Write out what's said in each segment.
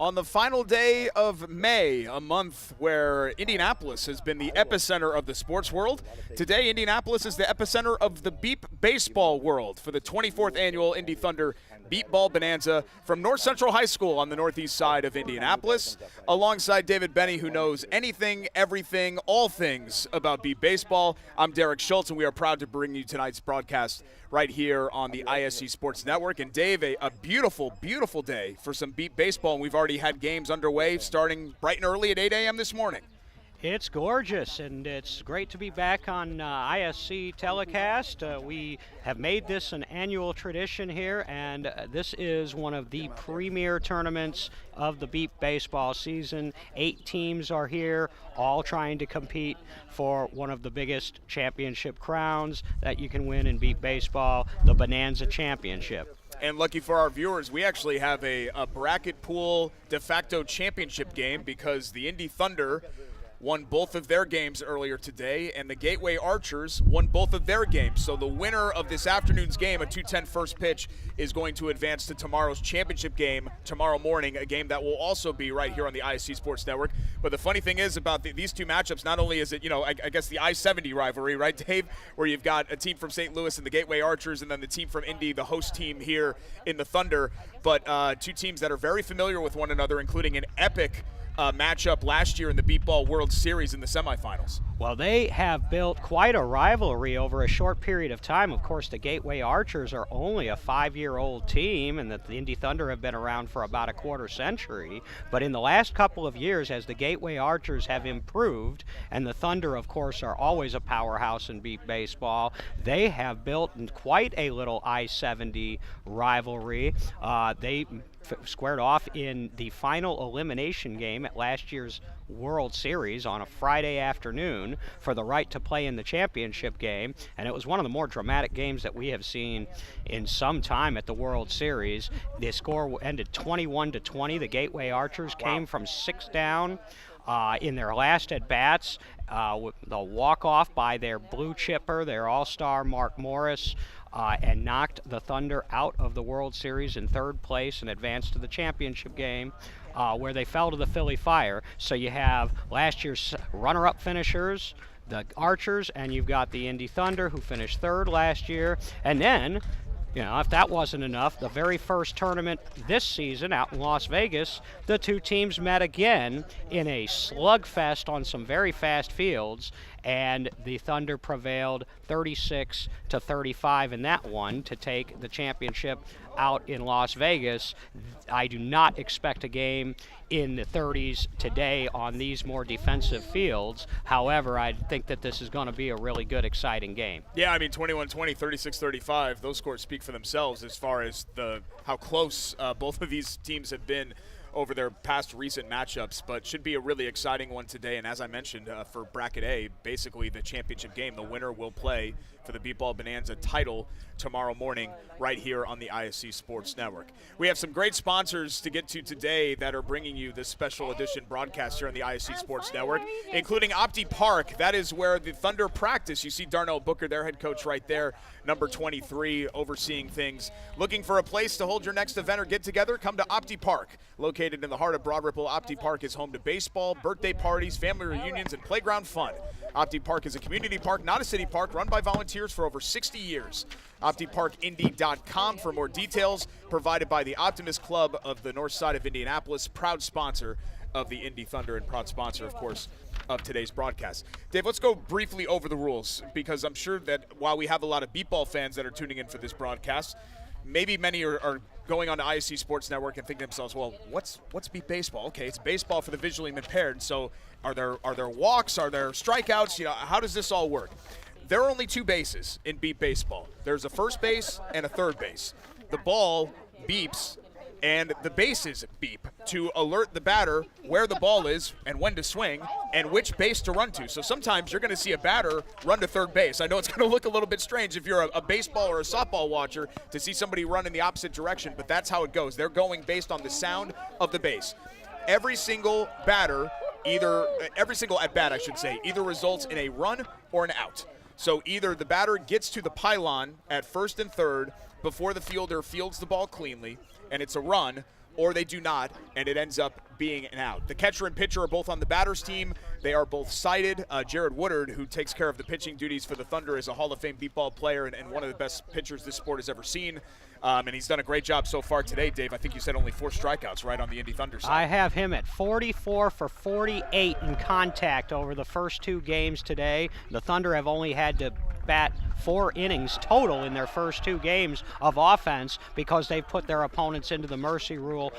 On the final day of May, a month where Indianapolis has been the epicenter of the sports world, today Indianapolis is the epicenter of the beep baseball world for the 24th annual Indy Thunder Beep Ball Bonanza from North Central High School on the northeast side of Indianapolis, alongside David Benny, who knows anything, everything, all things about beep baseball. I'm Derek Schultz, and we are proud to bring you tonight's broadcast right here on the ISC Sports Network. And Dave, a beautiful, beautiful day for some beep baseball, and we've already had games underway starting bright and early at 8 a.m. this morning. It's gorgeous, and it's great to be back on ISC telecast. We have made this an annual tradition here, and this is one of the premier tournaments of the Beep baseball season. 8 teams are here, all trying to compete for one of the biggest championship crowns that you can win in Beep baseball, the Bonanza Championship. And lucky for our viewers, we actually have a bracket pool de facto championship game because the Indy Thunder won both of their games earlier today, and the Gateway Archers won both of their games. So the winner of this afternoon's game, a 2:10 first pitch, is going to advance to tomorrow's championship game tomorrow morning, a game that will also be right here on the ISC Sports Network. But the funny thing is about these two matchups, not only is it, I guess the I-70 rivalry, right, Dave, where you've got a team from St. Louis and the Gateway Archers, and then the team from Indy, the host team here in the Thunder, but two teams that are very familiar with one another, including an epic matchup last year in the Beep Ball World Series in the semifinals. Well, they have built quite a rivalry over a short period of time. Of course, the Gateway Archers are only a 5-year-old team, and that the Indy Thunder have been around for about a quarter century. But in the last couple of years, as the Gateway Archers have improved, and the Thunder, of course, are always a powerhouse in Beep baseball, they have built quite a little I-70 rivalry. They squared off in the final elimination game at last year's World Series on a Friday afternoon for the right to play in the championship game, and it was one of the more dramatic games that we have seen in some time at the World Series. The score ended 21-20. The Gateway Archers came from 6 down in their last at-bats. The walk-off by their blue chipper, their all-star Mark Morris, and knocked the Thunder out of the World Series in 3rd place and advanced to the championship game, where they fell to the Philly Fire. So you have last year's runner-up finishers, the Archers, and you've got the Indy Thunder, who finished 3rd last year. And then, if that wasn't enough, the very first tournament this season out in Las Vegas, the two teams met again in a slugfest on some very fast fields, and the Thunder prevailed 36-35 in that one to take the championship out in Las Vegas. I do not expect a game in the 30s today on these more defensive fields. However, I think that this is going to be a really good, exciting game. Yeah, 21-20, 36-35, those scores speak for themselves as far as how close both of these teams have been over their past recent matchups, but should be a really exciting one today. And as I mentioned, for Bracket A, basically the championship game, the winner will play for the Beep Ball Bonanza title tomorrow morning right here on the ISC Sports Network. We have some great sponsors to get to today that are bringing you this special edition broadcast here on the ISC Sports Network, including Opti Park. That is where the Thunder practice. You see Darnell Booker, their head coach right there, number 23, overseeing things. Looking for a place to hold your next event or get together? Come to Opti Park. Located in the heart of Broad Ripple, Opti Park is home to baseball, birthday parties, family reunions, and playground fun. Opti Park is a community park, not a city park, run by volunteers for over 60 years. OptiParkIndy.com for more details, provided by the Optimist Club of the north side of Indianapolis, proud sponsor of the Indy Thunder and proud sponsor, of course, of today's broadcast. Dave, let's go briefly over the rules, because I'm sure that while we have a lot of Beep Ball fans that are tuning in for this broadcast, maybe many are going on to ISC Sports Network and thinking to themselves, well, what's Beep baseball? Okay, it's baseball for the visually impaired. So are there walks? Are there strikeouts? How does this all work? There are only 2 bases in Beep baseball. There's a first base and a third base. The ball beeps and the bases beep to alert the batter where the ball is and when to swing and which base to run to. So sometimes you're going to see a batter run to third base. I know it's going to look a little bit strange if you're a baseball or a softball watcher to see somebody run in the opposite direction, but that's how it goes. They're going based on the sound of the base. Every single at-bat, I should say, either results in a run or an out. So either the batter gets to the pylon at first and third before the fielder fields the ball cleanly, and it's a run, or they do not, and it ends up being an out. The catcher and pitcher are both on the batter's team. They are both sighted. Jared Woodard, who takes care of the pitching duties for the Thunder, is a Hall of Fame Beep Ball player and one of the best pitchers this sport has ever seen. And he's done a great job so far today, Dave. I think you said only 4 strikeouts, right, on the Indy Thunder side. I have him at 44 for 48 in contact over the first 2 games today. The Thunder have only had to at-bat 4 innings total in their first 2 games of offense because they've put their opponents into the mercy rule.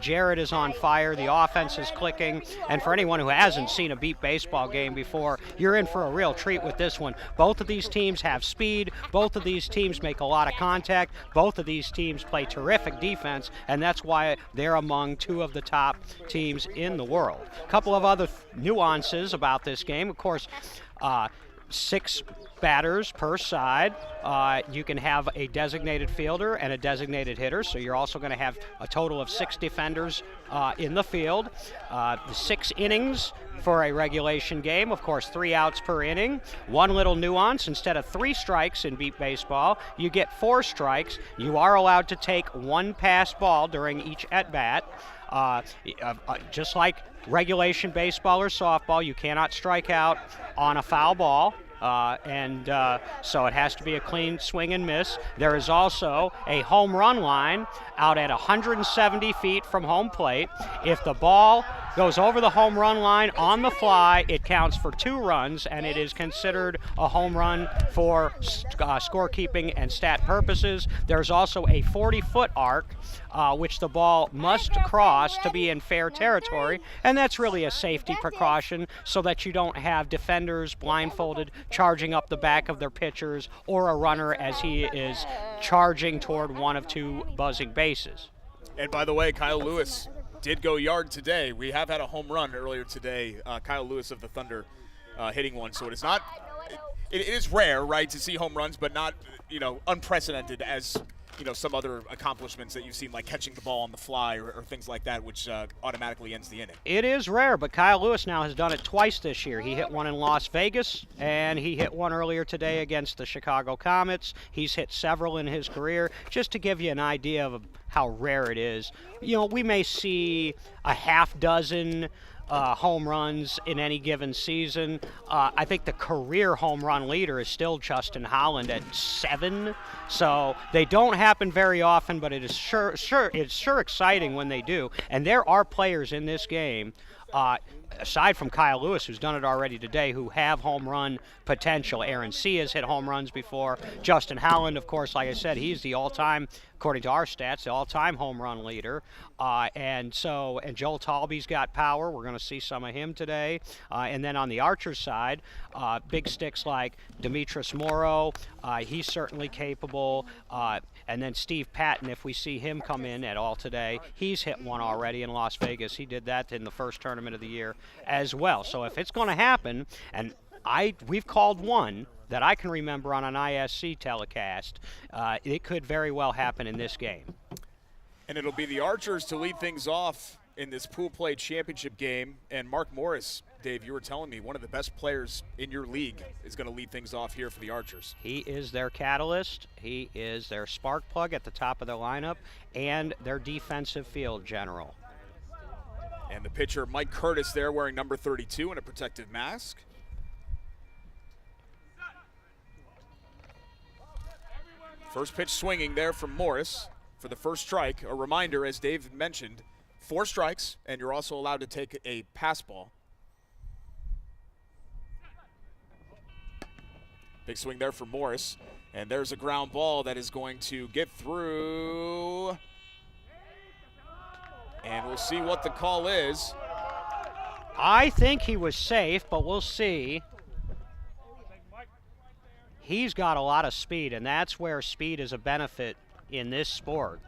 Jared is on fire. The offense is clicking. And for anyone who hasn't seen a beep baseball game before, you're in for a real treat with this one. Both of these teams have speed. Both of these teams make a lot of contact. Both of these teams play terrific defense, and that's why they're among 2 of the top teams in the world. A couple of other nuances about this game. Of course, 6 batters per side. You can have a designated fielder and a designated hitter, so you're also going to have a total of 6 defenders in the field. The 6 innings for a regulation game, of course, 3 outs per inning. One little nuance, instead of 3 strikes in beep baseball, you get 4 strikes. You are allowed to take 1 pass ball during each at-bat. Just like regulation baseball or softball, you cannot strike out on a foul ball. So it has to be a clean swing and miss. There is also a home run line out at 170 feet from home plate. If the ball goes over the home run line on the fly, it counts for 2 runs, and it is considered a home run for scorekeeping and stat purposes. There's also a 40-foot arc, which the ball must cross to be in fair territory, and that's really a safety precaution so that you don't have defenders blindfolded charging up the back of their pitchers or a runner as he is charging toward one of 2 buzzing bases. And by the way, Kyle Lewis did go yard today. We have had a home run earlier today. Kyle Lewis of the Thunder hitting one, so it's not. It is rare, right, to see home runs, but not, unprecedented as some other accomplishments that you've seen, like catching the ball on the fly or things like that, which automatically ends the inning. It is rare, but Kyle Lewis now has done it twice this year. He hit one in Las Vegas, and he hit one earlier today against the Chicago Comets. He's hit several in his career. Just to give you an idea of how rare it is, we may see a half dozen home runs in any given season. I think the career home run leader is still Justin Holland at 7. So they don't happen very often, but it's sure exciting when they do. And there are players in this game, aside from Kyle Lewis, who's done it already today, who have home run potential. Aaron C. has hit home runs before. Justin Holland, of course, like I said, he's the all-time, according to our stats, the all-time home run leader. And Joel Talby's got power. We're going to see some of him today. And then on the Archers side, big sticks like Demetris Morrow, he's certainly capable. And then Steve Patton, if we see him come in at all today, he's hit one already in Las Vegas. He did that in the first tournament of the year as well. So if it's going to happen, and we've called one that I can remember on an ISC telecast, it could very well happen in this game. And it'll be the Archers to lead things off in this pool play championship game. And Mark Morris, Dave, you were telling me one of the best players in your league is going to lead things off here for the Archers. He is their catalyst. He is their spark plug at the top of their lineup and their defensive field general. And the pitcher, Mike Curtis, there wearing number 32 and a protective mask. First pitch swinging there from Morris for the first strike. A reminder, as Dave mentioned, 4 strikes, and you're also allowed to take a pass ball. Big swing there for Morris, and there's a ground ball that is going to get through. And we'll see what the call is. I think he was safe, but we'll see. He's got a lot of speed, and that's where speed is a benefit in this sport.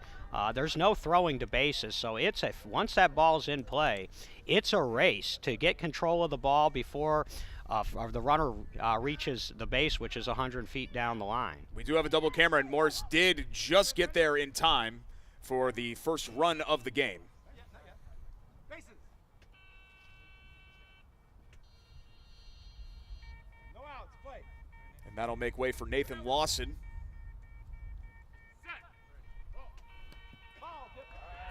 There's no throwing to bases, so once that ball's in play, it's a race to get control of the ball before the runner reaches the base, which is 100 feet down the line. We do have a double camera, and Morris did just get there in time for the first run of the game. And that'll make way for Nathan Lawson.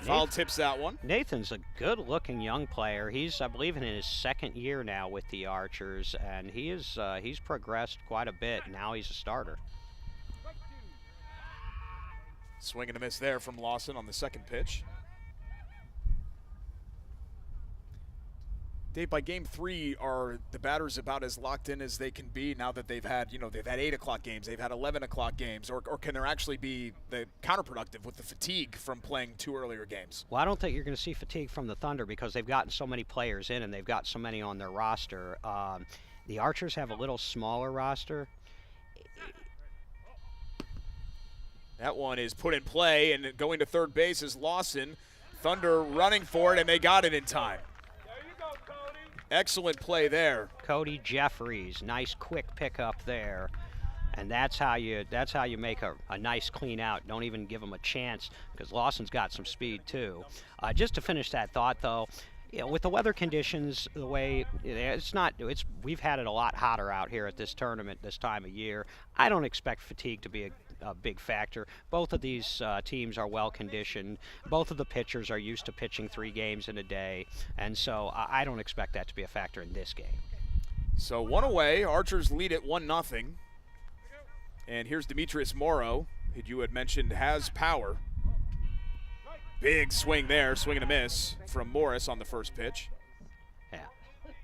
Foul tips that one. Nathan's a good-looking young player. He's, I believe, in his 2nd year now with the Archers, and he's progressed quite a bit. Now he's a starter. Swing and a miss there from Lawson on the second pitch. Dave, by game 3, are the batters about as locked in as they can be now that they've had 8 o'clock games, they've had 11 o'clock games, or can there actually be the counterproductive with the fatigue from playing 2 earlier games? Well, I don't think you're going to see fatigue from the Thunder because they've gotten so many players in and they've got so many on their roster. The Archers have a little smaller roster. That one is put in play, and going to third base is Lawson. Thunder running for it, and they got it in time. Excellent play there. Cody Jeffries, nice quick pickup there. And that's how you make a nice clean out. Don't even give him a chance because Lawson's got some speed too. Just to finish that thought though, with the weather conditions, the way we've had it a lot hotter out here at this tournament this time of year. I don't expect fatigue to be a big factor. Both of these teams are well conditioned. Both of the pitchers are used to pitching 3 games in a day, and so I don't expect that to be a factor in this game. So 1 away, Archers lead it 1-0. And here's Demetrius Morrow, who you had mentioned has power. Big swing there, swing and a miss from Morris on the first pitch. Yeah.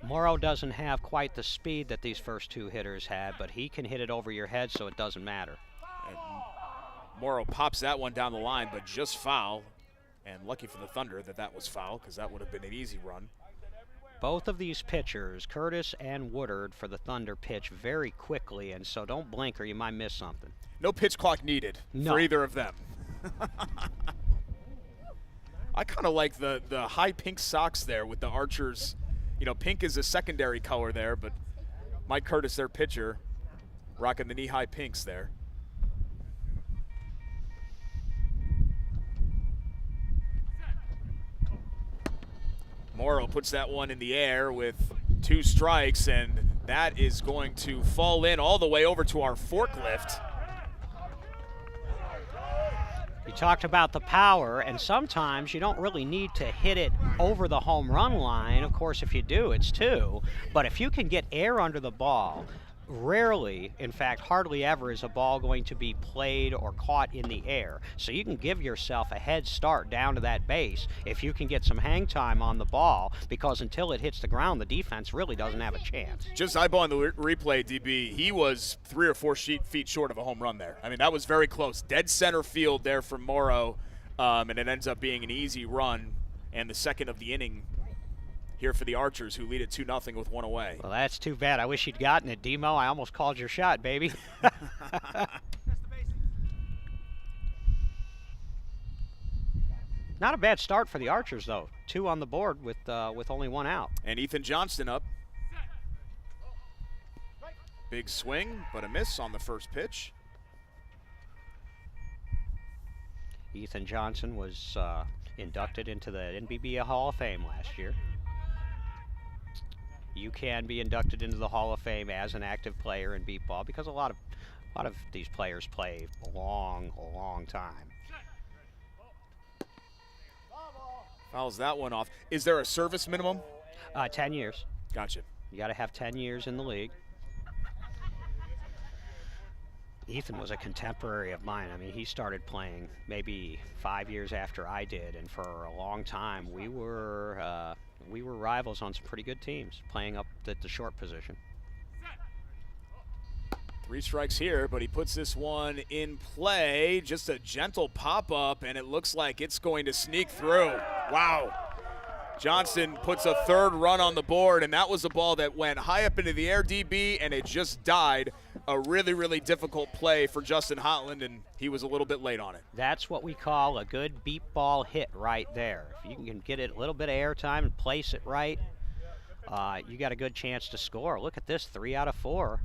Morrow doesn't have quite the speed that these first 2 hitters had, but he can hit it over your head, so it doesn't matter. And Morrow pops that one down the line, but just foul. And lucky for the Thunder that was foul, because that would have been an easy run. Both of these pitchers, Curtis and Woodard for the Thunder, pitch very quickly, and so don't blink or you might miss something. No pitch clock needed for either of them. I kind of like the high pink socks there with the Archers. Pink is a secondary color there, but Mike Curtis, their pitcher, rocking the knee-high pinks there. Morrow puts that one in the air with 2 strikes, and that is going to fall in all the way over to our forklift. You talked about the power, and sometimes you don't really need to hit it over the home run line. Of course, if you do, it's 2. But if you can get air under the ball, rarely, in fact, hardly ever is a ball going to be played or caught in the air. So you can give yourself a head start down to that base if you can get some hang time on the ball, because until it hits the ground, the defense really doesn't have a chance. Just eyeballing the replay, DB, he was 3 or 4 feet short of a home run there. I mean, that was very close. Dead center field there from Morrow, and it ends up being an easy run and the second of the inning here for the Archers, who lead it 2-0 with 1 away. Well, that's too bad. I wish you'd gotten it, Demo. I almost called your shot, baby. Not a bad start for the Archers, though. 2 on the board with only 1 out. And Ethan Johnston up. Big swing, but a miss on the first pitch. Ethan Johnson was inducted into the NBBA Hall of Fame last year. You can be inducted into the Hall of Fame as an active player in beep ball because a lot of these players play a long time. Fouls that one off. Is there a service minimum? 10 years. Gotcha. You got to have 10 years in the league. Ethan was a contemporary of mine. I mean, he started playing maybe 5 years after I did, and for a long time we were rivals on some pretty good teams, playing up at the short position. 3 strikes here, but he puts this one in play. Just a gentle pop-up, and it looks like it's going to sneak through. Wow. Johnson puts a 3rd run on the board, and that was a ball that went high up into the air, DB, and it just died. A really, really difficult play for Justin Hotland, and he was a little bit late on it. That's what we call a good beep ball hit right there. If you can get it a little bit of air time and place it right, you got a good chance to score. Look at this, 3 out of 4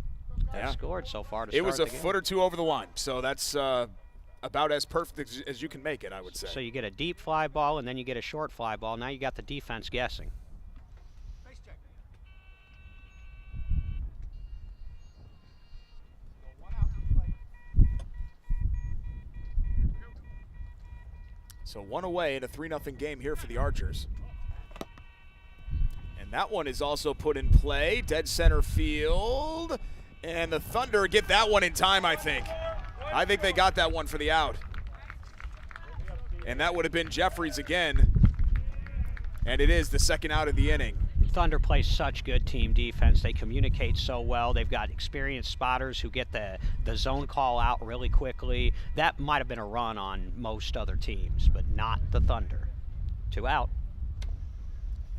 have scored so far to start It was a the game. foot or 2 over the line, so that's about as perfect as you can make it, I would say. So you get a deep fly ball, and then you get a short fly ball. Now you got the defense guessing. So 1 away in a 3-0 game here for the Archers. And that one is also put in play. Dead center field. And the Thunder get that one in time, I think. I think they got that one for the out. And that would have been Jeffries again. And it is the 2nd out of the inning. Thunder plays such good team defense. They communicate so well. They've got experienced spotters who get the zone call out really quickly. That might have been a run on most other teams, but not the Thunder. 2 out.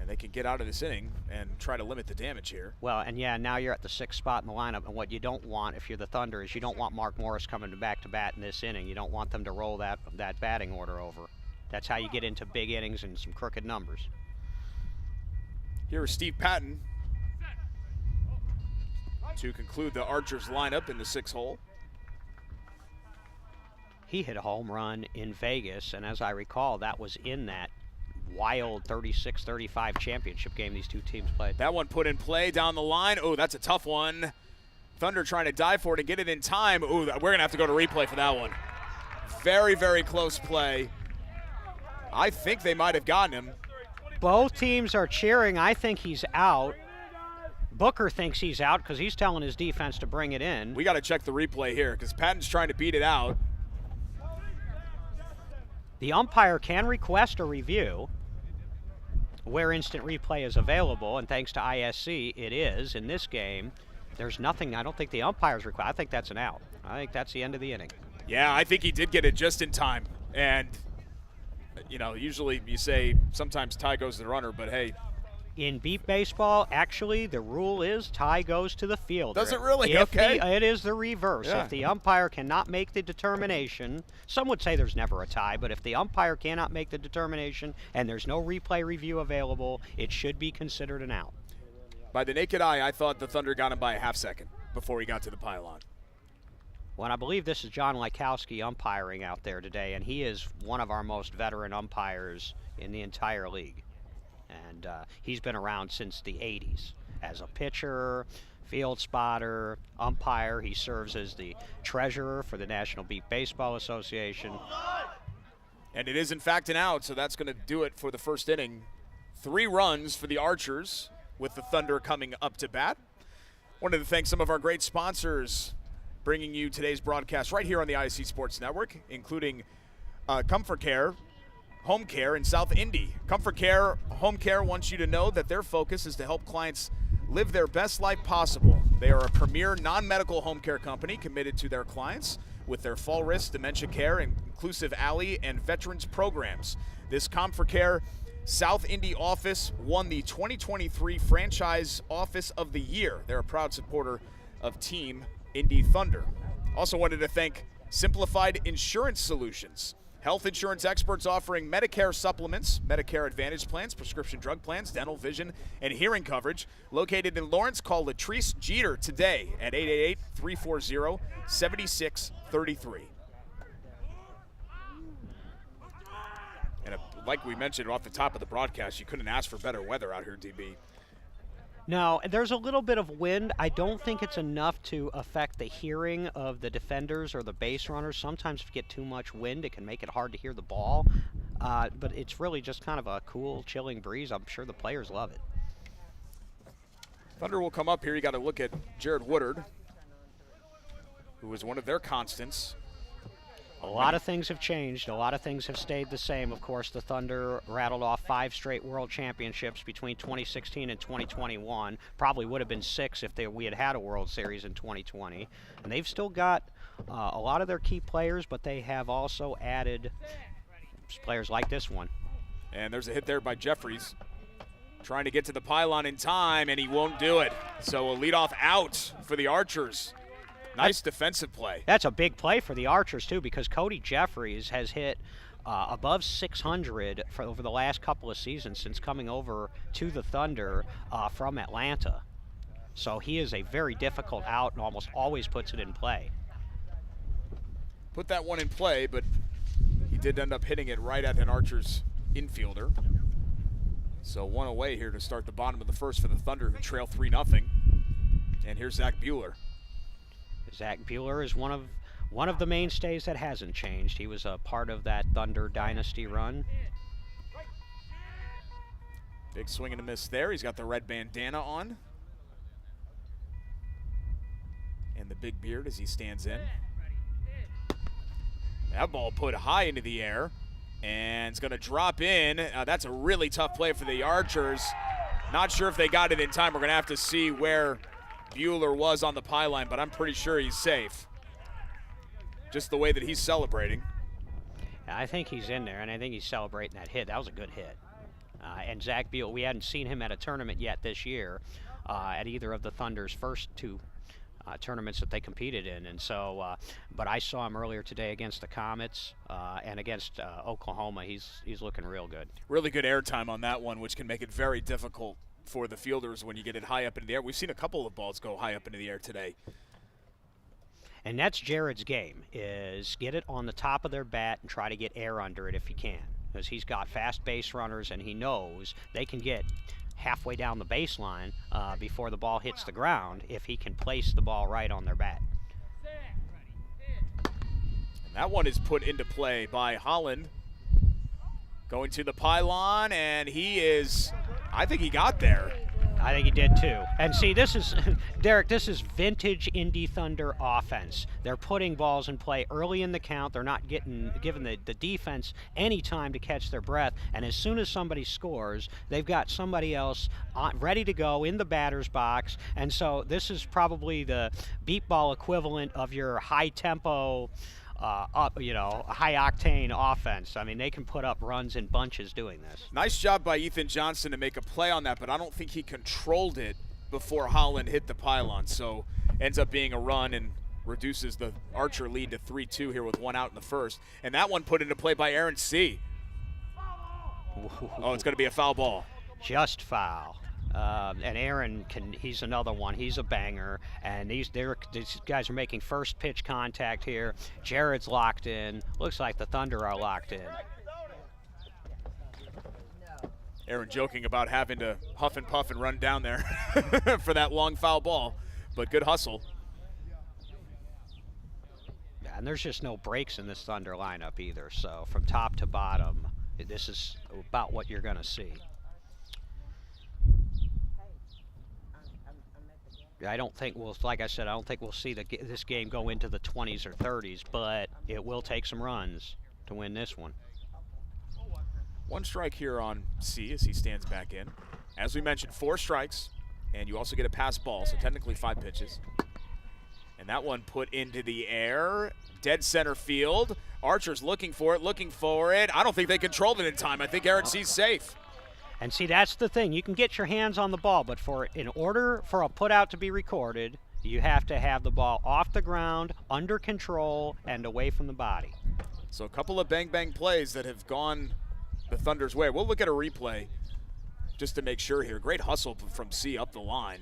And they can get out of this inning and try to limit the damage here. Well, and yeah, now you're at the 6th spot in the lineup, and what you don't want if you're the Thunder is you don't want Mark Morris coming back to bat in this inning. You don't want them to roll that batting order over. That's how you get into big innings and some crooked numbers. Here is Steve Patton to conclude the Archers lineup in the 6th hole. He hit a home run in Vegas, and as I recall, that was in that wild 36-35 championship game these two teams played. That one put in play down the line. Oh, that's a tough one. Thunder trying to dive for it and get it in time. Oh, we're going to have to go to replay for that one. Very, very close play. I think they might have gotten him. Both teams are cheering. I think he's out. Booker thinks he's out because he's telling his defense to bring it in. We got to check the replay here because Patton's trying to beat it out. The umpire can request a review where instant replay is available, and thanks to ISC, it is. In this game, there's nothing. I don't think the umpire's required. I think that's an out. I think that's the end of the inning. Yeah, I think he did get it just in time. And, you know, usually you say sometimes tie goes to the runner, but hey. In beep baseball, actually, the rule is tie goes to the fielder. Does it really? If okay. It is the reverse. Yeah. If the umpire cannot make the determination, some would say there's never a tie, but if the umpire cannot make the determination and there's no replay review available, it should be considered an out. By the naked eye, I thought the Thunder got him by a half second before he got to the pylon. Well, I believe this is John Lykowski umpiring out there today, and he is one of our most veteran umpires in the entire league. And he's been around since the 80s as a pitcher, field spotter, umpire. He serves as the treasurer for the National Beep Baseball Association. And it is, in fact, an out, so that's going to do it for the first inning. 3 runs for the Archers with the Thunder coming up to bat. Wanted to thank some of our great sponsors bringing you today's broadcast right here on the ISC Sports Network, including Comfort Care Home Care in South Indy. Comfort Care Home Care wants you to know that their focus is to help clients live their best life possible. They are a premier non-medical home care company committed to their clients with their fall risk, dementia care, inclusive alley, and veterans programs. This Comfort Care South Indy office won the 2023 Franchise Office of the Year. They're a proud supporter of Team Indy Thunder. Also wanted to thank Simplified Insurance Solutions. Health insurance experts offering Medicare supplements, Medicare Advantage plans, prescription drug plans, dental, vision, and hearing coverage. Located in Lawrence, call Latrice Jeter today at 888-340-7633. And like we mentioned off the top of the broadcast, you couldn't ask for better weather out here, DB. No, there's a little bit of wind. I don't think it's enough to affect the hearing of the defenders or the base runners. Sometimes if you get too much wind, it can make it hard to hear the ball. But it's really just kind of a cool, chilling breeze. I'm sure the players love it. Thunder will come up here. You got to look at Jared Woodard, who was one of their constants. A lot of things have changed. A lot of things have stayed the same. Of course, the Thunder rattled off 5 straight world championships between 2016 and 2021. Probably would have been 6 if we had had a World Series in 2020. And they've still got a lot of their key players, but they have also added players like this one. And there's a hit there by Jeffries. Trying to get to the pylon in time, and he won't do it. So a leadoff out for the Archers. Nice defensive play. That's a big play for the Archers, too, because Cody Jeffries has hit above 600 for over the last couple of seasons since coming over to the Thunder from Atlanta. So he is a very difficult out and almost always puts it in play. Put that one in play, but he did end up hitting it right at an Archers infielder. So one away here to start the bottom of the first for the Thunder, who trail 3-0. And here's Zach Buehler. Zach Buehler is one of the mainstays that hasn't changed. He was a part of that Thunder dynasty run. Big swing and a miss there. He's got the red bandana on. And the big beard as he stands in. That ball put high into the air. And it's going to drop in. That's a really tough play for the Archers. Not sure if they got it in time. We're going to have to see where Bueller was on the pylon, but I'm pretty sure he's safe. Just the way that he's celebrating. I think he's in there, and I think he's celebrating that hit. That was a good hit. And Zach Bueller, we hadn't seen him at a tournament yet this year, at either of the Thunder's first two tournaments that they competed in. And so, but I saw him earlier today against the Comets and against Oklahoma. He's looking real good. Really good air time on that one, which can make it very difficult for the fielders when you get it high up into the air. We've seen a couple of balls go high up into the air today. And that's Jared's game, is get it on the top of their bat and try to get air under it if he can. Because he's got fast base runners, and he knows they can get halfway down the baseline before the ball hits the ground if he can place the ball right on their bat. And that one is put into play by Holland. Going to the pylon, and he is, I think he got there. I think he did too. And see, this is, Derek, this is vintage Indy Thunder offense. They're putting balls in play early in the count. They're not giving the defense any time to catch their breath. And as soon as somebody scores, they've got somebody else ready to go in the batter's box. And so this is probably the beat ball equivalent of your high tempo, high octane offense. I mean, they can put up runs in bunches doing this. Nice job by Ethan Johnson to make a play on that, but I don't think he controlled it before Holland hit the pylon. So ends up being a run and reduces the Archer lead to 3-2 here with one out in the first. And that one put into play by Aaron C. Oh, it's going to be a foul ball. Just foul. And Aaron he's another one. He's a banger. And these guys are making first pitch contact here. Jared's locked in. Looks like the Thunder are locked in. Aaron joking about having to huff and puff and run down there for that long foul ball, but good hustle. Yeah, and there's just no breaks in this Thunder lineup either. So from top to bottom, this is about what you're going to see. I don't think like I said, I don't think we'll see this game go into the 20s or 30s, but it will take some runs to win this one. One strike here on C as he stands back in. As we mentioned, 4 strikes, and you also get a pass ball, so technically 5 pitches. And that one put into the air, dead center field. Archer's looking for it. I don't think they controlled it in time. I think Aaron C's safe. And see, that's the thing. You can get your hands on the ball, but in order for a putout to be recorded, you have to have the ball off the ground, under control, and away from the body. So a couple of bang-bang plays that have gone the Thunder's way. We'll look at a replay just to make sure here. Great hustle from C up the line.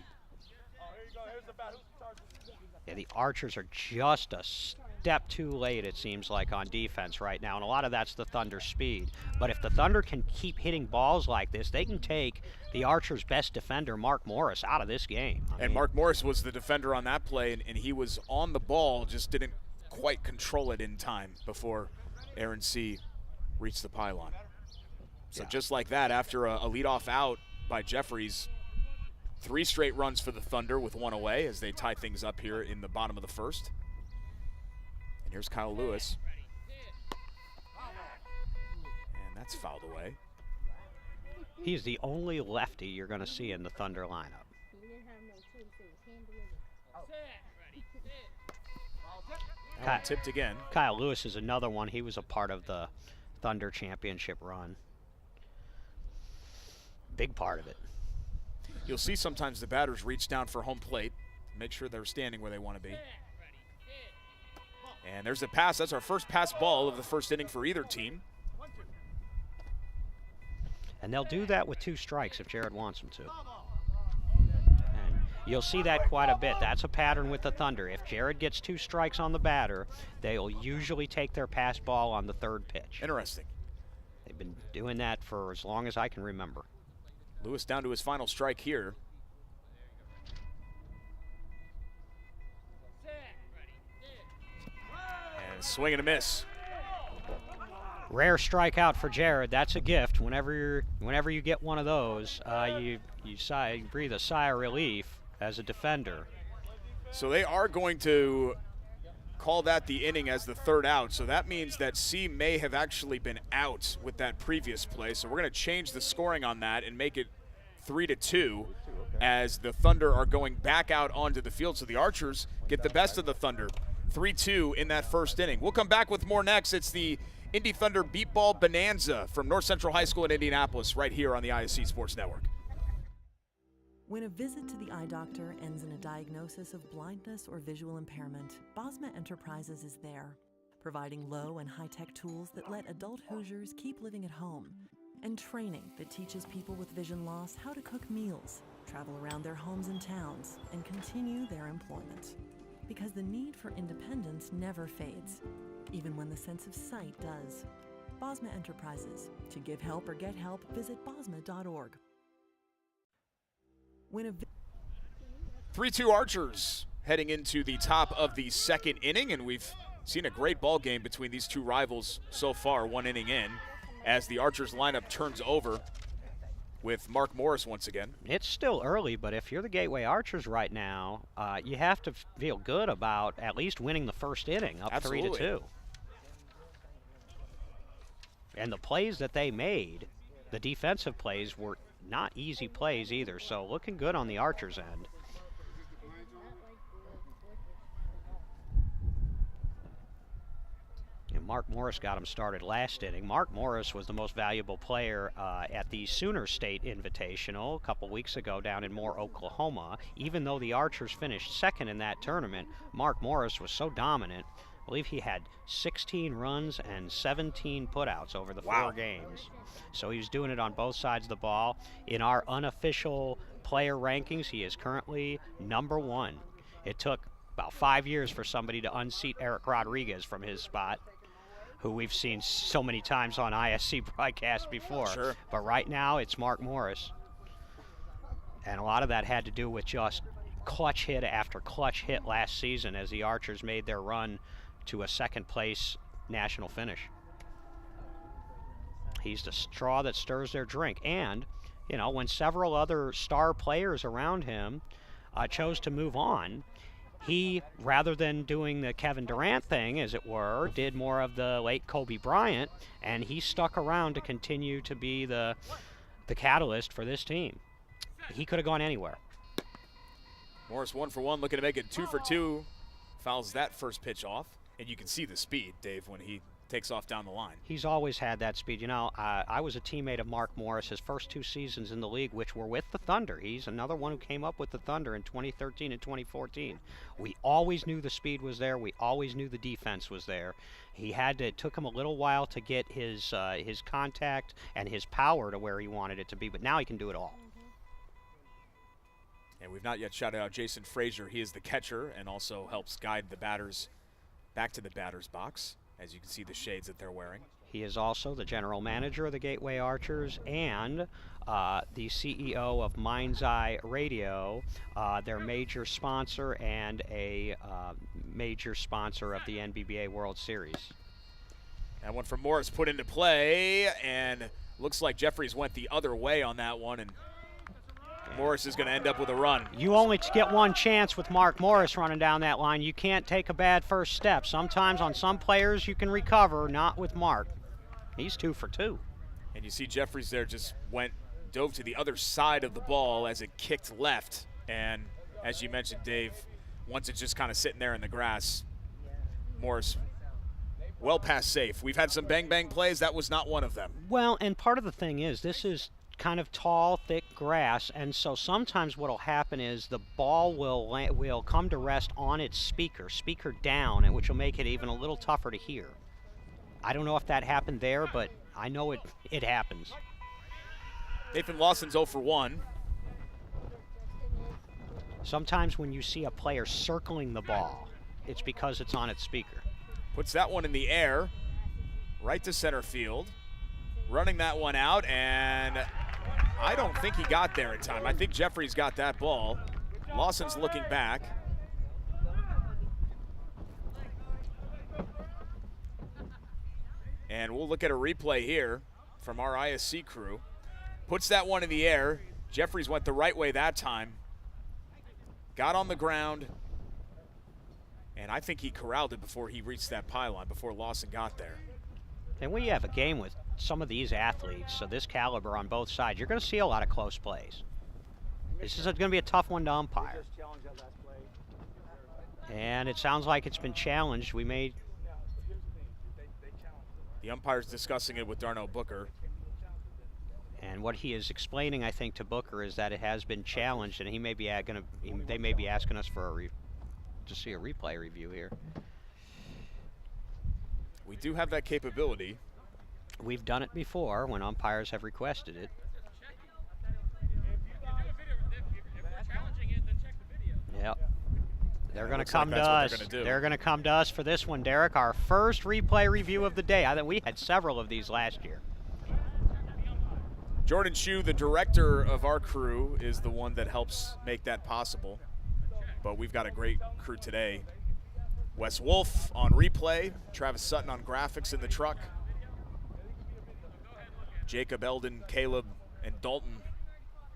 Yeah, the Archers are just a step too late, it seems like, on defense right now, and a lot of that's the Thunder speed. But if the Thunder can keep hitting balls like this, they can take the Archers' best defender, Mark Morris, out of this game. I mean, Mark Morris was the defender on that play, and he was on the ball, just didn't quite control it in time before Aaron C. reached the pylon. So yeah. Just like that, after a leadoff out by Jeffries, 3 straight runs for the Thunder with 1 away as they tie things up here in the bottom of the first. And here's Kyle Lewis. And that's fouled away. He's the only lefty you're going to see in the Thunder lineup. Tipped again. Kyle Lewis is another one. He was a part of the Thunder championship run. Big part of it. You'll see sometimes the batters reach down for home plate, make sure they're standing where they want to be. And there's a pass. That's our first pass ball of the first inning for either team. And they'll do that with 2 strikes if Jared wants them to. And you'll see that quite a bit. That's a pattern with the Thunder. If Jared gets 2 strikes on the batter, they'll usually take their pass ball on the 3rd pitch. Interesting. They've been doing that for as long as I can remember. Lewis down to his final strike here. And swing and a miss. Rare strikeout for Jared. That's a gift. Whenever you get one of those, you breathe a sigh of relief as a defender. So they are going to call that the inning as the 3rd out. So that means that C may have actually been out with that previous play. So we're going to change the scoring on that and make it 3-2 as the Thunder are going back out onto the field. So the Archers get the best of the Thunder. 3-2 in that first inning. We'll come back with more next. It's the Indy Thunder Beep Ball Bonanza from North Central High School in Indianapolis right here on the ISC Sports Network. When a visit to the eye doctor ends in a diagnosis of blindness or visual impairment, Bosma Enterprises is there, providing low and high-tech tools that let adult Hoosiers keep living at home, and training that teaches people with vision loss how to cook meals, travel around their homes and towns, and continue their employment. Because the need for independence never fades, even when the sense of sight does. Bosma Enterprises. To give help or get help, visit bosma.org. 3-2 Archers heading into the top of the second inning, and we've seen a great ball game between these two rivals so far, one inning in, as the Archers lineup turns over with Mark Morris once again. It's still early, but if you're the Gateway Archers right now, you have to feel good about at least winning the first inning up 3-2. And the plays that they made, the defensive plays, were not easy plays either, so looking good on the Archers' end. And Mark Morris got him started last inning. Mark Morris was the most valuable player at the Sooner State Invitational a couple weeks ago down in Moore, Oklahoma. Even though the Archers finished second in that tournament, Mark Morris was so dominant. I believe he had 16 runs and 17 putouts over the 4 games. So he was doing it on both sides of the ball. In our unofficial player rankings, he is currently #1. It took about 5 years for somebody to unseat Eric Rodriguez from his spot, who we've seen so many times on ISC broadcasts before. Sure. But right now, it's Mark Morris. And a lot of that had to do with just clutch hit after clutch hit last season as the Archers made their run to a second-place national finish. He's the straw that stirs their drink. And, you know, when several other star players around him chose to move on, he, rather than doing the Kevin Durant thing, as it were, did more of the late Kobe Bryant, and he stuck around to continue to be the catalyst for this team. He could have gone anywhere. Morris 1 for 1, looking to make it 2 for 2. Fouls that first pitch off. And you can see the speed, Dave, when he takes off down the line. He's always had that speed. You know, I was a teammate of Mark Morris his first 2 seasons in the league, which were with the Thunder. He's another one who came up with the Thunder in 2013 and 2014. We always knew the speed was there. We always knew the defense was there. It took him a little while to get his contact and his power to where he wanted it to be, but now he can do it all. And we've not yet shouted out Jason Frazier. He is the catcher and also helps guide the batters back to the batter's box, as you can see the shades that they're wearing. He is also the general manager of the Gateway Archers and the CEO of Mind's Eye Radio, their major sponsor and a major sponsor of the NBBA World Series. That one from Morris put into play, and looks like Jeffries went the other way on that one, and Morris is going to end up with a run. You only get one chance with Mark Morris running down that line. You can't take a bad first step. Sometimes on some players you can recover, not with Mark. He's 2 for 2. And you see Jeffries there just dove to the other side of the ball as it kicked left. And as you mentioned, Dave, once it's just kind of sitting there in the grass, Morris well past safe. We've had some bang-bang plays. That was not one of them. Well, and part of the thing is this is kind of tall, thick grass, and so sometimes what will happen is the ball will come to rest on its speaker down, and which will make it even a little tougher to hear. I don't know if that happened there, but I know it happens. Nathan Lawson's 0 for 1. Sometimes when you see a player circling the ball, it's because it's on its speaker. Puts that one in the air, right to center field. Running that one out, and I don't think he got there in time. I think Jeffries got that ball. Lawson's looking back. And we'll look at a replay here from our ISC crew. Puts that one in the air. Jeffries went the right way that time. Got on the ground. And I think he corralled it before he reached that pylon, before Lawson got there. And we have a game with some of these athletes of this caliber on both sides. You're going to see a lot of close plays. This is going to be a tough one to umpire. And it sounds like it's been challenged. We may... The umpire's discussing it with Darnell Booker. And what he is explaining, I think, to Booker is that it has been challenged, and he may be they may be asking us for to see a replay review here. We do have that capability. We've done it before when umpires have requested it. Yep. They're going to come to us. They're going to come to us for this one, Derek. Our first replay review of the day. I think we had several of these last year. Jordan Chu, the director of our crew, is the one that helps make that possible. But we've got a great crew today. Wes Wolf on replay, Travis Sutton on graphics in the truck. Jacob, Eldon, Caleb, and Dalton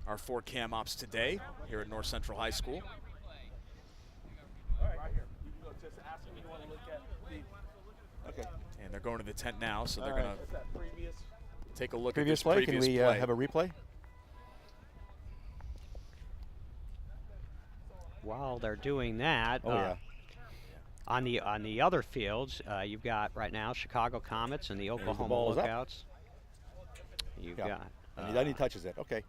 are 4 cam ops today here at North Central High School. Okay. And they're going to the tent now, so they're going to take a look at Previous this play. previous Can we play. have a replay? While they're doing that, Yeah. on the other fields, you've got right now Chicago Comets and the Oklahoma ball is up. Lookouts. You've got. And he touches it. Okay.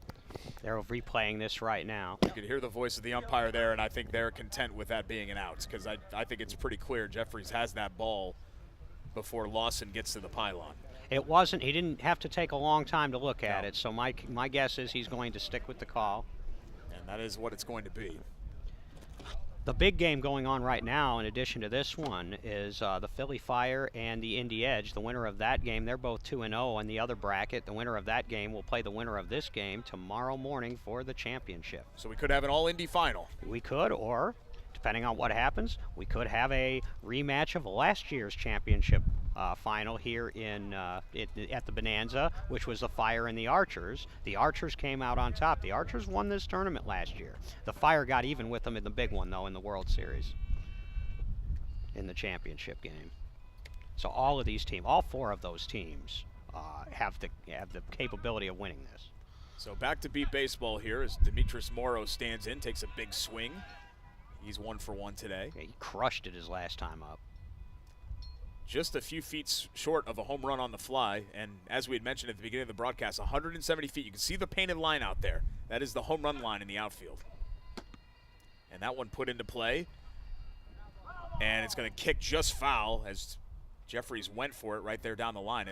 They're replaying this right now. You can hear the voice of the umpire there, and I think they're content with that being an out, because I think it's pretty clear Jeffries has that ball before Lawson gets to the pylon. It wasn't. He didn't have to take a long time to look at it. So my guess is he's going to stick with the call. And that is what it's going to be. The big game going on right now, in addition to this one, is the Philly Fire and the Indy Edge. The winner of that game, they're both 2-0 in the other bracket. The winner of that game will play the winner of this game tomorrow morning for the championship. So we could have an all-Indy final. We could, or, depending on what happens, we could have a rematch of last year's championship final here at the Bonanza, which was the Fire and the Archers. The Archers came out on top. The Archers won this tournament last year. The Fire got even with them in the big one, though, in the World Series, in the championship game. So all of these teams, all 4 of those teams, have the capability of winning this. So back to beat baseball here as Demetris Morrow stands in, takes a big swing. He's 1 for 1 today. Yeah, he crushed it his last time up. Just a few feet short of a home run on the fly, and as we had mentioned at the beginning of the broadcast, 170 feet. You can see the painted line out there. That is the home run line in the outfield. And that one put into play, and it's going to kick just foul as Jeffries went for it right there down the line.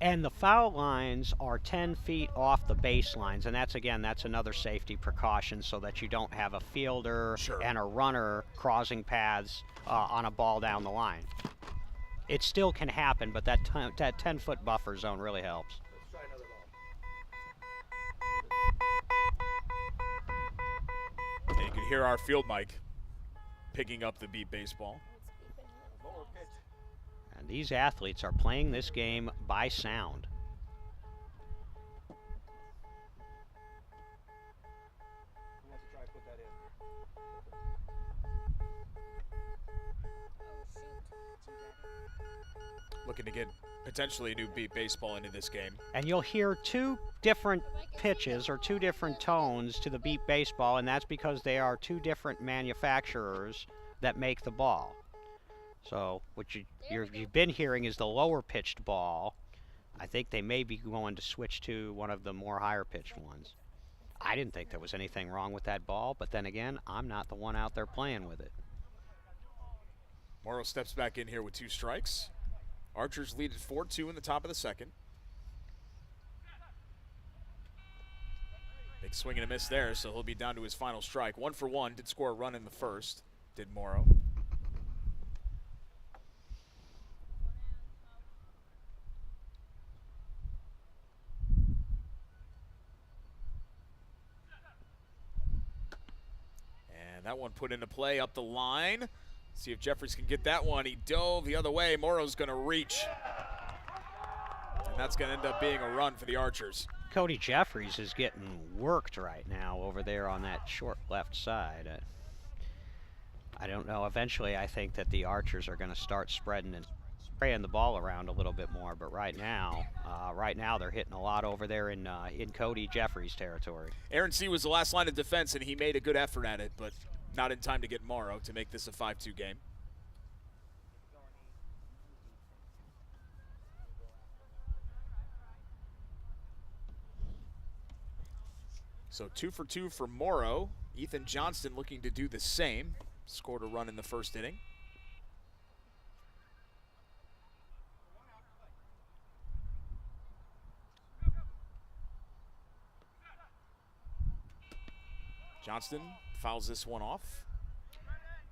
And the foul lines are 10 feet off the baselines, and that's another safety precaution so that you don't have a fielder and a runner crossing paths on a ball down the line. It still can happen, but that 10-foot buffer zone really helps. And you can hear our field mic picking up the beat baseball. And these athletes are playing this game by sound. Looking to get potentially a new beat baseball into this game. And you'll hear 2 different pitches or 2 different tones to the beat baseball, and that's because they are 2 different manufacturers that make the ball. So what you've been hearing is the lower pitched ball. I think they may be going to switch to one of the more higher pitched ones. I didn't think there was anything wrong with that ball, but then again, I'm not the one out there playing with it. Morrow steps back in here with 2 strikes. Archers lead at 4-2 in the top of the second. Big swing and a miss there, so he'll be down to his final strike. 1 for 1, did score a run in the first, did Morrow. And that one put into play up the line. See if Jeffries can get that one. He dove the other way. Morrow's going to reach. And that's going to end up being a run for the Archers. Cody Jeffries is getting worked right now over there on that short left side. I don't know. Eventually, I think that the Archers are going to start spreading spraying the ball around a little bit more, but right now they're hitting a lot over there in Cody Jeffries territory. Aaron C. was the last line of defense, and he made a good effort at it, but not in time to get Morrow to make this a 5-2 game. So 2 for 2 for Morrow. Ethan Johnston looking to do the same. Scored a run in the first inning. Johnston fouls this one off.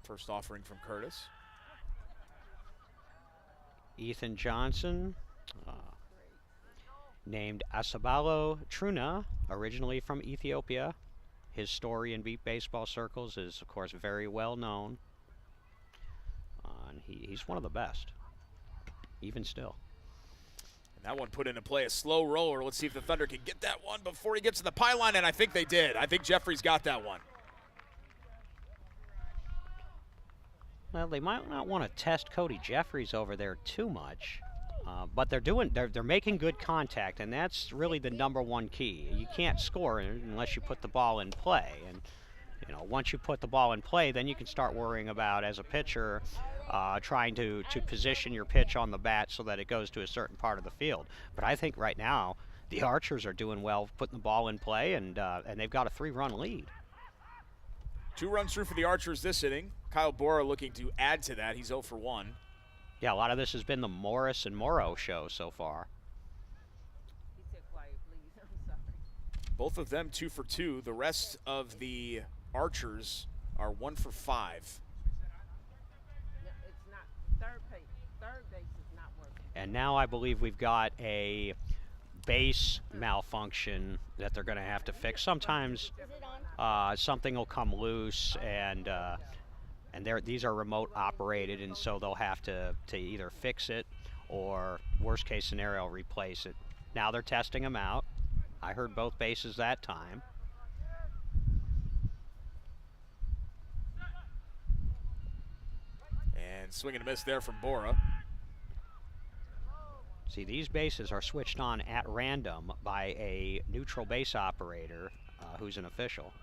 First offering from Curtis. Ethan Johnson, named Asabalo Truna, originally from Ethiopia. His story in beat baseball circles is, of course, very well known. And he's one of the best, even still. And that one put into play, a slow roller. Let's see if the Thunder can get that one before he gets to the pylon, and I think they did. I think Jeffries got that one. Well, they might not want to test Cody Jeffries over there too much, but they're making good contact, and that's really the #1 key. You can't score unless you put the ball in play, and once you put the ball in play, then you can start worrying about, as a pitcher, trying to position your pitch on the bat so that it goes to a certain part of the field. But I think right now the Archers are doing well putting the ball in play, and they've got a 3-run lead. 2 runs through for the Archers this inning. Kyle Borah looking to add to that. He's 0 for 1. Yeah, a lot of this has been the Morris and Morrow show so far. He said quiet, please. I'm sorry. Both of them 2 for 2. The rest of the Archers are 1 for 5. No, it's not. Third base is not working. And now I believe we've got a base malfunction that they're going to have to fix. Sometimes something will come loose, and these are remote operated, and so they'll have to either fix it or, worst case scenario, replace it. Now they're testing them out. I heard both bases that time. And swing and a miss there from Borah. See, these bases are switched on at random by a neutral base operator who's an official.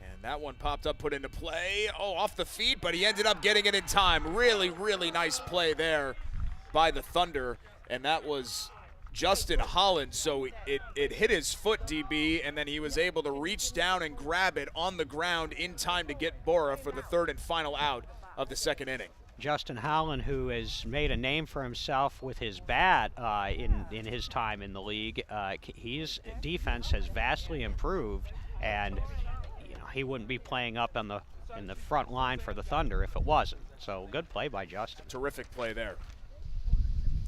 And that one popped up, put into play. Oh, off the feet, but he ended up getting it in time. Really, really nice play there by the Thunder. And that was Justin Holland. So it hit his foot, DB, and then he was able to reach down and grab it on the ground in time to get Borah for the 3rd and final out of the 2nd inning. Justin Holland, who has made a name for himself with his bat in his time in the league, his defense has vastly improved, and he wouldn't be playing up in the front line for the Thunder if it wasn't. So good play by Justin. Terrific play there.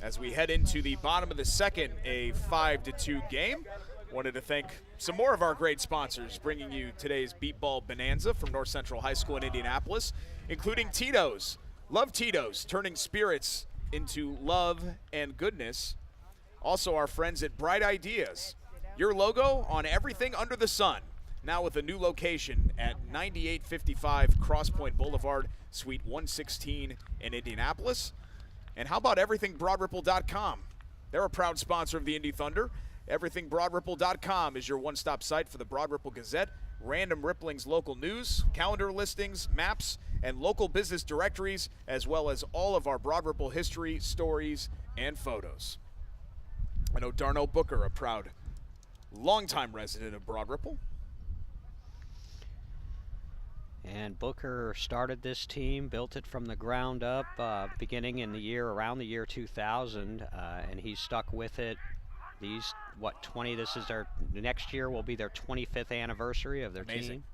As we head into the bottom of the 2nd, a 5-2 game. Wanted to thank some more of our great sponsors bringing you today's Beat Ball Bonanza from North Central High School in Indianapolis, including Tito's. Love Tito's, turning spirits into love and goodness. Also our friends at Bright Ideas. Your logo on everything under the sun. Now with a new location at 9855 Cross Point Boulevard, Suite 116 in Indianapolis. And how about EverythingBroadRipple.com? They're a proud sponsor of the Indy Thunder. EverythingBroadRipple.com is your one-stop site for the Broad Ripple Gazette, Random Rippling's local news, calendar listings, maps, and local business directories, as well as all of our Broad Ripple history, stories, and photos. I know Darnell Booker, a proud, longtime resident of Broad Ripple. And Booker started this team, built it from the ground up, beginning in around the year 2000, and he's stuck with it. Next year will be their 25th anniversary of their Amazing. team.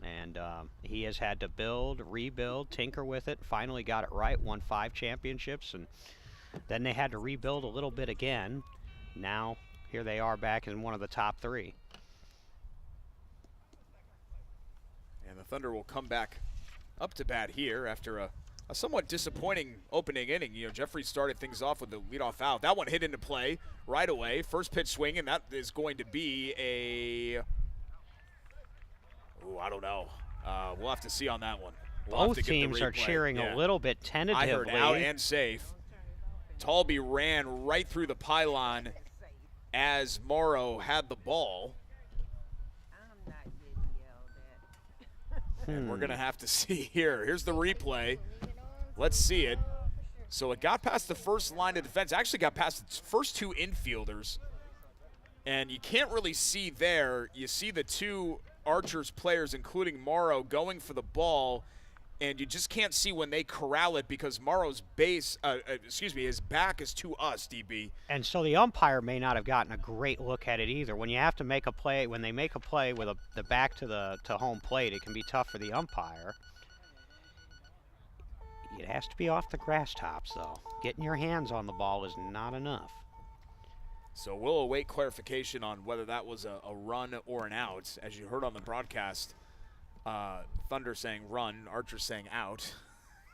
And he has had to build, rebuild, tinker with it, finally got it right, won 5 championships, and then they had to rebuild a little bit again. Now, here they are back in one of the top 3. And the Thunder will come back up to bat here after a somewhat disappointing opening inning. Jeffries started things off with the leadoff out. That one hit into play right away. First pitch swing, and that is going to be I don't know. We'll have to see on that one. We'll have Both to get the teams are replay. cheering a little bit tentatively. I heard out and safe. Talby ran right through the pylon as Morrow had the ball. I'm not getting yelled at. And we're going to have to see here. Here's the replay. Let's see it. So it got past the first line of defense. Actually got past its first two infielders. And you can't really see there. You see the two Archers players, including Morrow, going for the ball. And you just can't see when they corral it because Morrow's his back is to us, DB. And so the umpire may not have gotten a great look at it either. When you have to make a play, when they make a play with the back to home plate, it can be tough for the umpire. It has to be off the grass tops, though. Getting your hands on the ball is not enough. So we'll await clarification on whether that was a run or an out. As you heard on the broadcast, Thunder saying run, Archer saying out.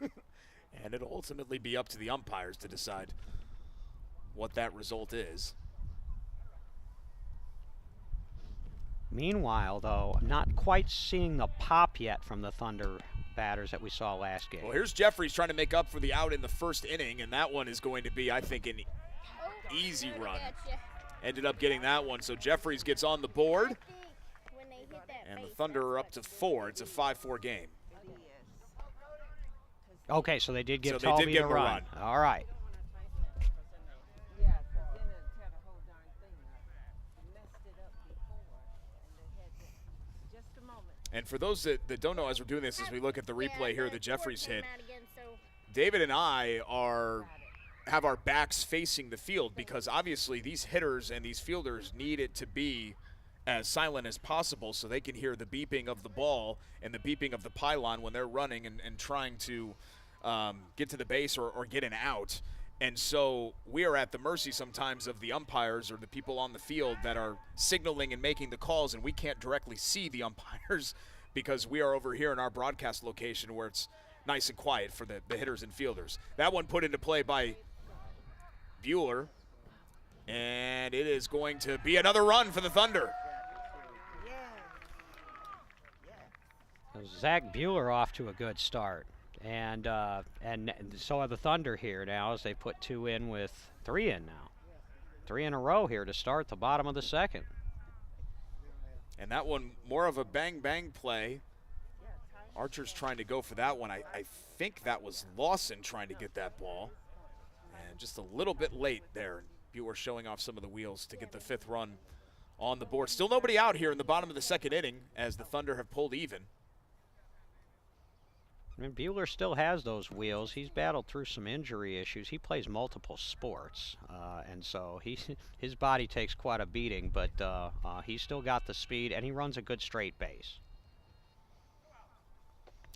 And it'll ultimately be up to the umpires to decide what that result is. Meanwhile, though, I'm not quite seeing the pop yet from the Thunder batters that we saw last game. Well, here's Jeffries trying to make up for the out in the first inning, and that one is going to be, I think, an easy run. Ended up getting that one, so Jeffries gets on the board, and the Thunder are up to 4. It's a 5-4 game. Okay, so they did give So they Talby did give a him a run. run. All right. Yeah, 'cause then it'll tear the whole darn thing up. They messed it up before, and they had to, just a moment. And for those that don't know, as we're doing this, as we look at the replay here, the Jeffries hit, David and I have our backs facing the field because obviously these hitters and these fielders need it to be as silent as possible so they can hear the beeping of the ball and the beeping of the pylon when they're running and trying to get to the base or get an out. And so we are at the mercy sometimes of the umpires or the people on the field that are signaling and making the calls, and we can't directly see the umpires because we are over here in our broadcast location where it's nice and quiet for the hitters and fielders. That one put into play by Bueller, and it is going to be another run for the Thunder. Zach Bueller off to a good start. And so are the Thunder here now as they put 2 in with 3 in now. 3 in a row here to start the bottom of the second. And that one more of a bang-bang play. Archer's trying to go for that one. I think that was Lawson trying to get that ball. And just a little bit late there. Bueller showing off some of the wheels to get the 5th run on the board. Still nobody out here in the bottom of the second inning as the Thunder have pulled even. I mean, Bueller still has those wheels. He's battled through some injury issues. He plays multiple sports, and so his body takes quite a beating, but he's still got the speed, and he runs a good straight base.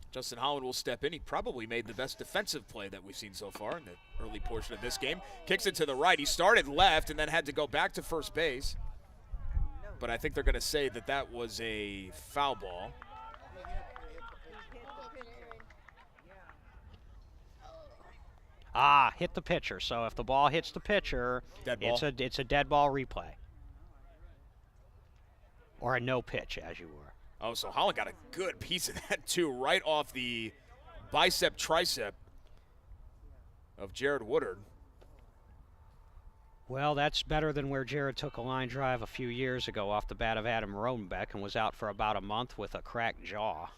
Justin Holland will step in. He probably made the best defensive play that we've seen so far in the early portion of this game. Kicks it to the right. He started left and then had to go back to first base. But I think they're going to say that that was a foul ball. Hit the pitcher. So if the ball hits the pitcher, Dead ball. it's a dead ball replay. Or a no pitch, as you were. Oh, so Holland got a good piece of that, too, right off the bicep-tricep of Jared Woodard. Well, that's better than where Jared took a line drive a few years ago off the bat of Adam Rodenbeck and was out for about a month with a cracked jaw.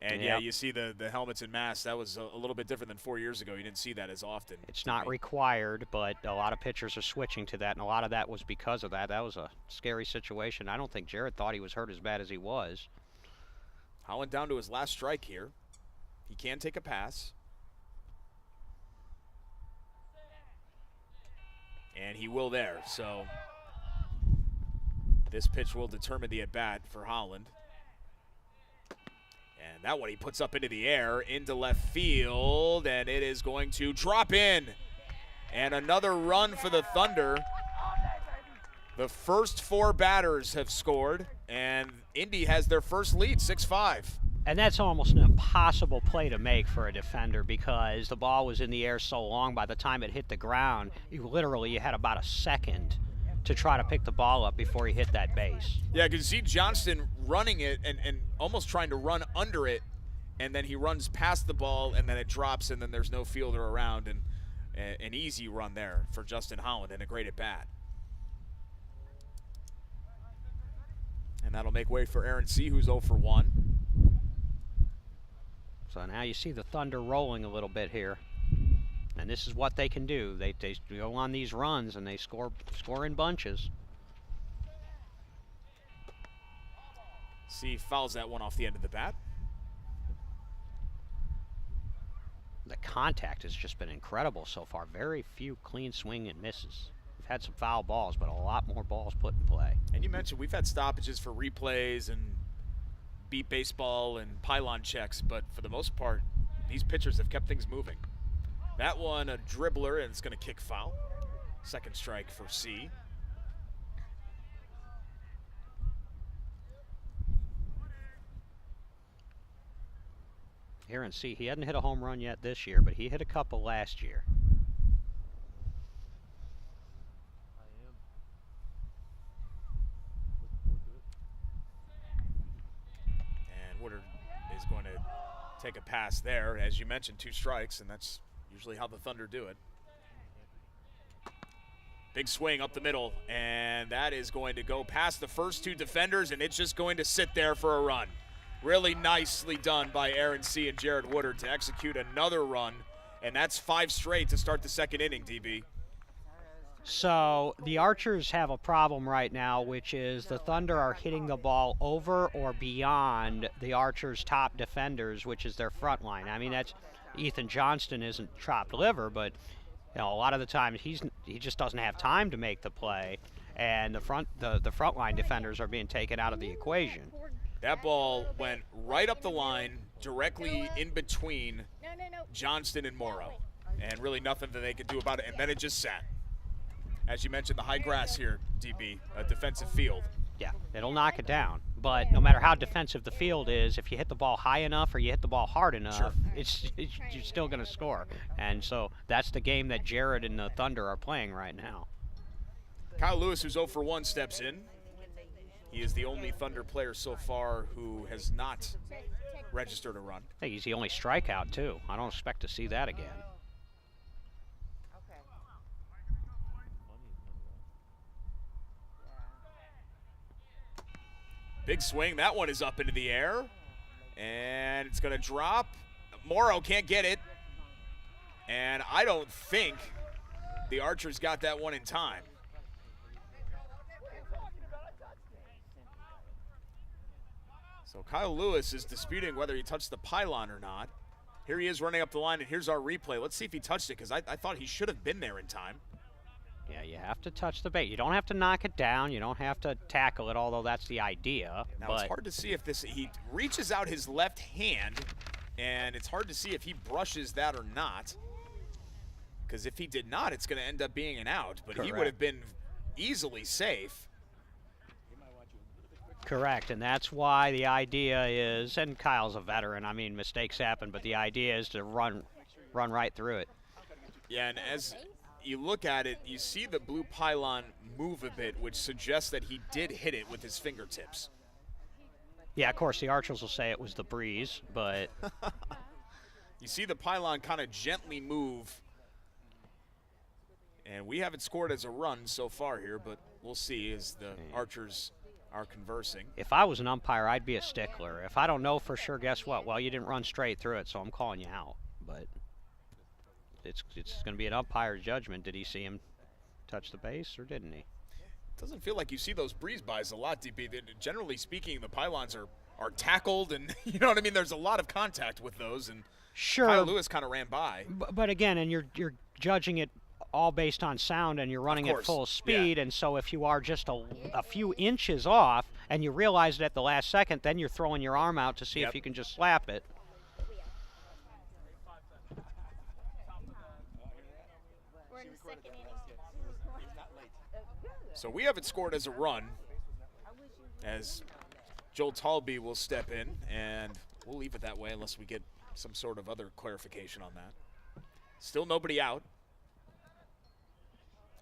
And, yeah, you see the helmets and masks. That was a little bit different than 4 years ago. You didn't see that as often. It's not required, but a lot of pitchers are switching to that, and a lot of that was because of that. That was a scary situation. I don't think Jared thought he was hurt as bad as he was. Holland down to his last strike here. He can take a pass. And he will there. So this pitch will determine the at-bat for Holland. And that one he puts up into the air, into left field, and it is going to drop in. And another run for the Thunder. The first 4 batters have scored, and Indy has their first lead, 6-5. And that's almost an impossible play to make for a defender because the ball was in the air so long. By the time it hit the ground, you had about a second to try to pick the ball up before he hit that base. Yeah, you can see Johnston running it and almost trying to run under it, and then he runs past the ball, and then it drops, and then there's no fielder around, and an easy run there for Justin Holland and a great at-bat. And that'll make way for Aaron C., who's 0 for 1. So now you see the Thunder rolling a little bit here. And this is what they can do. They go on these runs and they score in bunches. C fouls that one off the end of the bat. The contact has just been incredible so far. Very few clean swing and misses. We've had some foul balls, but a lot more balls put in play. And you mentioned we've had stoppages for replays and beat baseball and pylon checks, but for the most part, these pitchers have kept things moving. That one, a dribbler, and it's going to kick foul. Second strike for C. Aaron C., he hadn't hit a home run yet this year, but he hit a couple last year. And Woodard is going to take a pass there. As you mentioned, 2 strikes, and that's usually how the Thunder do it. Big swing up the middle, and that is going to go past the first 2 defenders, and it's just going to sit there for a run. Really nicely done by Aaron C. and Jared Woodard to execute another run, and that's 5 straight to start the second inning, DB. So the Archers have a problem right now, which is the Thunder are hitting the ball over or beyond the Archers' top defenders, which is their front line. I mean, that's Ethan Johnston isn't chopped liver, but a lot of the time he just doesn't have time to make the play, and the front line defenders are being taken out of the equation. That ball went right up the line, directly in between Johnston and Morrow, and really nothing that they could do about it, and then it just sat. As you mentioned, the high grass here, DB, a defensive field. Yeah, it'll knock it down. But no matter how defensive the field is, if you hit the ball high enough or you hit the ball hard enough, sure, you're still going to score. And so that's the game that Jared and the Thunder are playing right now. Kyle Lewis, who's 0 for 1, steps in. He is the only Thunder player so far who has not registered a run. I think he's the only strikeout, too. I don't expect to see that again. Big swing. That one is up into the air. And it's going to drop. Morrow can't get it. And I don't think the Archers got that one in time. So Kyle Lewis is disputing whether he touched the pylon or not. Here he is running up the line, and here's our replay. Let's see if he touched it, because I thought he should have been there in time. Yeah, you have to touch the bait. You don't have to knock it down. You don't have to tackle it, although that's the idea. Now, it's hard to see if he reaches out his left hand, and it's hard to see if he brushes that or not. Because if he did not, it's going to end up being an out. But he would have been easily safe. Correct, and that's why the idea is, and Kyle's a veteran, I mean, mistakes happen, but the idea is to run right through it. Yeah, and as you look at it, you see the blue pylon move a bit, which suggests that he did hit it with his fingertips. Yeah, of course, the Archers will say it was the breeze, but... You see the pylon kind of gently move, and we haven't scored as a run so far here, but we'll see as the Archers are conversing. If I was an umpire, I'd be a stickler. If I don't know for sure, guess what? Well, you didn't run straight through it, so I'm calling you out. But it's going to be an umpire's judgment. Did he see him touch the base, or didn't he? Doesn't feel like you see those breeze bys a lot, DP. Generally speaking, the pylons are tackled, and you know what I mean? There's a lot of contact with those, and sure, Kyle Lewis kind of ran by. But again, and you're judging it all based on sound, and you're running at full speed, and so if you are just a few inches off and you realize it at the last second, then you're throwing your arm out to see if you can just slap it. We're in the second inning. So we haven't scored as a run, as Joel Talby will step in, and we'll leave it that way unless we get some sort of other clarification on that. Still nobody out,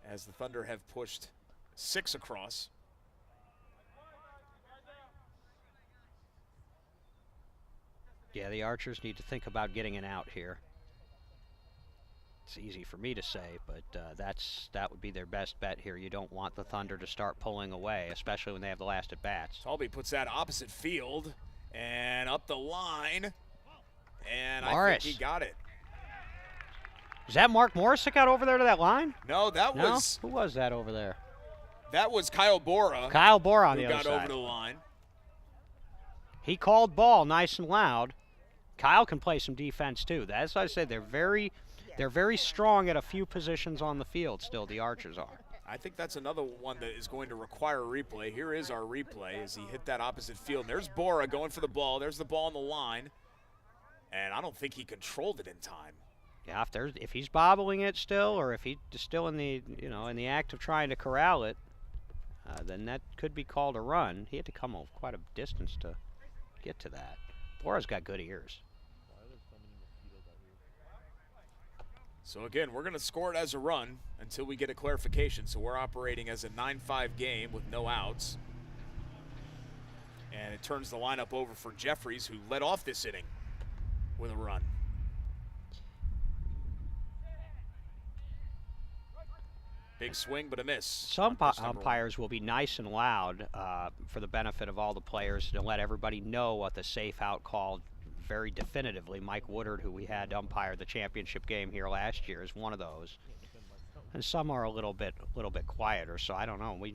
as the Thunder have pushed 6 across. Yeah, the Archers need to think about getting an out here. it's easy for me to say, but that would be their best bet here. You don't want the Thunder to start pulling away, especially when they have the last at bats. Talby puts that opposite field and up the line, and Morris. I think he got it. Is that Mark Morris that got over there to that line? No, that No? was Who was that over there? Kyle Bora. Kyle Bora on who the other got side. over the line. He called ball nice and loud. Kyle can play some defense too. That's why I say they're very strong at a few positions on the field still, the Archers are. I think that's another one that is going to require a replay. Here is our replay as he hit that opposite field. And there's Bora going for the ball. There's the ball on the line. And I don't think he controlled it in time. Yeah, if he's bobbling it still, or if he's still in the act of trying to corral it, then that could be called a run. He had to come quite a distance to get to that. Bora's got good ears. So again, we're going to score it as a run until we get a clarification. So we're operating as a 9-5 game with no outs. And it turns the lineup over for Jeffries, who led off this inning with a run. Big swing, but a miss. Some umpires will be nice and loud for the benefit of all the players to let everybody know what the safe out call very definitively. Mike Woodard, who we had umpire the championship game here last year, is one of those. And some are a little bit quieter, so I don't know. We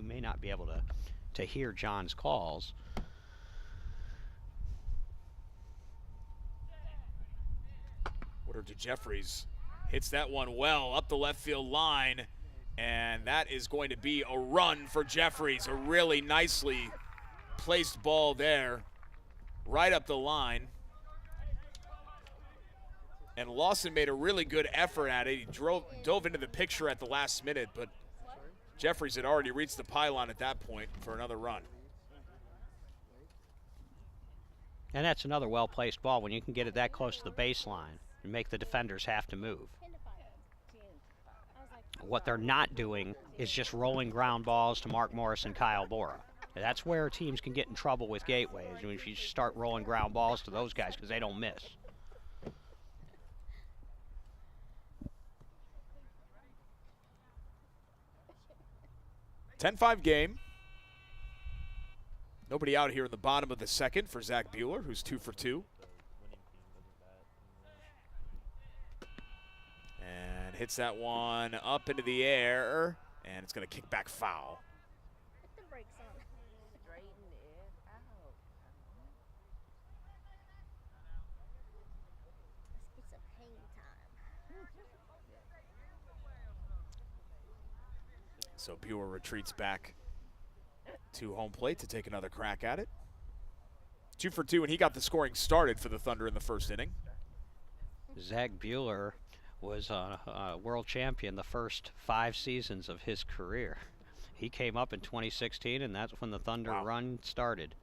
may not be able to hear John's calls. Woodard to Jeffries. Hits that one well up the left field line. And that is going to be a run for Jeffries. A really nicely placed ball there, right up the line. And Lawson made a really good effort at it. He dove into the picture at the last minute, but Jeffries had already reached the pylon at that point for another run. And that's another well-placed ball when you can get it that close to the baseline and make the defenders have to move. What they're not doing is just rolling ground balls to Mark Morris and Kyle Bora. That's where teams can get in trouble with gateways. I mean, if you start rolling ground balls to those guys because they don't miss. (10-5) game. Nobody out here in the bottom of the second for Zach Buehler, who's 2 for 2. And hits that one up into the air, and it's going to kick back foul. Put the brakes on. Straighten it out. Let's get some hang time. So Buehler retreats back to home plate to take another crack at it. 2 for 2, and he got the scoring started for the Thunder in the first inning. Zach Buehler was a world champion the first 5 seasons of his career. He came up in 2016, and that's when the Thunder run started.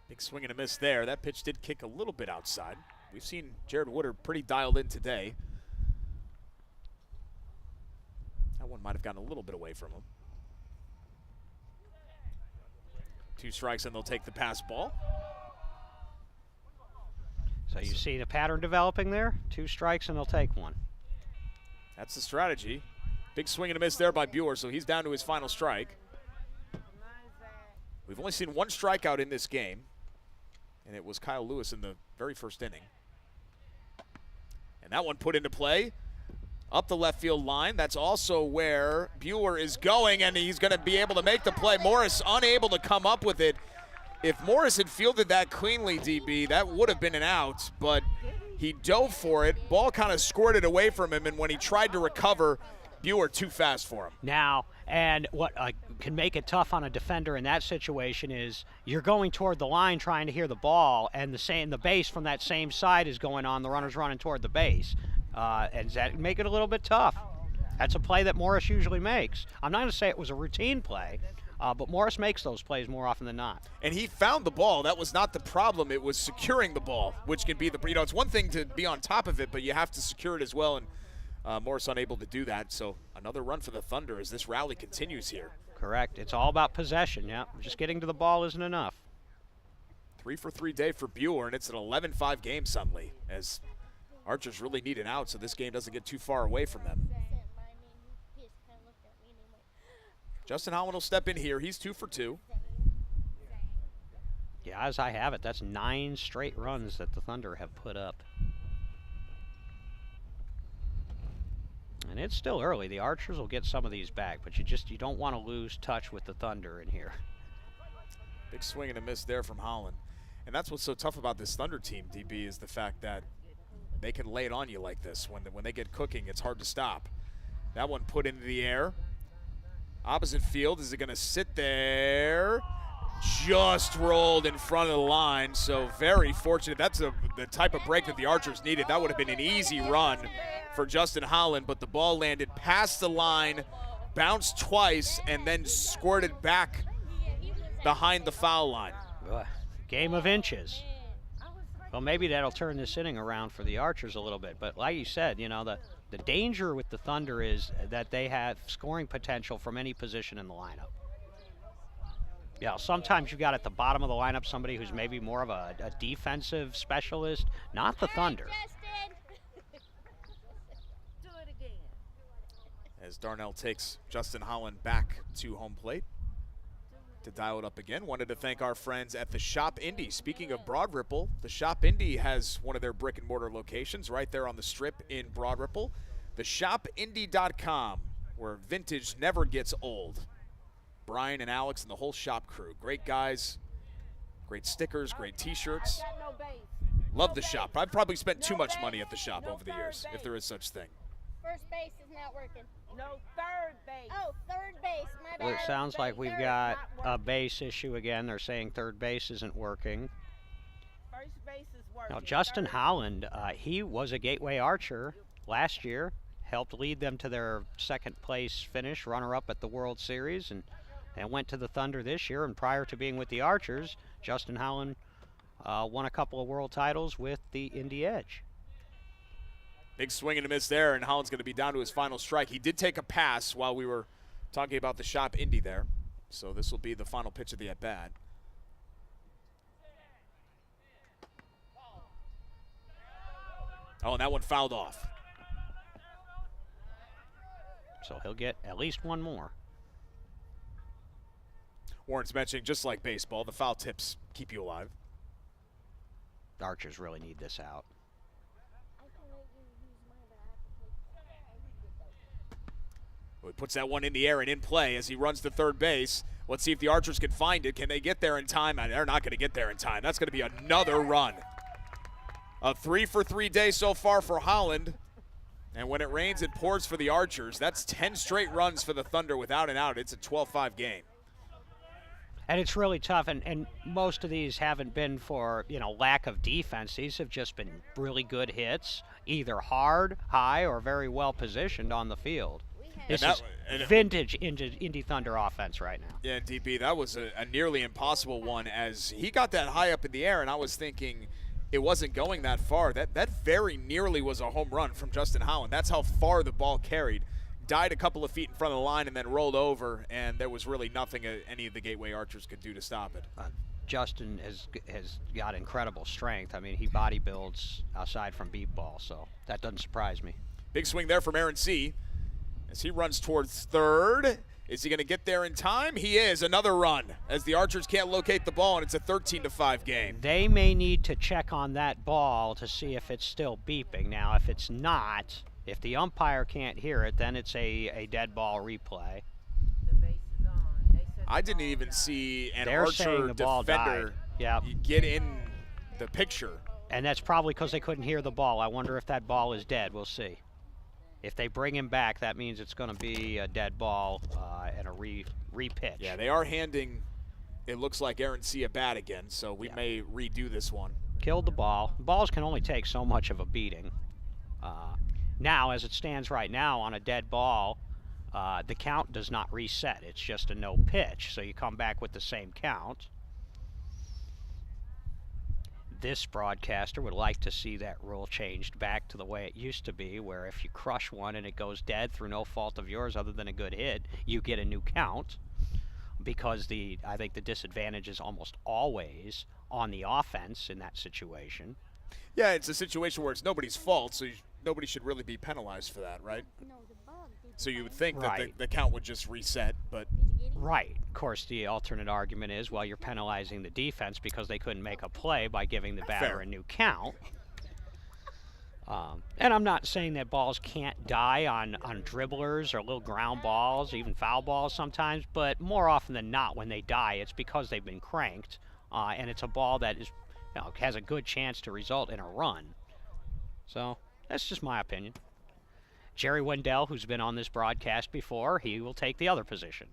Big swing and a miss there. That pitch did kick a little bit outside. We've seen Jared Woodard pretty dialed in today. That one might have gotten a little bit away from him. 2 strikes, and they'll take the pass ball. So you see the pattern developing there? 2 strikes and they'll take one. That's the strategy. Big swing and a miss there by Buehler, so he's down to his final strike. We've only seen 1 strikeout in this game, and it was Kyle Lewis in the very first inning. And that one put into play up the left field line. That's also where Buehler is going, and he's going to be able to make the play. Morris unable to come up with it. If Morris had fielded that cleanly, DB, that would have been an out, but he dove for it. Ball kind of squirted away from him, and when he tried to recover, Buehler too fast for him. Now, and what can make it tough on a defender in that situation is you're going toward the line trying to hear the ball, and the base from that same side is going on. The runner's running toward the base, and that make it a little bit tough. That's a play that Morris usually makes. I'm not going to say it was a routine play, but Morris makes those plays more often than not. And he found the ball. That was not the problem. It was securing the ball, which can be it's one thing to be on top of it, but you have to secure it as well, and Morris unable to do that. So another run for the Thunder as this rally continues here. Correct. It's all about possession, yeah. Just getting to the ball isn't enough. 3-for-3 day for Bueller, and it's an 11-5 game suddenly, as Archers really need an out so this game doesn't get too far away from them. Justin Holland will step in here. He's 2 for 2. Yeah, as I have it, that's 9 straight runs that the Thunder have put up. And it's still early. The Archers will get some of these back, but you don't want to lose touch with the Thunder in here. Big swing and a miss there from Holland. And that's what's so tough about this Thunder team, DB, is the fact that they can lay it on you like this. When they get cooking, it's hard to stop. That one put into the air. Opposite field, is it going to sit there? Just rolled in front of the line, so very fortunate. That's the type of break that the Archers needed. That would have been an easy run for Justin Holland, but the ball landed past the line, bounced twice, and then squirted back behind the foul line. Ugh, game of inches. Well, maybe that'll turn this inning around for the Archers a little bit, but like you said, you know, the danger with the Thunder is that they have scoring potential from any position in the lineup. Yeah, sometimes you've got at the bottom of the lineup somebody who's maybe more of a defensive specialist, not the Thunder. Do it again. As Darnell takes Justin Holland back to home plate to dial it up again. Wanted to thank our friends at the Shop Indy. Speaking of Broad Ripple, the Shop Indy has one of their brick and mortar locations right there on the strip in Broad Ripple. TheShopIndy.com, where vintage never gets old. Brian and Alex and the whole shop crew. Great guys, great stickers, great t-shirts. I got no base. Love the shop. I've probably spent too much money at the shop over the years, if there is such thing. First base is not working. No third base. Oh, third base. My bad. Well, it sounds like we've got a base issue again. They're saying third base isn't working. First base is working. Now, Justin Third- Holland, he was a Gateway Archer last year, helped lead them to their second place finish, runner-up at the World Series, and went to the Thunder this year. And prior to being with the Archers, Justin Holland won a couple of world titles with the Indy Edge. Big swing and a miss there, and Holland's going to be down to his final strike. He did take a pass while we were talking about the Shop Indy there, so this will be the final pitch of the at-bat. Oh, and that one fouled off. So he'll get at least one more. Warren's mentioning, just like baseball, the foul tips keep you alive. The Archers really need this out. I can let you use mine, but I have to take. He puts that one in the air and in play as he runs to third base. Let's see if the Archers can find it. Can they get there in time? They're not going to get there in time. That's going to be another run. A 3-for-3 day so far for Holland. And when it rains, it pours for the Archers. That's 10 straight runs for the Thunder without an out. It's a 12-5 game. And it's really tough, and most of these haven't been for, lack of defense. These have just been really good hits, either hard, high, or very well positioned on the field. This is vintage Indy Thunder offense right now. Yeah, DB, that was a nearly impossible one as he got that high up in the air, and I was thinking it wasn't going that far. That very nearly was a home run from Justin Holland. That's how far the ball carried. Died a couple of feet in front of the line and then rolled over, and there was really nothing any of the Gateway Archers could do to stop it. Justin has got incredible strength. I mean, he body builds aside from beat ball, so that doesn't surprise me. Big swing there from Aaron C. as he runs towards third. Is he going to get there in time? He is. Another run as the Archers can't locate the ball, and it's a 13-5 game. They may need to check on that ball to see if it's still beeping. Now, if it's not, if the umpire can't hear it, then it's a dead ball replay. The base is on. They said I the didn't ball even died. see an They're saying Archer the ball defender died. Yep. get in the picture. And that's probably because they couldn't hear the ball. I wonder if that ball is dead. We'll see. If they bring him back, that means it's going to be a dead ball and a re-pitch. Yeah, they are handing, it looks like, Aaron C. a bat again, so we may redo this one. Killed the ball. Balls can only take so much of a beating. Now, as it stands right now on a dead ball, the count does not reset. It's just a no pitch, so you come back with the same count. This broadcaster would like to see that rule changed back to the way it used to be, where if you crush one and it goes dead through no fault of yours other than a good hit, you get a new count, because I think the disadvantage is almost always on the offense in that situation. Yeah, it's a situation where it's nobody's fault, so nobody should really be penalized for that, right? No, the bug. Did So you would find think that Right. the count would just reset, but it? Did you get it? Right. Of course, the alternate argument is, well, you're penalizing the defense because they couldn't make a play by giving the batter Fair. a new count. And I'm not saying that balls can't die on dribblers or little ground balls, even foul balls sometimes, but more often than not, when they die, it's because they've been cranked, and it's a ball that is, has a good chance to result in a run. So that's just my opinion. Jerry Wendell, who's been on this broadcast before, he will take the other position.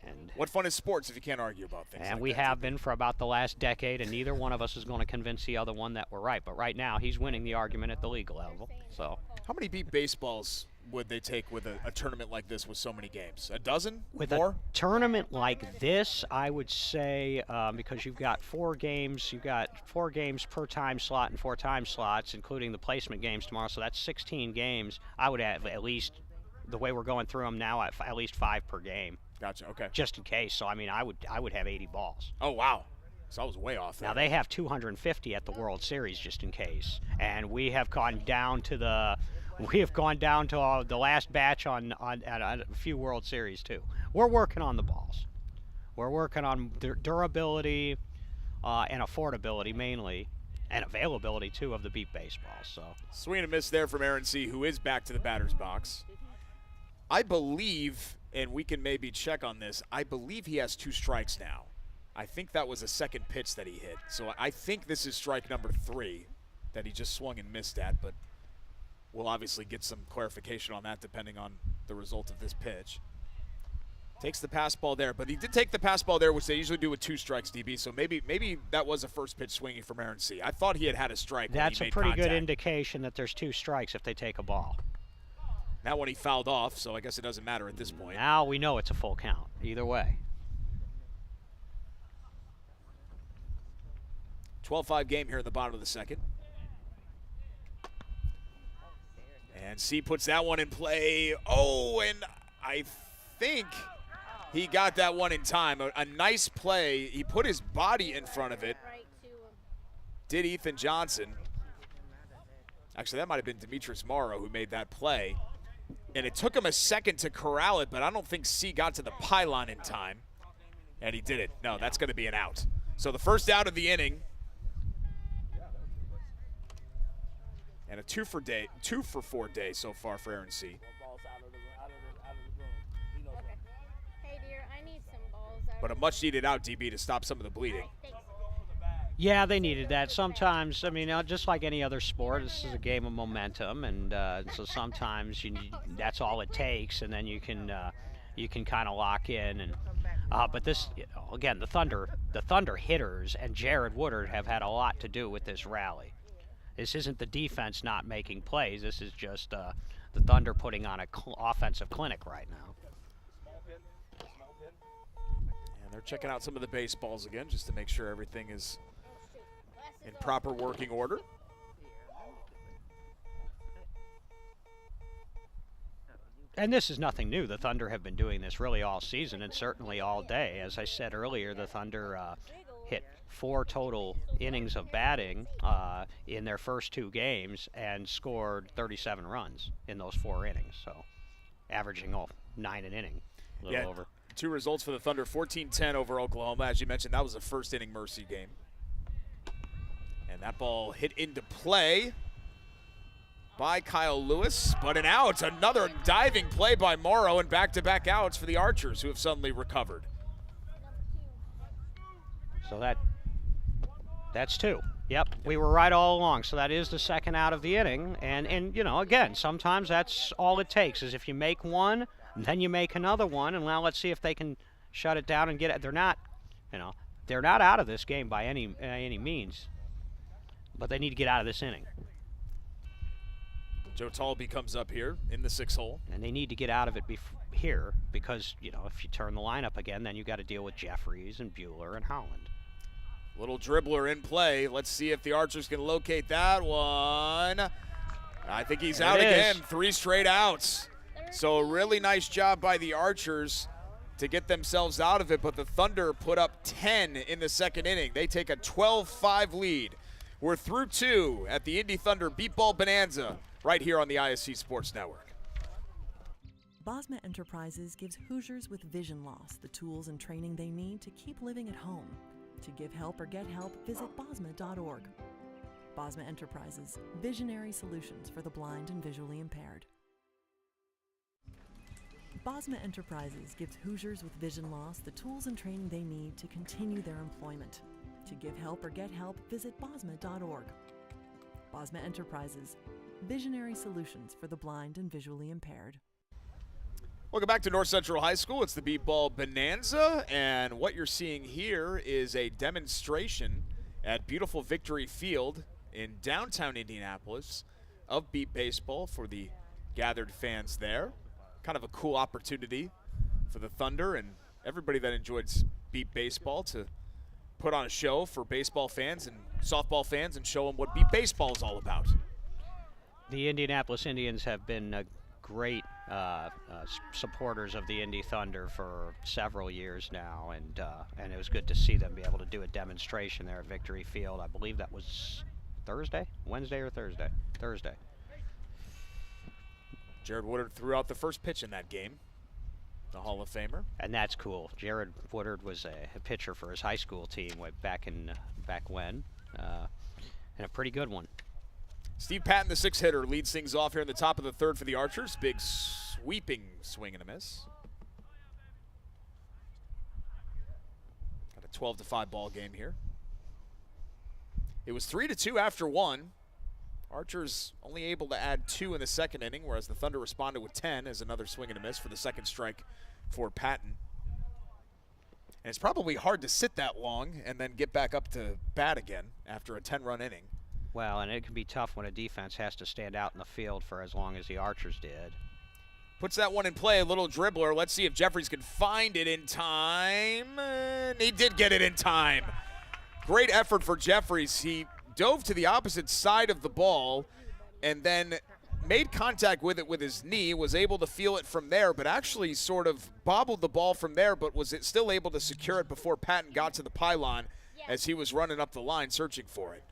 And what fun is sports if you can't argue about things? And like we that? have been for about the last decade, and neither one of us is going to convince the other one that we're right. But right now, he's winning the argument at the legal level. So How many beat baseballs would they take with a tournament like this with so many games? A dozen? with More? a tournament like this, I would say, because you've got 4 games, you've got 4 games per time slot and 4 time slots, including the placement games tomorrow. So that's 16 games. I would have at least, the way we're going through them now, at least 5 per game, Gotcha. Okay. just in case. So I mean, I would have 80 balls. Oh wow. So I was way off there. Now they have 250 at the World Series just in case, and we have gone down to the last batch on a few World Series too. We're working on the balls. We're working on durability and affordability mainly, and availability too of the beat baseballs. So Swing and a miss there from Aaron C., who is back to the batter's box. I believe, and we can maybe check on this, I believe he has 2 strikes now. I think that was a second pitch that he hit. So I think this is strike number 3 that he just swung and missed at, but we'll obviously get some clarification on that depending on the result of this pitch. Takes the pass ball there, but he did take the pass ball there, which they usually do with 2 strikes, DB. So maybe that was a first pitch swinging from Aaron C. I thought he had a strike. that's when he a made pretty contact. good indication that there's 2 strikes if they take a ball. That one he fouled off, so I guess it doesn't matter at this point. Now we know it's a full count either way. 12-5 game here in the bottom of the second. And C puts that one in play. Oh, and I think he got that one in time. A nice play. He put his body in front of it. Right to him. Did Ethan Johnson. Actually, that might have been Demetrius Morrow who made that play. And it took him a second to corral it, but I don't think C got to the pylon in time. And he did it. No, that's going to be an out. So the first out of the inning. And a 2 for 4 day so far for Aaron C. Hey dear, I need some balls out But a of much needed out, DB, to stop some of the bleeding. Thanks. Yeah, they needed that. Sometimes, I mean, just like any other sport, this is a game of momentum, and so sometimes that's all it takes, and then you can kind of lock in. And but this, again, the Thunder hitters and Jared Woodard have had a lot to do with this rally. This isn't the defense not making plays. This is just the Thunder putting on an offensive clinic right now. And they're checking out some of the baseballs again just to make sure everything is in proper working order. And this is nothing new. The Thunder have been doing this really all season and certainly all day. As I said earlier, the Thunder hit 4 total innings of batting in their first 2 games and scored 37 runs in those 4 innings. So averaging 9 an inning, a little over. 2 results for the Thunder, 14-10 over Oklahoma. As you mentioned, that was a first inning mercy game. And that ball hit into play by Kyle Lewis, but an out. Another diving play by Morrow, and back-to-back outs for the Archers, who have suddenly recovered. So that's 2. Yep, we were right all along. So that is the second out of the inning. And you know, again, sometimes that's all it takes is if you make one, then you make another one, and now let's see if they can shut it down and get it. They're not out of this game by any means, but they need to get out of this inning. Joe Talby comes up here in the 6th hole. And they need to get out of it here because, you know, if you turn the lineup again, then you got to deal with Jeffries and Buehler and Holland. Little dribbler in play. Let's see if the Archers can locate that one. I think he's There out it again. is. 3 straight outs. So a really nice job by the Archers to get themselves out of it, but the Thunder put up 10 in the second inning. They take a 12-5 lead. We're through 2 at the Indy Thunder Beep Ball Bonanza right here on the ISC Sports Network. Bosma Enterprises gives Hoosiers with vision loss the tools and training they need to keep living at home. To give help or get help, visit bosma.org. Bosma Enterprises, visionary solutions for the blind and visually impaired. Bosma Enterprises gives Hoosiers with vision loss the tools and training they need to continue their employment. To give help or get help, visit bosma.org. Bosma Enterprises, visionary solutions for the blind and visually impaired. Welcome back to North Central High School. It's the Beep Ball Bonanza, and what you're seeing here is a demonstration at beautiful Victory Field in downtown Indianapolis of Beep Baseball for the gathered fans there. Kind of a cool opportunity for the Thunder and everybody that enjoys Beep Baseball to put on a show for baseball fans and softball fans and show them what Beep Baseball is all about. The Indianapolis Indians have been great supporters of the Indy Thunder for several years now, and it was good to see them be able to do a demonstration there at Victory Field. I believe that was Wednesday or Thursday. Jared Woodard threw out the first pitch in that game, the Hall of Famer. And that's cool. Jared Woodard was a pitcher for his high school team back when, and a pretty good one. Steve Patton, the 6 hitter, leads things off here in the top of the third for the Archers. Big sweeping swing and a miss. Got a 12-5 ball game here. It was 3-2 after 1. Archers only able to add 2 in the second inning, whereas the Thunder responded with 10 as another swing and a miss for the second strike for Patton. And it's probably hard to sit that long and then get back up to bat again after a 10-run inning. Well, and it can be tough when a defense has to stand out in the field for as long as the Archers did. Puts that one in play, a little dribbler. Let's see if Jeffries can find it in time. And he did get it in time. Great effort for Jeffries. He dove to the opposite side of the ball and then made contact with it with his knee, was able to feel it from there, but actually sort of bobbled the ball from there, but was still able to secure it before Patton got to the pylon as he was running up the line searching for it.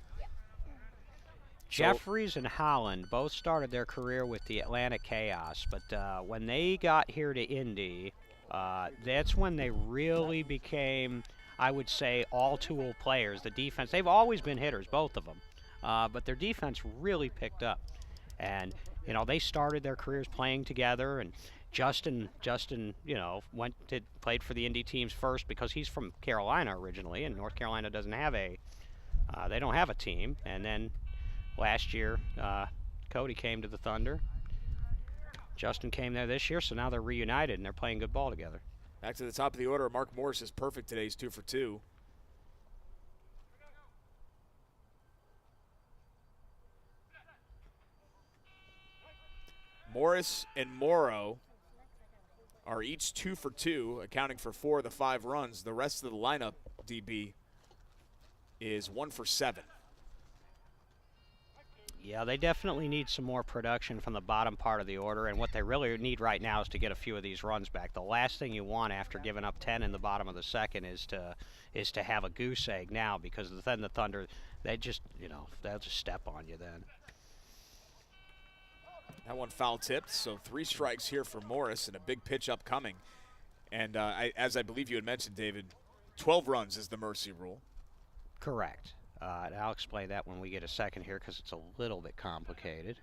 Jeffries and Holland both started their career with the Atlanta Chaos, but when they got here to Indy, that's when they really became, I would say, all-tool players. The defense, they've always been hitters, both of them, but their defense really picked up. And, you know, they started their careers playing together, and Justin, you know, played for the Indy teams first because he's from Carolina originally, and North Carolina doesn't have they don't have a team. And then last year, Cody came to the Thunder. Justin came there this year, so now they're reunited and they're playing good ball together. Back to the top of the order, Mark Morris is perfect today. He's 2 for 2. Morris and Morrow are each 2 for 2, accounting for 4 of the 5 runs. The rest of the lineup, DB, is 1 for 7. Yeah, they definitely need some more production from the bottom part of the order, and what they really need right now is to get a few of these runs back. The last thing you want after giving up 10 in the bottom of the second is to have a goose egg now, because then the Thunder, they'll just step on you then. That one foul tipped, so 3 strikes here for Morris and a big pitch upcoming. And as I believe you had mentioned, David, 12 runs is the mercy rule. Correct. And I'll explain that when we get a second here because it's a little bit complicated.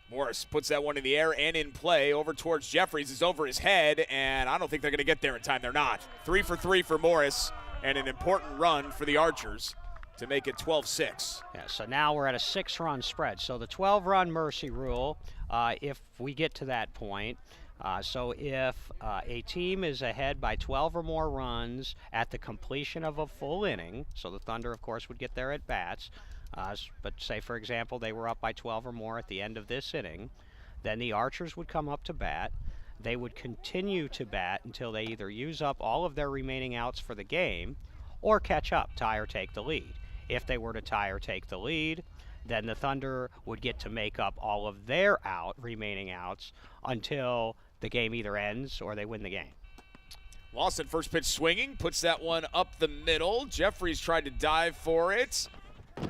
Morris puts that one in the air and in play over towards Jeffries. It's over his head, and I don't think they're going to get there in time. They're not. 3 for 3 for Morris, and an important run for the Archers to make it 12-6. Yeah, so now we're at a 6-run spread. So the 12-run mercy rule, if we get to that point, so if a team is ahead by 12 or more runs at the completion of a full inning, so the Thunder, of course, would get their at-bats, but say, for example, they were up by 12 or more at the end of this inning, then the Archers would come up to bat. They would continue to bat until they either use up all of their remaining outs for the game or catch up, tie or take the lead. If they were to tie or take the lead, then the Thunder would get to make up all of their remaining outs until the game either ends or they win the game. Lawson, first pitch swinging, puts that one up the middle. Jeffries tried to dive for it. He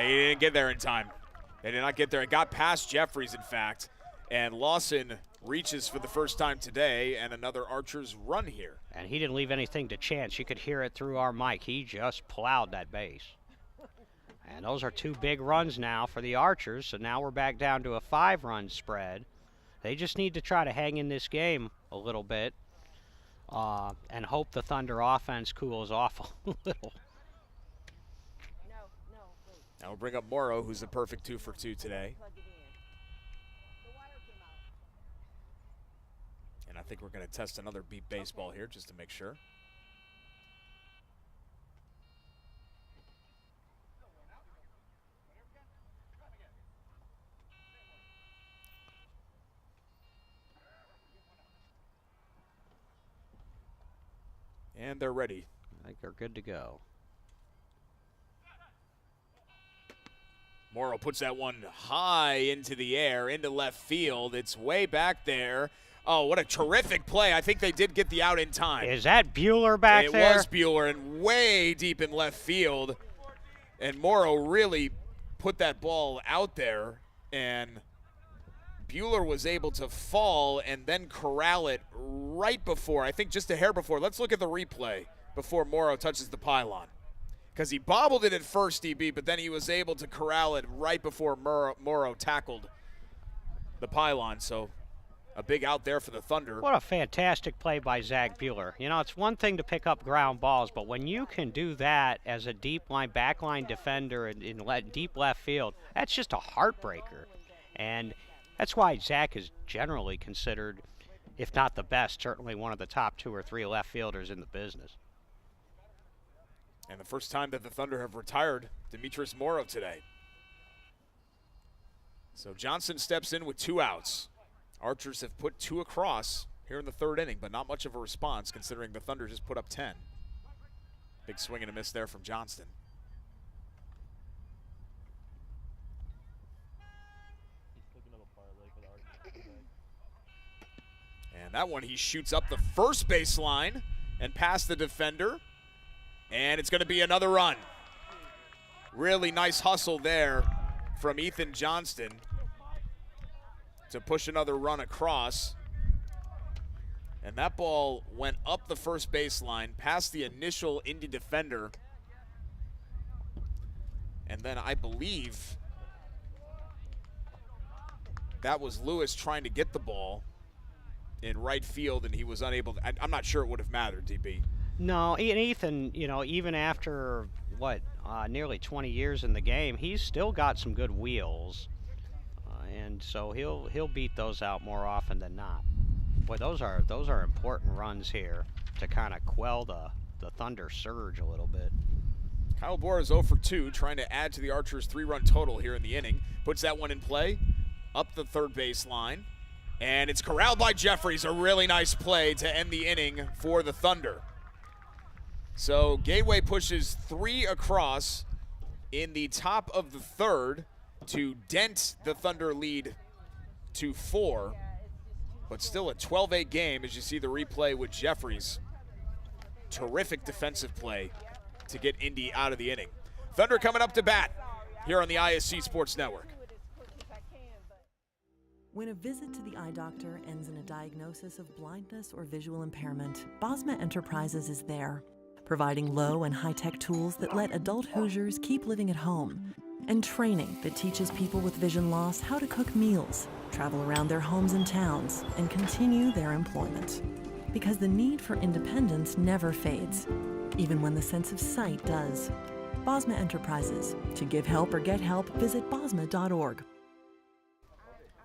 didn't get there in time. They did not get there. It got past Jeffries, in fact. And Lawson reaches for the first time today, and another Archers run here. And he didn't leave anything to chance. You could hear it through our mic. He just plowed that base. And those are 2 big runs now for the Archers, so now we're back down to a 5-run spread. They just need to try to hang in this game a little bit and hope the Thunder offense cools off a little. Now we'll bring up Morrow, who's the perfect 2 for 2 today. And I think we're going to test another beep baseball here just to make sure. And they're ready. I think they're good to go. Morrow puts that one high into the air, into left field. It's way back there. Oh, what a terrific play. I think they did get the out in time. Is that Bueller back there? It was Bueller, and way deep in left field. And Morrow really put that ball out there, and Bueller was able to fall and then corral it right before, I think just a hair before. Let's look at the replay before Morrow touches the pylon. Because he bobbled it at first, DB, but then he was able to corral it right before Morrow tackled the pylon. So a big out there for the Thunder. What a fantastic play by Zach Bueller. You know, it's one thing to pick up ground balls, but when you can do that as a deep line, backline defender in deep left field, that's just a heartbreaker. And that's why Zach is generally considered, if not the best, certainly one of the top 2 or 3 left fielders in the business. And the first time that the Thunder have retired Demetrius Morrow today. So Johnson steps in with 2 outs. Archers have put 2 across here in the 3rd inning, but not much of a response considering the Thunder just put up 10. Big swing and a miss there from Johnston. And that one he shoots up the first baseline and past the defender. And it's going to be another run. Really nice hustle there from Ethan Johnston to push another run across. And that ball went up the first baseline, past the initial Indy defender. And then I believe that was Lewis trying to get the ball in right field, and he was unable to. I'm not sure it would have mattered, DB. No, and Ethan, you know, even after, nearly 20 years in the game, he's still got some good wheels. And so he'll beat those out more often than not. Boy, those are important runs here to kind of quell the Thunder surge a little bit. Kyle Bohr is 0 for 2, trying to add to the Archers' 3-run total here in the inning. Puts that one in play, up the third baseline. And it's corralled by Jeffries. A really nice play to end the inning for the Thunder. So Gateway pushes 3 across in the top of the 3rd to dent the Thunder lead to 4. But still a 12-8 game as you see the replay with Jeffries. Terrific defensive play to get Indy out of the inning. Thunder coming up to bat here on the ISC Sports Network. When a visit to the eye doctor ends in a diagnosis of blindness or visual impairment, Bosma Enterprises is there, providing low and high-tech tools that let adult Hoosiers keep living at home, and training that teaches people with vision loss how to cook meals, travel around their homes and towns, and continue their employment. Because the need for independence never fades, even when the sense of sight does. Bosma Enterprises. To give help or get help, visit bosma.org.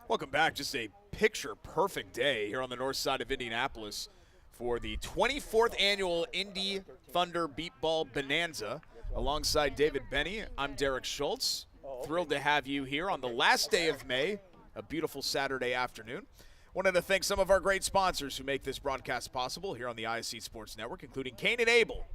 Welcome back. Just a picture-perfect day here on the north side of Indianapolis for the 24th annual Indy Thunder Beat Ball Bonanza. Alongside David Benny, I'm Derek Schultz. Thrilled to have you here on the last day of May, a beautiful Saturday afternoon. Wanted to thank some of our great sponsors who make this broadcast possible here on the ISC Sports Network, including Kane and Abel.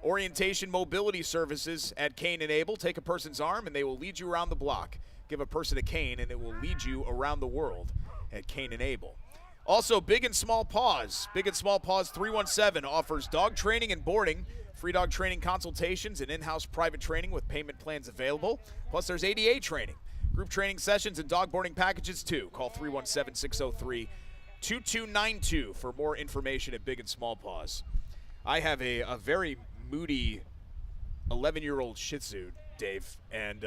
Orientation mobility services at Kane and Abel. Take a person's arm and they will lead you around the block. Give a person a cane and it will lead you around the world at Kane and Abel. Also, Big and Small Paws. Big and Small Paws 317 offers dog training and boarding, free dog training consultations, and in-house private training with payment plans available. Plus, there's ADA training, group training sessions, and dog boarding packages too. Call 317-603-2292 for more information at Big and Small Paws. I have a very moody 11-year-old Shih Tzu, Dave, and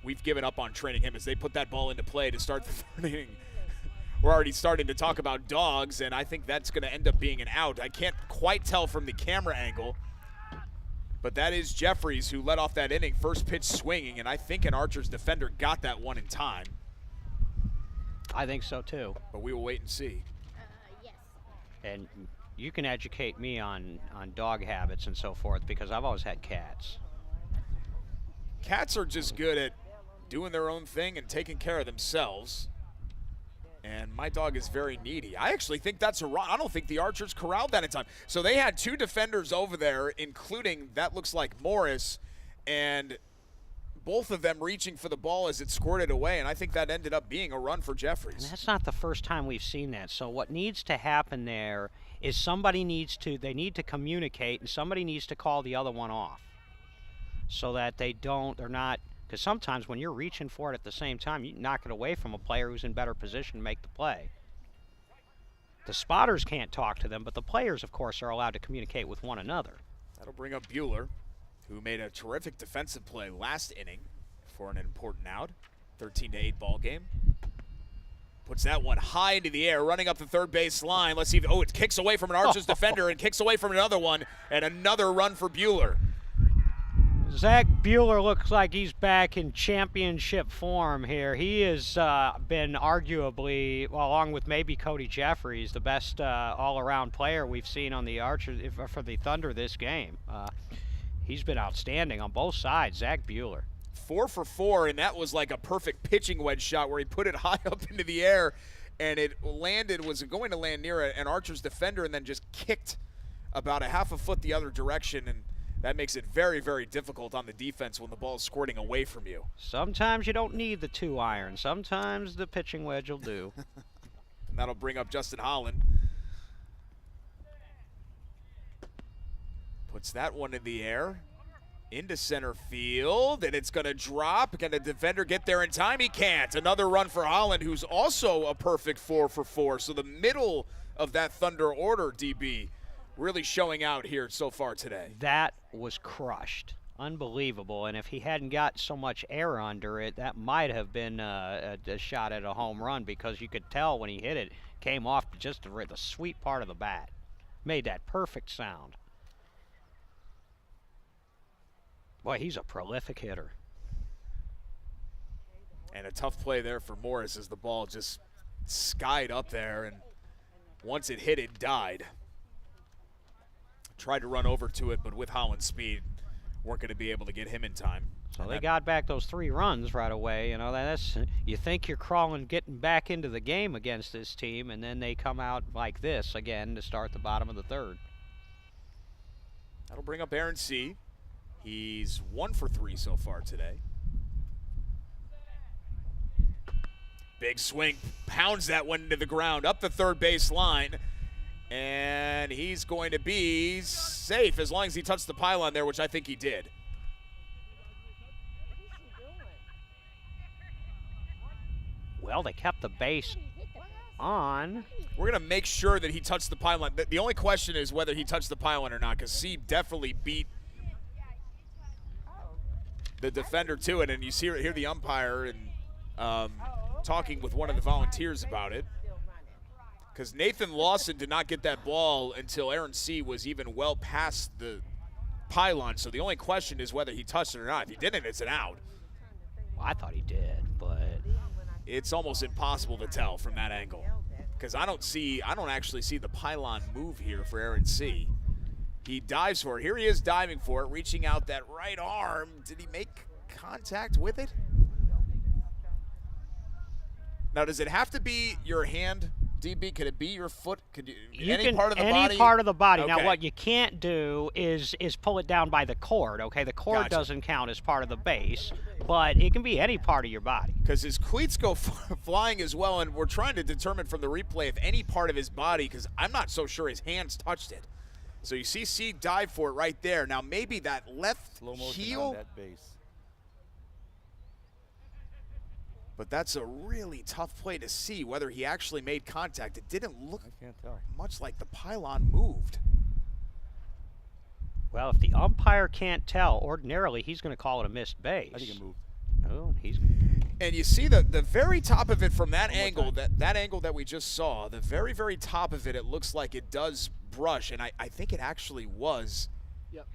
we've given up on training him as they put that ball into play to start the third inning. We're already starting to talk about dogs, and I think that's going to end up being an out. I can't quite tell from the camera angle, but that is Jeffries who led off that inning, first pitch swinging, and I think an Archer's defender got that one in time. I think so too. But we will wait and see. Yes. And you can educate me on dog habits and so forth because I've always had cats. Cats are just good at doing their own thing and taking care of themselves. And my dog is very needy. I actually think that's a run. I don't think the Archers corralled that in time. So they had two defenders over there, including, that looks like Morris, and both of them reaching for the ball as it squirted away, and I think that ended up being a run for Jeffries. And that's not the first time we've seen that. So what needs to happen there is they need to communicate, and somebody needs to call the other one off so that they're not, because sometimes when you're reaching for it at the same time, you knock it away from a player who's in better position to make the play. The spotters can't talk to them, but the players, of course, are allowed to communicate with one another. That'll bring up Bueller, who made a terrific defensive play last inning for an important out. 13-8 ball game. Puts that one high into the air, running up the third base line. Let's see if, it kicks away from an Archers defender and kicks away from another one, and another run for Bueller. Zach Bueller looks like he's back in championship form here. He has been arguably, well, along with maybe Cody Jeffries, the best all-around player we've seen on the Archers for the Thunder this game. He's been outstanding on both sides, Zach Bueller. 4 for 4, and that was like a perfect pitching wedge shot where he put it high up into the air, and it was going to land near an Archers defender and then just kicked about a half a foot the other direction, and that makes it very, very difficult on the defense when the ball is squirting away from you. Sometimes you don't need the 2-iron. Sometimes the pitching wedge will do. And that'll bring up Justin Holland. Puts that one in the air. Into center field, and it's going to drop. Can the defender get there in time? He can't. Another run for Holland, who's also a perfect 4 for 4. So the middle of that Thunder order, DB, really showing out here so far today. That was crushed. Unbelievable. And if he hadn't got so much air under it, that might have been a shot at a home run because you could tell when he hit it, came off just the sweet part of the bat. Made that perfect sound. Boy, he's a prolific hitter. And a tough play there for Morris as the ball just skied up there, and once it hit, it died. Tried to run over to it, but with Holland's speed, weren't going to be able to get him in time. So they got back those 3 runs right away. You know, that's, you think you're crawling, getting back into the game against this team, and then they come out like this again to start the bottom of the third. That'll bring up Aaron C. He's 1 for 3 so far today. Big swing, pounds that one into the ground, up the third base line. And he's going to be safe as long as he touched the pylon there, which I think he did. Well, they kept the base on. We're going to make sure that he touched the pylon. The only question is whether he touched the pylon or not, because C definitely beat the defender to it. And you hear the umpire and talking with one of the volunteers about it. Because Nathan Lawson did not get that ball until Aaron C. was even well past the pylon. So the only question is whether he touched it or not. If he didn't, it's an out. Well, I thought he did, but it's almost impossible to tell from that angle. Because I don't actually see the pylon move here for Aaron C. He dives for it. Here he is diving for it, reaching out that right arm. Did he make contact with it? Now, does it have to be your hand DB? Could it be your foot? Could You any can, part of the any body? part of the body. Now, Okay. what you can't do is pull it down by the cord. Okay, the cord Gotcha. doesn't count as part of the base, but it can be any part of your body. Because his cleats go flying as well, and we're trying to determine from the replay if any part of his body, because I'm not so sure his hands touched it. So you see C dive for it right there. Now maybe that left Slow motion heel, on that base. but that's a really tough play to see whether he actually made contact. It didn't look I can't tell. much like the pylon moved. Well, if the umpire can't tell, ordinarily he's going to call it a missed base. I think it moved. Oh, he's. And you see the very top of it from that One more angle, time. that angle that we just saw, the very, very top of it, it looks like it does brush, and I think it actually was Yep.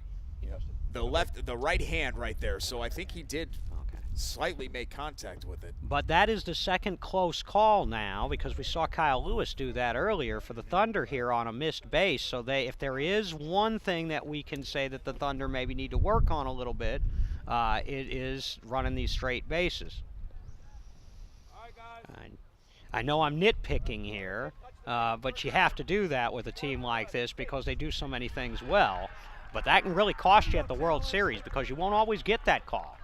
the right hand right there. So I think he did Okay. slightly make contact with it. But that is the second close call now, because we saw Kyle Lewis do that earlier for the Thunder here on a missed base. So if there is one thing that we can say that the Thunder maybe need to work on a little bit, it is running these straight bases. I know I'm nitpicking here, but you have to do that with a team like this because they do so many things well. But that can really cost you at the World Series because you won't always get that call.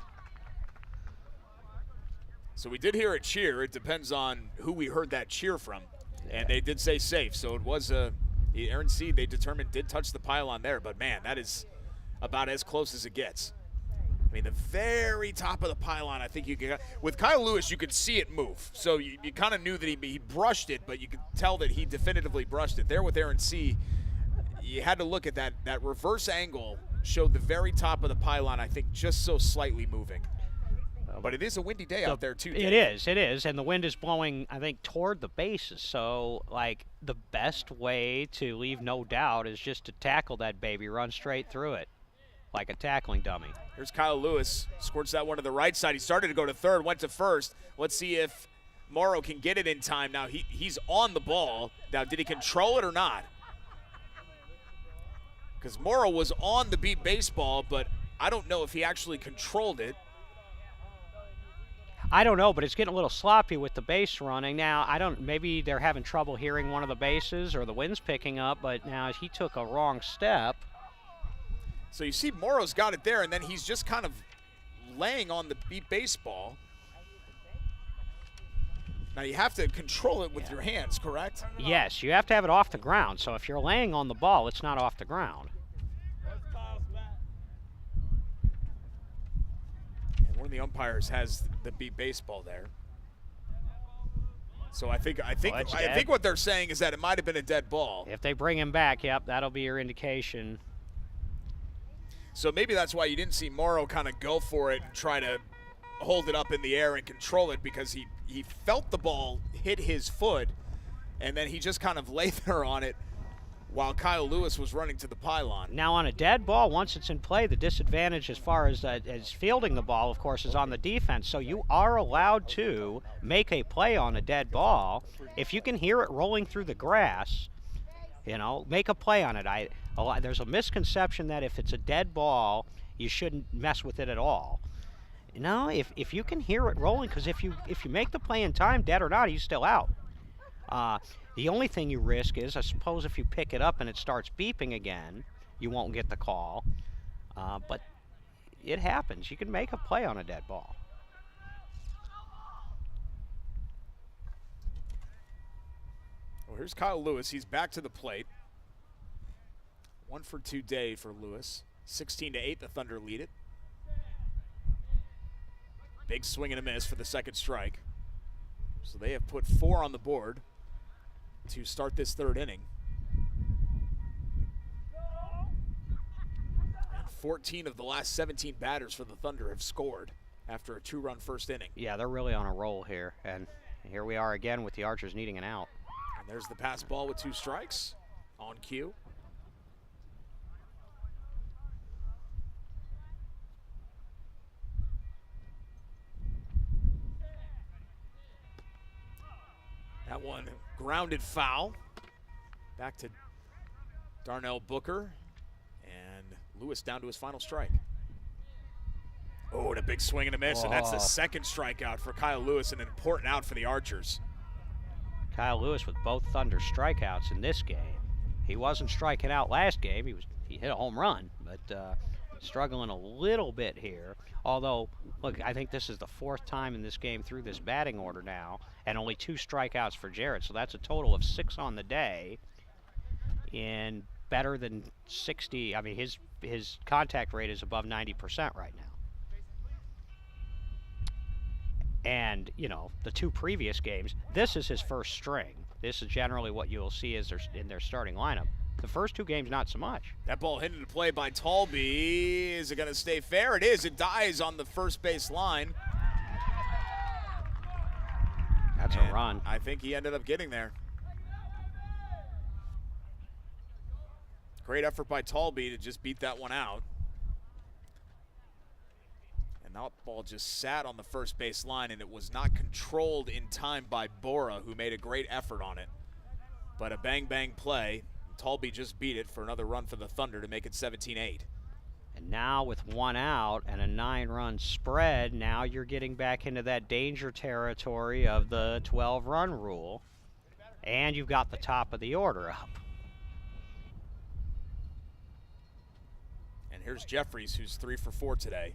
So we did hear a cheer. It depends on who we heard that cheer from. And they did say safe. So it was Aaron C., they determined, did touch the pylon there. But, man, that is about as close as it gets. I mean, the very top of the pylon, I think you can. With Kyle Lewis, you could see it move. So you kind of knew that he brushed it, but you could tell that he definitively brushed it. There with Aaron C., you had to look at that reverse angle, showed the very top of the pylon, I think, just so slightly moving. But it is a windy day out there, too, Dave. It is, and the wind is blowing, I think, toward the bases. So, like, the best way to leave no doubt is just to tackle that baby, run straight through it, like a tackling dummy. Here's Kyle Lewis, squirts that one to the right side. He started to go to third, went to first. Let's see if Morrow can get it in time. Now, he's on the ball. Now, did he control it or not? Because Morrow was on the beat baseball, but I don't know if he actually controlled it. I don't know, but it's getting a little sloppy with the base running. Now, maybe they're having trouble hearing one of the bases or the wind's picking up, but now he took a wrong step. So you see Morrow's got it there, and then he's just kind of laying on the beat baseball. Now you have to control it with your hands, correct? Yes, you have to have it off the ground. So if you're laying on the ball, it's not off the ground. And one of the umpires has the beat baseball there. So I think it's dead. what they're saying is that it might have been a dead ball. If they bring him back, yep, that'll be your indication. So maybe that's why you didn't see Morrow kind of go for it and try to hold it up in the air and control it, because he felt the ball hit his foot, and then he just kind of lay there on it while Kyle Lewis was running to the pylon. Now on a dead ball, once it's in play, the disadvantage as far as fielding the ball, of course, is on the defense. So you are allowed to make a play on a dead ball. If you can hear it rolling through the grass, make a play on it. There's a misconception that if it's a dead ball, you shouldn't mess with it at all. If you can hear it rolling, because if you make the play in time, dead or not, he's still out. The only thing you risk is, I suppose, if you pick it up and it starts beeping again, you won't get the call. But it happens. You can make a play on a dead ball. Well, here's Kyle Lewis. He's back to the plate. 1-for-2 day for Lewis. 16-8, the Thunder lead it. Big swing and a miss for the second strike. So they have put 4 on the board to start this third inning. And 14 of the last 17 batters for the Thunder have scored after a 2-run first inning. Yeah, they're really on a roll here. And here we are again with the Archers needing an out. And there's the pass ball with 2 strikes on cue. That one grounded foul. Back to Darnell Booker. And Lewis down to his final strike. Oh, and a big swing and a miss, and that's the second strikeout for Kyle Lewis, an important out for the Archers. Kyle Lewis with both Thunder strikeouts in this game. He wasn't striking out last game. He hit a home run, but struggling a little bit here. Although, look, I think this is the 4th time in this game through this batting order now, and only 2 strikeouts for Jarrett, so that's a total of 6 on the day. In better than 60, I mean, his contact rate is above 90% right now. And, you know, the 2 previous games, this is his first string. This is generally what you'll see as in their starting lineup. The first 2 games, not so much. That ball hit into play by Talby. Is it going to stay fair? It is. It dies on the first base line. That's a run. I think he ended up getting there. Great effort by Talby to just beat that one out. And that ball just sat on the first base line, and it was not controlled in time by Bora, who made a great effort on it. But a bang-bang play. Talby just beat it for another run for the Thunder to make it 17-8. And now with 1 out and a 9-run spread, now you're getting back into that danger territory of the 12-run rule. And you've got the top of the order up. And here's Jeffries, who's 3 for 4 today.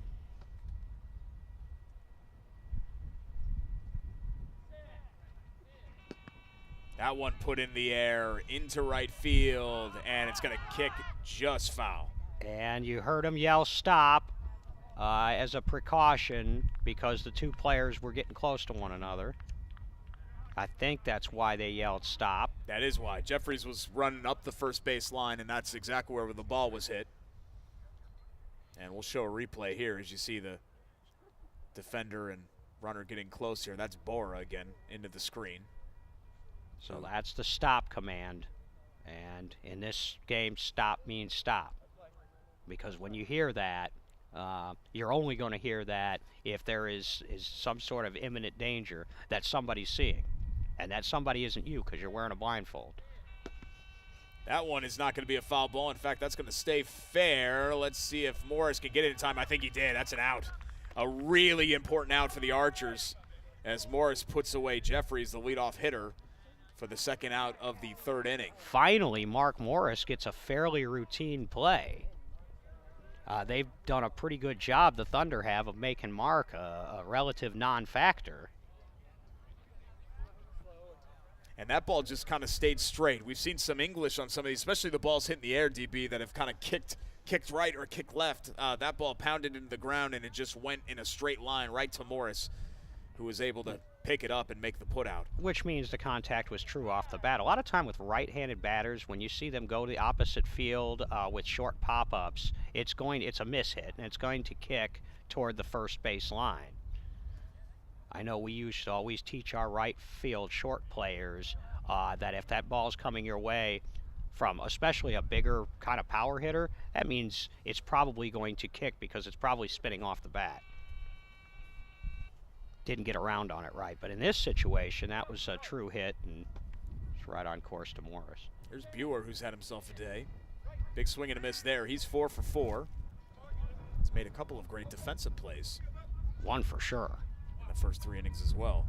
That one put in the air into right field, and it's going to kick just foul. And you heard him yell stop as a precaution because the 2 players were getting close to one another. I think that's why they yelled stop. That is why. Jeffries was running up the first base line, and that's exactly where the ball was hit. And we'll show a replay here as you see the defender and runner getting close here. That's Bora again into the screen. So that's the stop command. And in this game, stop means stop. Because when you hear that, you're only going to hear that if there is some sort of imminent danger that somebody's seeing. And that somebody isn't you because you're wearing a blindfold. That one is not going to be a foul ball. In fact, that's going to stay fair. Let's see if Morris can get it in time. I think he did. That's an out. A really important out for the Archers as Morris puts away Jeffries, the leadoff hitter, for the second out of the 3rd inning. Finally, Mark Morris gets a fairly routine play. They've done a pretty good job, the Thunder have, of making Mark a relative non-factor. And that ball just kind of stayed straight. We've seen some English on some of these, especially the balls hitting the air, DB, that have kind of kicked right or kicked left. That ball pounded into the ground, and it just went in a straight line right to Morris, who was able to pick it up and make the put out. Which means the contact was true off the bat. A lot of time with right-handed batters, when you see them go to the opposite field with short pop-ups, it's a miss hit, and it's going to kick toward the first base line. I know we used to always teach our right field short players that if that ball's coming your way from especially a bigger kind of power hitter, that means it's probably going to kick because it's probably spinning off the bat. Didn't get around on it right, but in this situation, that was a true hit, and it's right on course to Morris. Here's Buer, who's had himself a day. Big swing and a miss there. He's 4 for 4. He's made a couple of great defensive plays. One for sure. In the first 3 innings as well.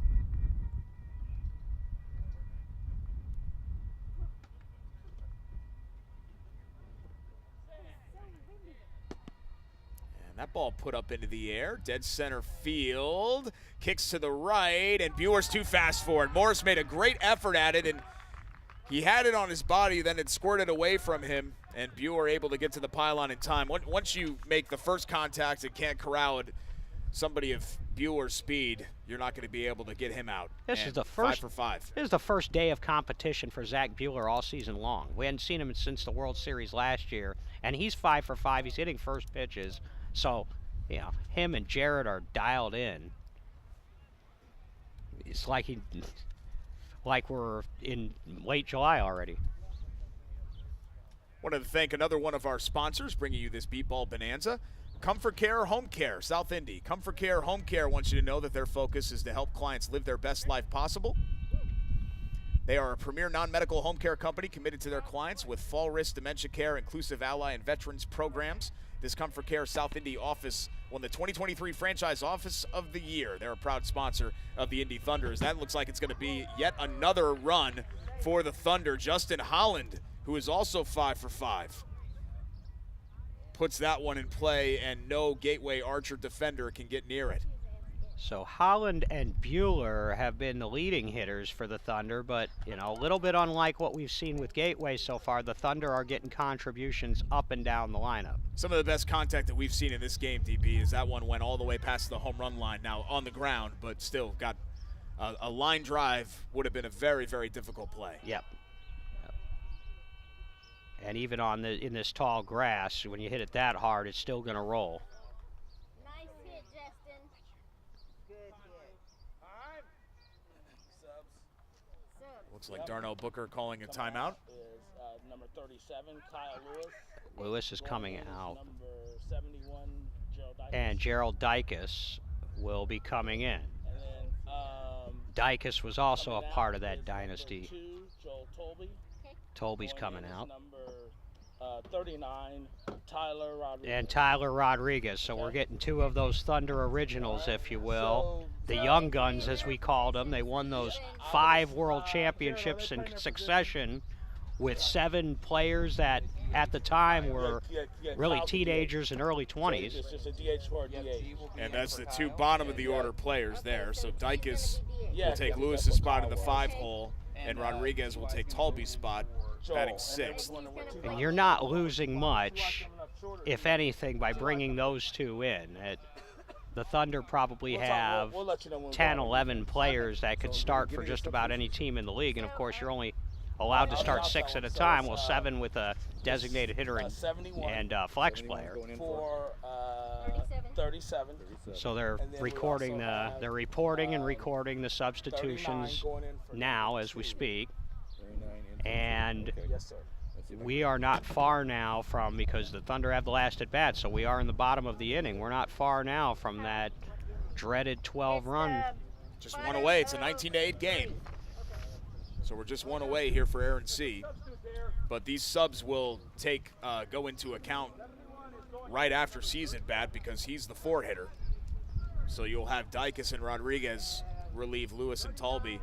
And that ball put up into the air, dead center field, kicks to the right, and Buer's too fast for it. Morris made a great effort at it, and he had it on his body, then it squirted away from him, and Buer able to get to the pylon in time. Once you make the first contact and can't corral it, somebody of Buer's speed, you're not going to be able to get him out. This is the first 5 for 5. This is the first day of competition for Zach Buehler all season long. We hadn't seen him since the World Series last year, and he's 5 for 5. He's hitting first pitches. So, you know, him and Jarrett are dialed in. It's like we're in late July already. Wanted to thank another one of our sponsors bringing you this Beat Ball Bonanza. Comfort Care Home Care, South Indy. Comfort Care Home Care wants you to know that their focus is to help clients live their best life possible. They are a premier non-medical home care company committed to their clients with fall risk dementia care, inclusive ally and veterans programs. This Comfort Care South Indy office won the 2023 Franchise Office of the Year. They're a proud sponsor of the Indy Thunder, as that looks like it's going to be yet another run for the Thunder. Justin Holland, who is also 5 for 5, puts that one in play, and no Gateway Archer defender can get near it. So Holland and Bueller have been the leading hitters for the Thunder, but a little bit unlike what we've seen with Gateway so far, the Thunder are getting contributions up and down the lineup. Some of the best contact that we've seen in this game, DB, is that one went all the way past the home run line, now on the ground, but still got a line drive. Would have been a very, very difficult play. Yep. And even in this tall grass, when you hit it that hard, it's still going to roll. Nice hit, Justin. Good hit. Subs. Looks like Darnell Booker calling a timeout. Is number 37, Kyle Lewis. Lewis is coming out. Number 71, Gerald Dykes. And Gerald Dykes will be coming in. And then Dykes was also a coming part out of that is dynasty. number 2, Joel Tolby. Tolby's Going coming in is out. Number 39, Tyler Rodriguez. And Tyler Rodriguez. So we're getting two of those Thunder originals, if you will. The young guns, as we called them. They won those 5 world championships in succession with 7 players that at the time were really teenagers and early 20s. It's just a DH for a DH. And that's the 2 bottom of the order players there. So Dykes will take Lewis's spot in the 5 hole, and Rodriguez will take Talby's spot, batting 6th. And you're not losing much, if anything, by bringing those 2 in. The Thunder probably have 10, 11 players that could start for just about any team in the league, and of course you're only allowed to start 6 at a time. Well, 7 with a designated hitter and flex player. For 37. So they're recording they're reporting and recording the substitutions now as we speak. And Yes, sir. we are not far now from, because the Thunder have the last at bat, so we are in the bottom of the inning. We're not far now from that dreaded 12 run. Just one away. It's a 19-8 game. So we're just one away here for Aaron C. But these subs will go into account right after season bat, because he's the 4 hitter. So you'll have Dykes and Rodriguez relieve Lewis and Talby.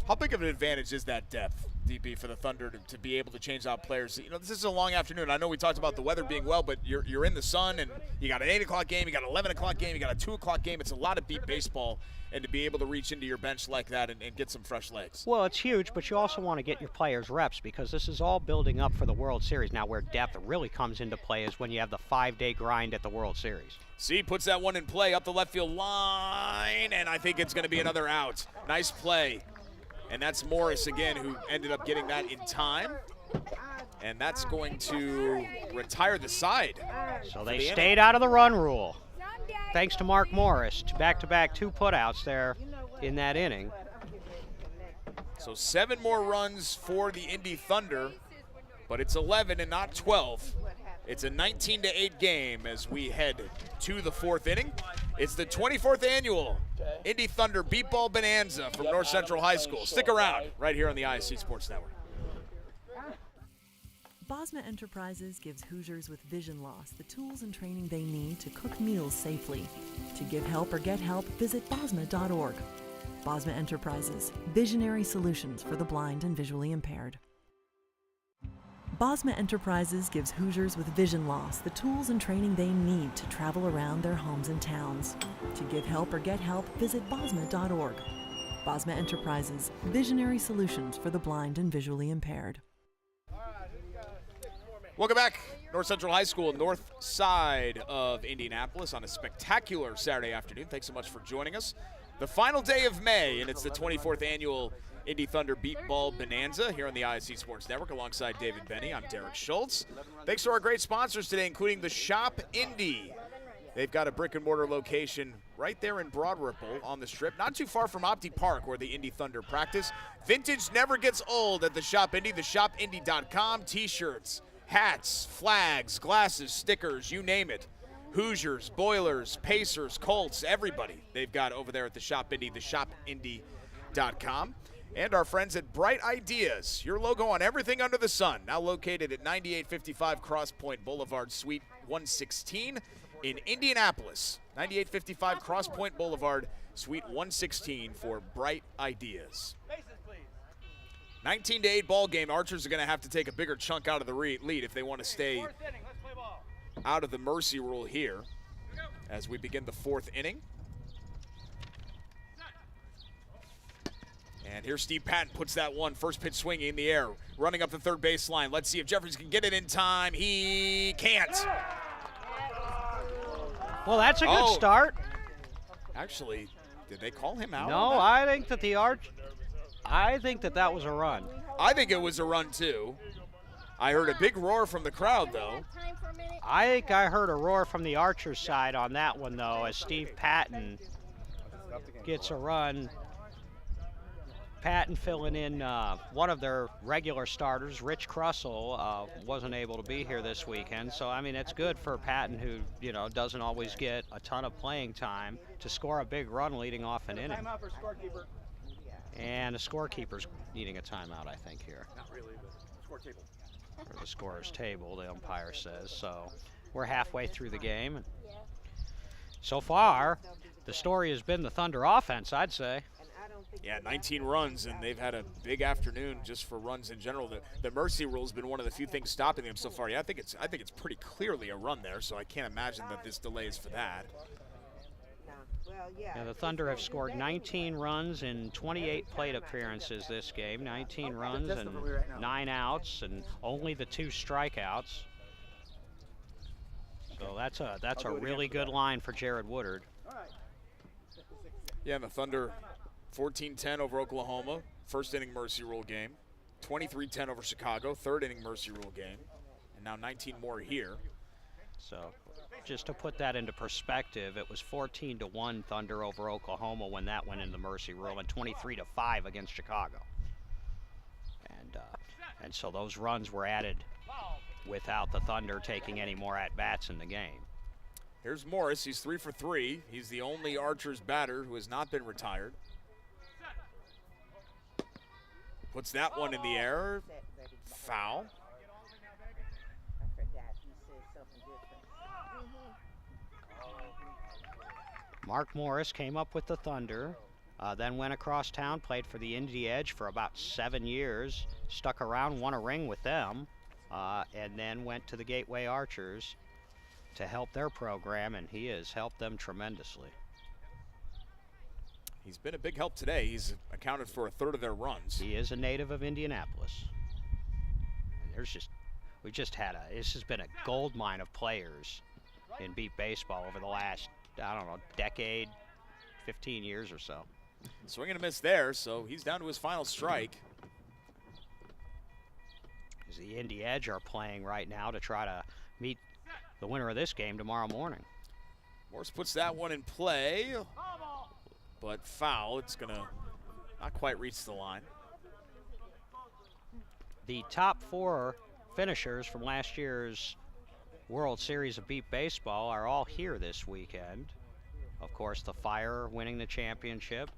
How big of an advantage is that depth, DB, for the Thunder to be able to change out players? This is a long afternoon. I know we talked about the weather being well, but you're in the sun, and you got an 8 o'clock game, you got an 11 o'clock game, you got a 2 o'clock game. It's a lot of beat baseball, and to be able to reach into your bench like that and get some fresh legs. Well, it's huge, but you also want to get your players reps, because this is all building up for the World Series. Now, where depth really comes into play is when you have the 5-day grind at the World Series. C puts that one in play up the left field line, and I think it's going to be another out. Nice play. And that's Morris again, who ended up getting that in time. And that's going to retire the side. So they stayed out of the run rule. Thanks to Mark Morris, back-to-back 2 putouts there in that inning. So 7 more runs for the Indy Thunder, but it's 11 and not 12. It's a 19-8 game as we head to the 4th inning. It's the 24th annual Indy Thunder Beat Ball Bonanza from North Central High School. Stick around right here on the ISC Sports Network. Bosma Enterprises gives Hoosiers with vision loss the tools and training they need to cook meals safely. To give help or get help, visit bosma.org. Bosma Enterprises, visionary solutions for the blind and visually impaired. Bosma Enterprises gives Hoosiers with vision loss the tools and training they need to travel around their homes and towns. To give help or get help, visit bosma.org. Bosma Enterprises, visionary solutions for the blind and visually impaired. Welcome back. North Central High School, north side of Indianapolis on a spectacular Saturday afternoon. Thanks so much for joining us. The final day of May, and it's the 24th annual Indy Thunder Beat Ball Bonanza here on the ISC Sports Network alongside David Benny. I'm Derek Schultz. Thanks to our great sponsors today, including the Shop Indy. They've got a brick-and-mortar location right there in Broad Ripple on the Strip, not too far from Opti Park where the Indy Thunder practice. Vintage never gets old at the Shop Indy, theshopindy.com. T-shirts, hats, flags, glasses, stickers, you name it. Hoosiers, Boilers, Pacers, Colts, everybody they've got over there at the Shop Indy, theshopindy.com. And our friends at Bright Ideas, your logo on everything under the sun, now located at 9855 Cross Point Boulevard, Suite 116 in Indianapolis. 9855 Cross Point Boulevard, Suite 116 for Bright Ideas. 19-8 ball game. Archers are going to have to take a bigger chunk out of the lead if they want to stay out of the mercy rule here as we begin the 4th inning. And here's Steve Patton, puts that one, first pitch swinging in the air, running up the third baseline. Let's see if Jeffries can get it in time. He can't. Well, that's a good start. Actually, did they call him out? No, I think that I think that was a run. I think it was a run too. I heard a big roar from the crowd though. I think I heard a roar from the Archers side on that one though, as Steve Patton gets a run. Patton filling in one of their regular starters, Rich Crussell, wasn't able to be here this weekend. So, I mean, it's good for Patton, who, you know, doesn't always get a ton of playing time, to score a big run leading off an inning. Timeout for scorekeeper. And the scorekeeper's needing a timeout, I think, here. Not really, but score table. Or the scorer's table, the umpire says. So we're halfway through the game. So far, the story has been the Thunder offense, I'd say. Yeah, 19 runs, and they've had a big afternoon just for runs in general. The mercy rule has been one of the few things stopping them so far. Yeah, I think it's pretty clearly a run there, so I can't imagine that this delay is for that. Yeah, the Thunder have scored 19 runs in 28 plate appearances this game. 19 runs and 9 outs, and only the 2 strikeouts. So that's a really good line for Jared Woodard. Yeah, and the Thunder 14-10 over Oklahoma, first inning mercy rule game. 23-10 over Chicago, third inning mercy rule game. And now 19 more here. So just to put that into perspective, it was 14-1 Thunder over Oklahoma when that went into mercy rule, and 23-5 against Chicago. And so those runs were added without the Thunder taking any more at-bats in the game. Here's Morris. He's 3 for 3. He's the only Archers batter who has not been retired. Puts that one in the air. Foul. Mark Morris came up with the Thunder, then went across town, played for the Indy Edge for about 7 years, stuck around, won a ring with them, and then went to the Gateway Archers to help their program, and he has helped them tremendously. He's been a big help today. He's accounted for a third of their runs. He is a native of Indianapolis. And this has been a gold mine of players in beat baseball over the last, I don't know, decade, 15 years or so. Swing and a miss there, so he's down to his final strike. As the Indy Edge are playing right now to try to meet the winner of this game tomorrow morning. Morris puts that one in play, but foul. It's going to not quite reach the line. The top 4 finishers from last year's World Series of Beat Baseball are all here this weekend. Of course, the Fire winning the championship,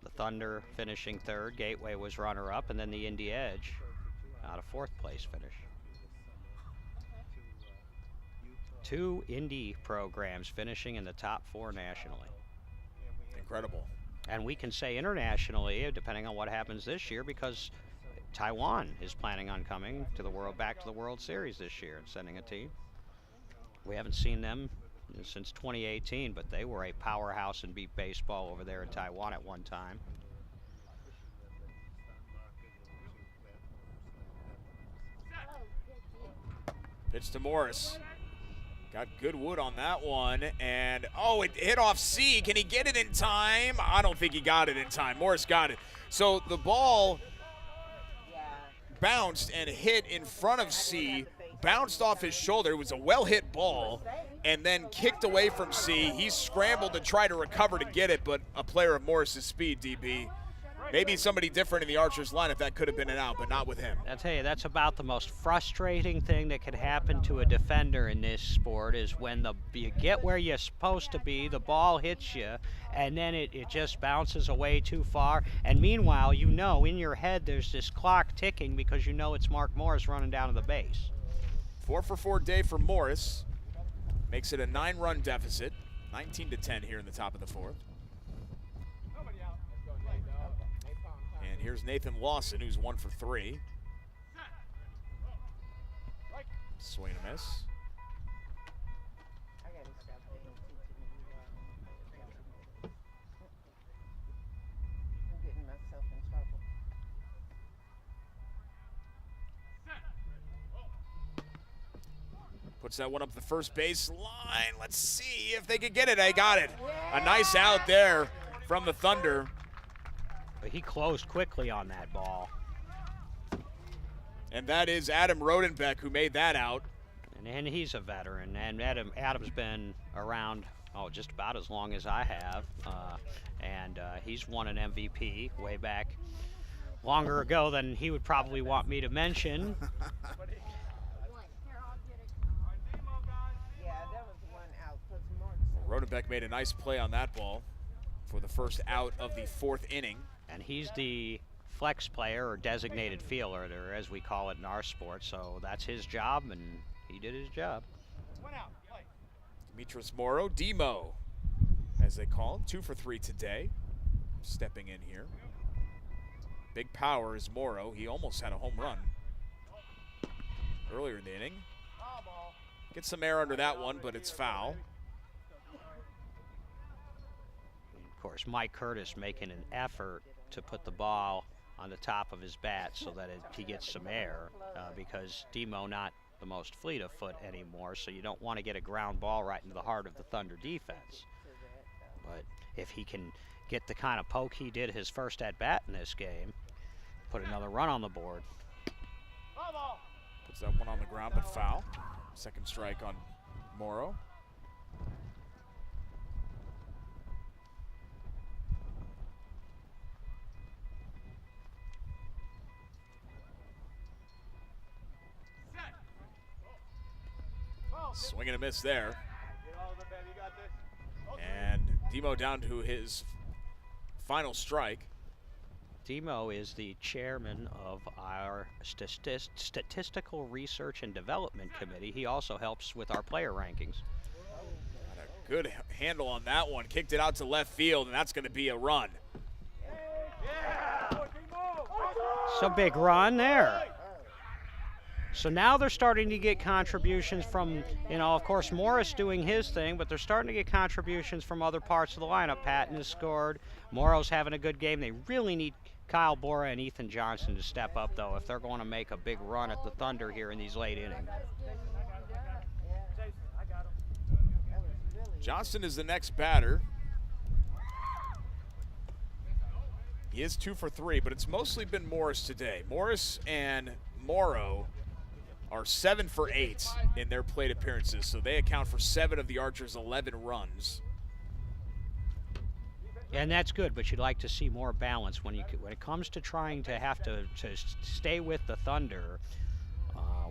the Thunder finishing 3rd, Gateway was runner-up, and then the Indy Edge out of 4th place finish. 2 Indy programs finishing in the top 4 nationally. Incredible. And we can say internationally, depending on what happens this year, because Taiwan is planning on coming to the back to the World Series this year and sending a team. We haven't seen them since 2018, but they were a powerhouse in beat baseball over there in Taiwan at one time. Pitch to Morris. Got good wood on that one, and it hit off C. Can he get it in time? I don't think he got it in time. Morris got it. So the ball bounced and hit in front of C, bounced off his shoulder. It was a well-hit ball, and then kicked away from C. He scrambled to try to recover to get it, but a player of Morris's speed, DB. Maybe somebody different in the Archers lineup that could have been an out, but not with him. I'll tell you, that's about the most frustrating thing that could happen to a defender in this sport, is when you get where you're supposed to be, the ball hits you, and then it just bounces away too far. And meanwhile, you know in your head there's this clock ticking because you know it's Mark Morris running down to the base. 4 for 4 day for Morris. Makes it a 9-run deficit. 19-10 here in the top of the fourth. And here's Nathan Lawson, who's 1 for 3. Swing and a miss. I gotta stop paying attention to you. I'm getting myself in trouble. Puts that one up the first base line. Let's see if they can get it. They got it. A nice out there from the Thunder. But he closed quickly on that ball. And that is Adam Rodenbeck who made that out. And he's a veteran. And Adam's been around, just about as long as I have. He's won an MVP way back longer ago than he would probably want me to mention. Yeah, that was one out. 'Cause Mark Rodenbeck made a nice play on that ball for the first out of the fourth inning. And he's the flex player or designated fielder, as we call it in our sport. So that's his job, and he did his job. Demetris Morrow, Demo, as they call him, 2 for 3 today. Stepping in here. Big power is Morrow. He almost had a home run earlier in the inning. Gets some air under that one, but it's foul. And of course, Mike Curtis making an effort to put the ball on the top of his bat so that he gets some air, because Demo not the most fleet of foot anymore, so you don't want to get a ground ball right into the heart of the Thunder defense. But if he can get the kind of poke he did his first at bat in this game, put another run on the board. Puts that one on the ground, but foul. Second strike on Morrow. Swing and a miss there. And Demo down to his final strike. Demo is the chairman of our Statistical Research and Development Committee. He also helps with our player rankings. Got a good handle on that one. Kicked it out to left field, and that's going to be a run. So big run there. So now they're starting to get contributions from, of course, Morris doing his thing, but they're starting to get contributions from other parts of the lineup. Patton has scored. Morrow's having a good game. They really need Kyle Bora and Ethan Johnson to step up, though, if they're going to make a big run at the Thunder here in these late innings. Johnson is the next batter. He is 2 for 3, but it's mostly been Morris today. Morris and Morrow are 7 for 8 in their plate appearances, so they account for 7 of the Archers' 11 runs. And that's good, but you'd like to see more balance when it comes to trying to have to stay with the Thunder.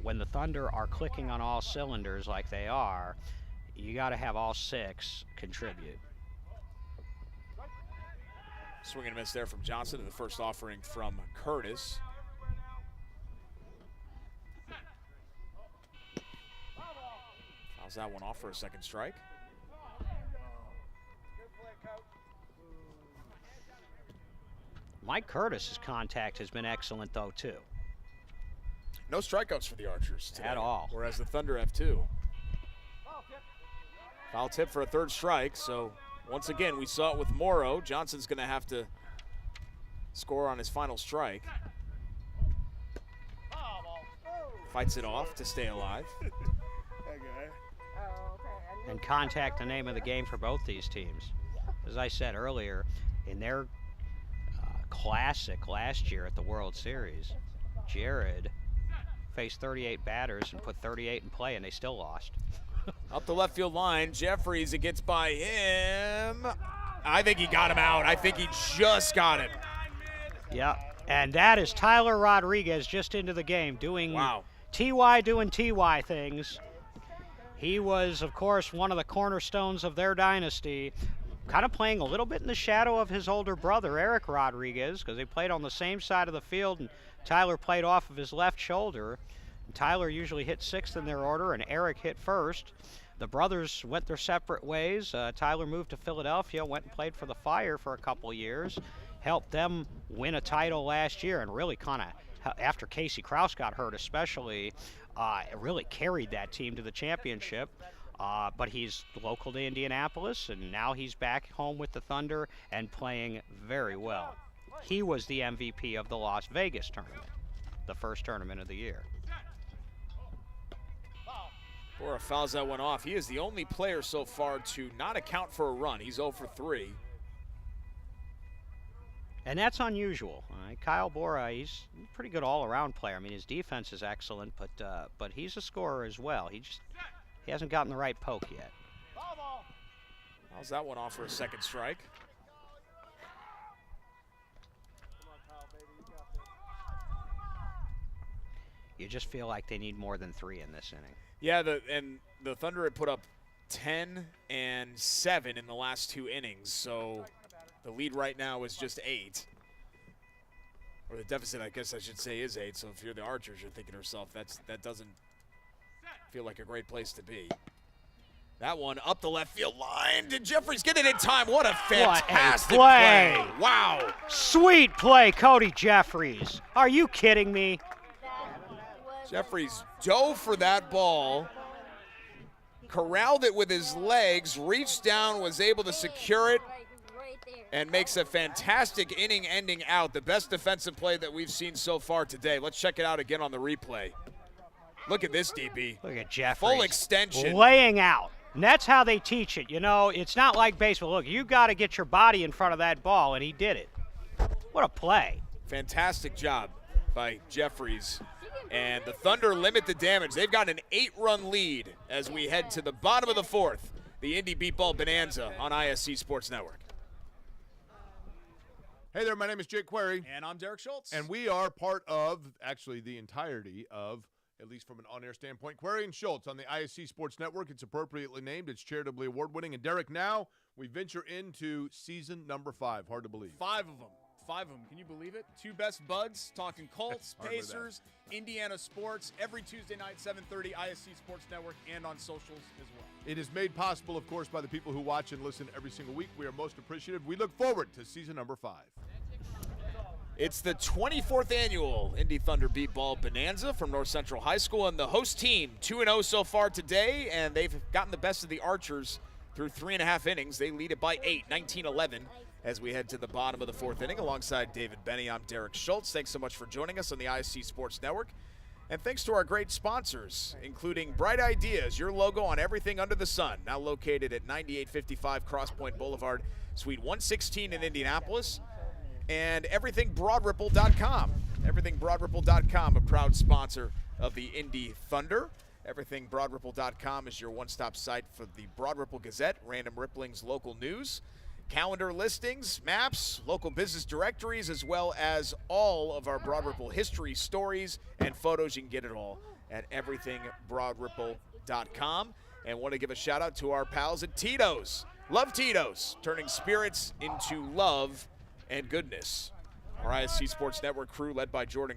When the Thunder are clicking on all cylinders like they are, you got to have all 6 contribute. Swing and a miss there from Johnson, and the first offering from Curtis. How's that one off for a second strike? Mike Curtis's contact has been excellent, though, too. No strikeouts for the Archers today. At all. Whereas the Thunder have 2. Foul tip for a third strike, so once again, we saw it with Morrow. Johnson's going to have to score on his final strike. Fights it off to stay alive. And contact, the name of the game for both these teams. As I said earlier, in their classic last year at the World Series, Jared faced 38 batters and put 38 in play, and they still lost. Up the left field line, Jeffries, it gets by him. I think he got him out. I think he just got him. Yeah, and that is Tyler Rodriguez just into the game doing TY doing TY things. He was, of course, one of the cornerstones of their dynasty, kind of playing a little bit in the shadow of his older brother, Eric Rodriguez, because they played on the same side of the field, and Tyler played off of his left shoulder. And Tyler usually hit 6th in their order, and Eric hit 1st. the brothers went their separate ways. Tyler moved to Philadelphia, went and played for the Fire for a couple years, helped them win a title last year, and really kind of, after Casey Krause got hurt especially, really carried that team to the championship. But he's local to Indianapolis, and now he's back home with the Thunder and playing very well. He was the MVP of the Las Vegas tournament, the first tournament of the year. Bora fouls that one off. He is the only player so far to not account for a run. He's 0 for 3. And that's unusual. Kyle Bora, he's a pretty good all-around player. I mean, his defense is excellent, but he's a scorer as well. He hasn't gotten the right poke yet. Fouls that one off for a second strike. You just feel like they need more than 3 in this inning. Yeah, the Thunder had put up 10 and 7 in the last 2 innings, so the lead right now is just 8. Or the deficit, I guess I should say, is 8. So if you're the Archers, you're thinking to yourself, that doesn't feel like a great place to be. That one up the left field line. Did Jeffries get it in time? What a fantastic play. Wow. Sweet play, Cody Jeffries. Are you kidding me? Jeffries dove for that ball, corralled it with his legs, reached down, was able to secure it, and makes a fantastic inning-ending out. The best defensive play that we've seen so far today. Let's check it out again on the replay. Look at this, DB. Look at Jeffries. Full extension. Laying out. And that's how they teach it. You know, it's not like baseball. Look, you got to get your body in front of that ball, and he did it. What a play. Fantastic job by Jeffries. And the Thunder limit the damage. They've got an 8-run lead as we head to the bottom of the 4th. The Indy Beat Ball Bonanza on ISC Sports Network. Hey there, my name is Jake Query. And I'm Derek Schultz. And we are part of, actually the entirety of, at least from an on-air standpoint, Query and Schultz on the ISC Sports Network. It's appropriately named. It's charitably award-winning. And Derek, now we venture into season number 5. Hard to believe. 5 of them. 5 of them. Can you believe it? 2 best buds talking Colts, Pacers, Indiana sports every Tuesday night, 7:30, ISC Sports Network, and on socials as well. It is made possible, of course, by the people who watch and listen every single week. We are most appreciative. We look forward to season number 5. It's the 24th annual Indy Thunder Beat Ball Bonanza from North Central High School, and the host team 2-0 so far today, and they've gotten the best of the Archers through 3.5 innings. They lead it by 8, 19-11. As we head to the bottom of the 4th inning, alongside David Benny, I'm Derek Schultz. Thanks so much for joining us on the ISC Sports Network. And thanks to our great sponsors, including Bright Ideas, your logo on everything under the sun, now located at 9855 Crosspoint Boulevard, Suite 116 in Indianapolis, and EverythingBroadRipple.com. EverythingBroadRipple.com, a proud sponsor of the Indy Thunder. EverythingBroadRipple.com is your one-stop site for the Broad Ripple Gazette, Random Rippling's local news, calendar listings, maps, local business directories, as well as all of our Broad Ripple history stories and photos. You can get it all at everythingbroadripple.com. And want to give a shout out to our pals at Tito's. Love Tito's, turning spirits into love and goodness. Our ISC Sports Network crew, led by Jordan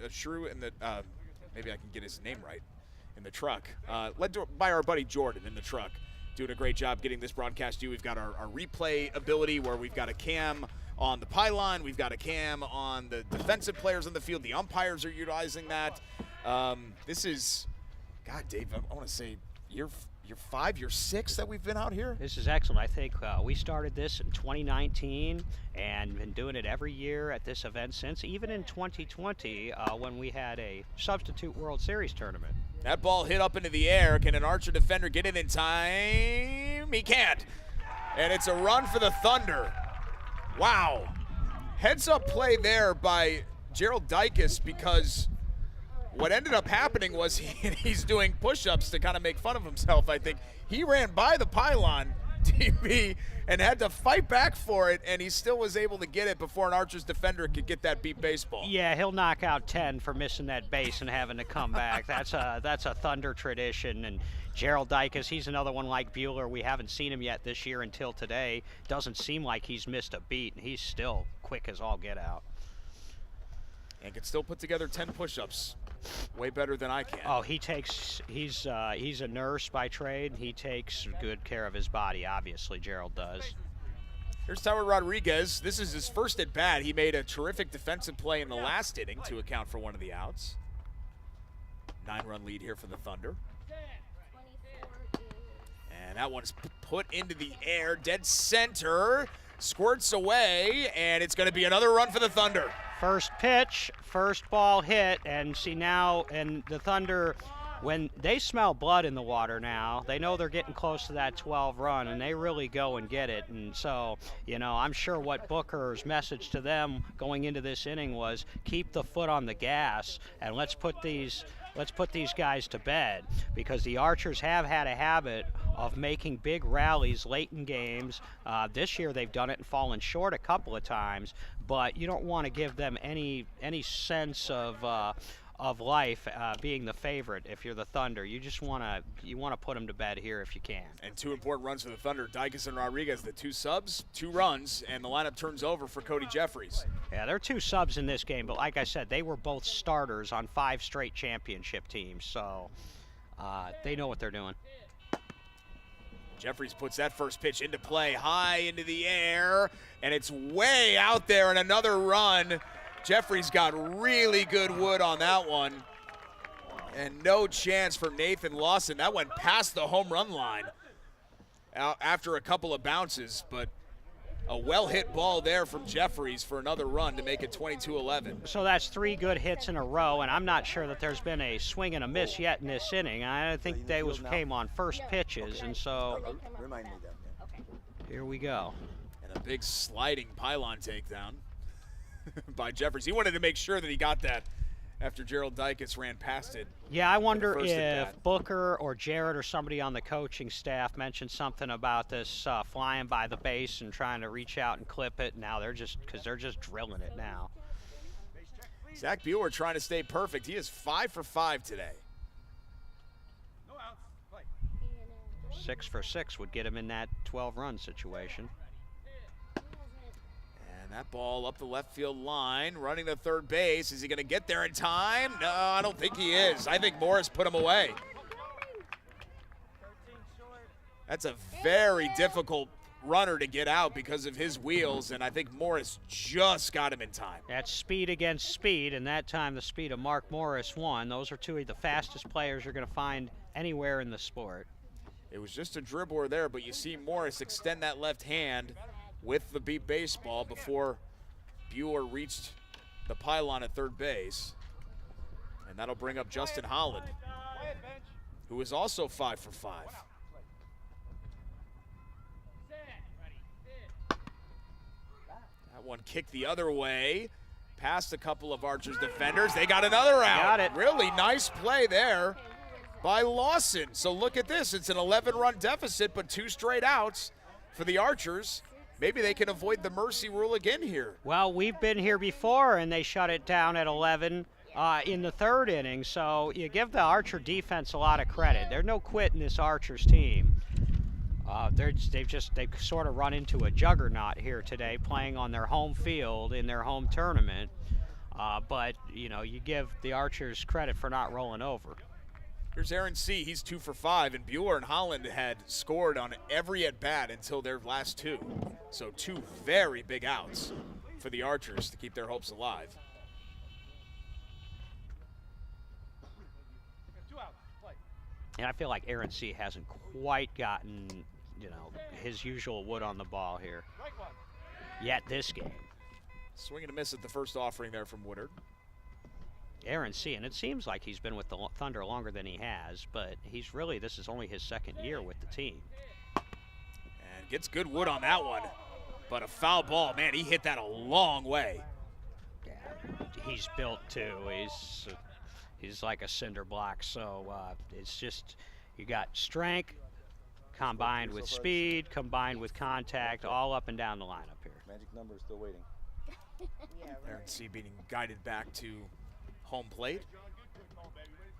Shrew, in the maybe I can get his name right, in the truck. Led by our buddy Jordan in the truck. Doing a great job getting this broadcast to you. We've got our replay ability where we've got a cam on the pylon. We've got a cam on the defensive players on the field. The umpires are utilizing that. This is, God, Dave, I want to say year 5, year 6 that we've been out here. This is excellent. I think we started this in 2019 and been doing it every year at this event since, even in 2020 when we had a substitute World Series tournament. That ball hit up into the air. Can an Archer defender get it in time? He can't. And it's a run for the Thunder. Wow. Heads-up play there by Gerald Dykes, because what ended up happening was he's doing push-ups to kind of make fun of himself, I think. He ran by the pylon, DB, and had to fight back for it, and he still was able to get it before an Archers defender could get that beat baseball. Yeah, he'll knock out 10 for missing that base and having to come back. That's a Thunder tradition. And Gerald Dykes, he's another one like Bueller. We haven't seen him yet this year until today. Doesn't seem like he's missed a beat, and he's still quick as all get out. And can still put together 10 push-ups way better than I can. Oh, he's a nurse by trade. He takes good care of his body, obviously, Gerald does. Here's Tyler Rodriguez. This is his first at bat. He made a terrific defensive play in the last inning to account for one of the outs. 9-run lead here for the Thunder. 24 is And that one's put into the air, dead center, squirts away, and it's going to be another run for the Thunder. First pitch, first ball hit, and see now, and the Thunder, when they smell blood in the water now, they know they're getting close to that 12 run, and they really go and get it. And so, you know, I'm sure what Booker's message to them going into this inning was keep the foot on the gas, and let's put these guys to bed, because the Archers have had a habit of making big rallies late in games. This year they've done it and fallen short a couple of times, but you don't want to give them any sense of life being the favorite if you're the Thunder. You just want to put them to bed here if you can. And 2 important runs for the Thunder. Dykes and Rodriguez, the 2 subs, 2 runs, and the lineup turns over for Cody Jeffries. Yeah, there are 2 subs in this game, but like I said, they were both starters on 5 straight championship teams, so they know what they're doing. Jeffries puts that first pitch into play, high into the air, and it's way out there, and another run. Jeffries got really good wood on that one, and no chance for Nathan Lawson. That went past the home run line after a couple of bounces, but a well-hit ball there from Jeffries for another run to make it 22-11. So that's 3 good hits in a row, and I'm not sure that there's been a swing and a miss yet in this inning. I think they came on first pitches, and so Remind me then. here we go. And a big sliding pylon takedown by Jeffries. He wanted to make sure that he got that after Gerald Dykes ran past it. Yeah, I wonder first at if bat. Booker or Jared or somebody on the coaching staff mentioned something about this flying by the base and trying to reach out and clip it. Now they're just drilling it now. Zach Bueller trying to stay perfect. He is 5 for 5 today. 6 for 6 would get him in that 12-run situation. And that ball up the left field line, running to third base. Is he going to get there in time? No, I don't think he is. I think Morris put him away. That's a very difficult runner to get out because of his wheels, and I think Morris just got him in time. That's speed against speed, and that time the speed of Mark Morris won. Those are 2 of the fastest players you're going to find anywhere in the sport. It was just a dribbler there, but you see Morris extend that left hand with the beat baseball before Bueller reached the pylon at third base. And that'll bring up Justin Holland, who is also 5 for 5. That one kicked the other way, past a couple of Archers defenders. They got another out. Got it. Really nice play there by Lawson. So look at this. It's an 11-run deficit, but 2 straight outs for the Archers. Maybe they can avoid the mercy rule again here. Well, we've been here before, and they shut it down at 11 in the 3rd inning. So you give the Archer defense a lot of credit. There's no quit in this Archers team. They've sort of run into a juggernaut here today, playing on their home field in their home tournament. But you know, you give the Archers credit for not rolling over. Here's Aaron C. He's 2 for 5, and Bueller and Holland had scored on every at-bat until their last 2. So 2 very big outs for the Archers to keep their hopes alive. And I feel like Aaron C. hasn't quite gotten, you know, his usual wood on the ball here yet this game. Swing and a miss at the first offering there from Woodard. Aaron C., and it seems like he's been with the Thunder longer than he has, but this is only his 2nd year with the team. And gets good wood on that one, but a foul ball. Man, he hit that a long way. Yeah, he's built too. He's like a cinder block, so it's just, you got strength combined with speed, combined with contact, all up and down the lineup here. Magic number is still waiting. Aaron C. being guided back to home plate.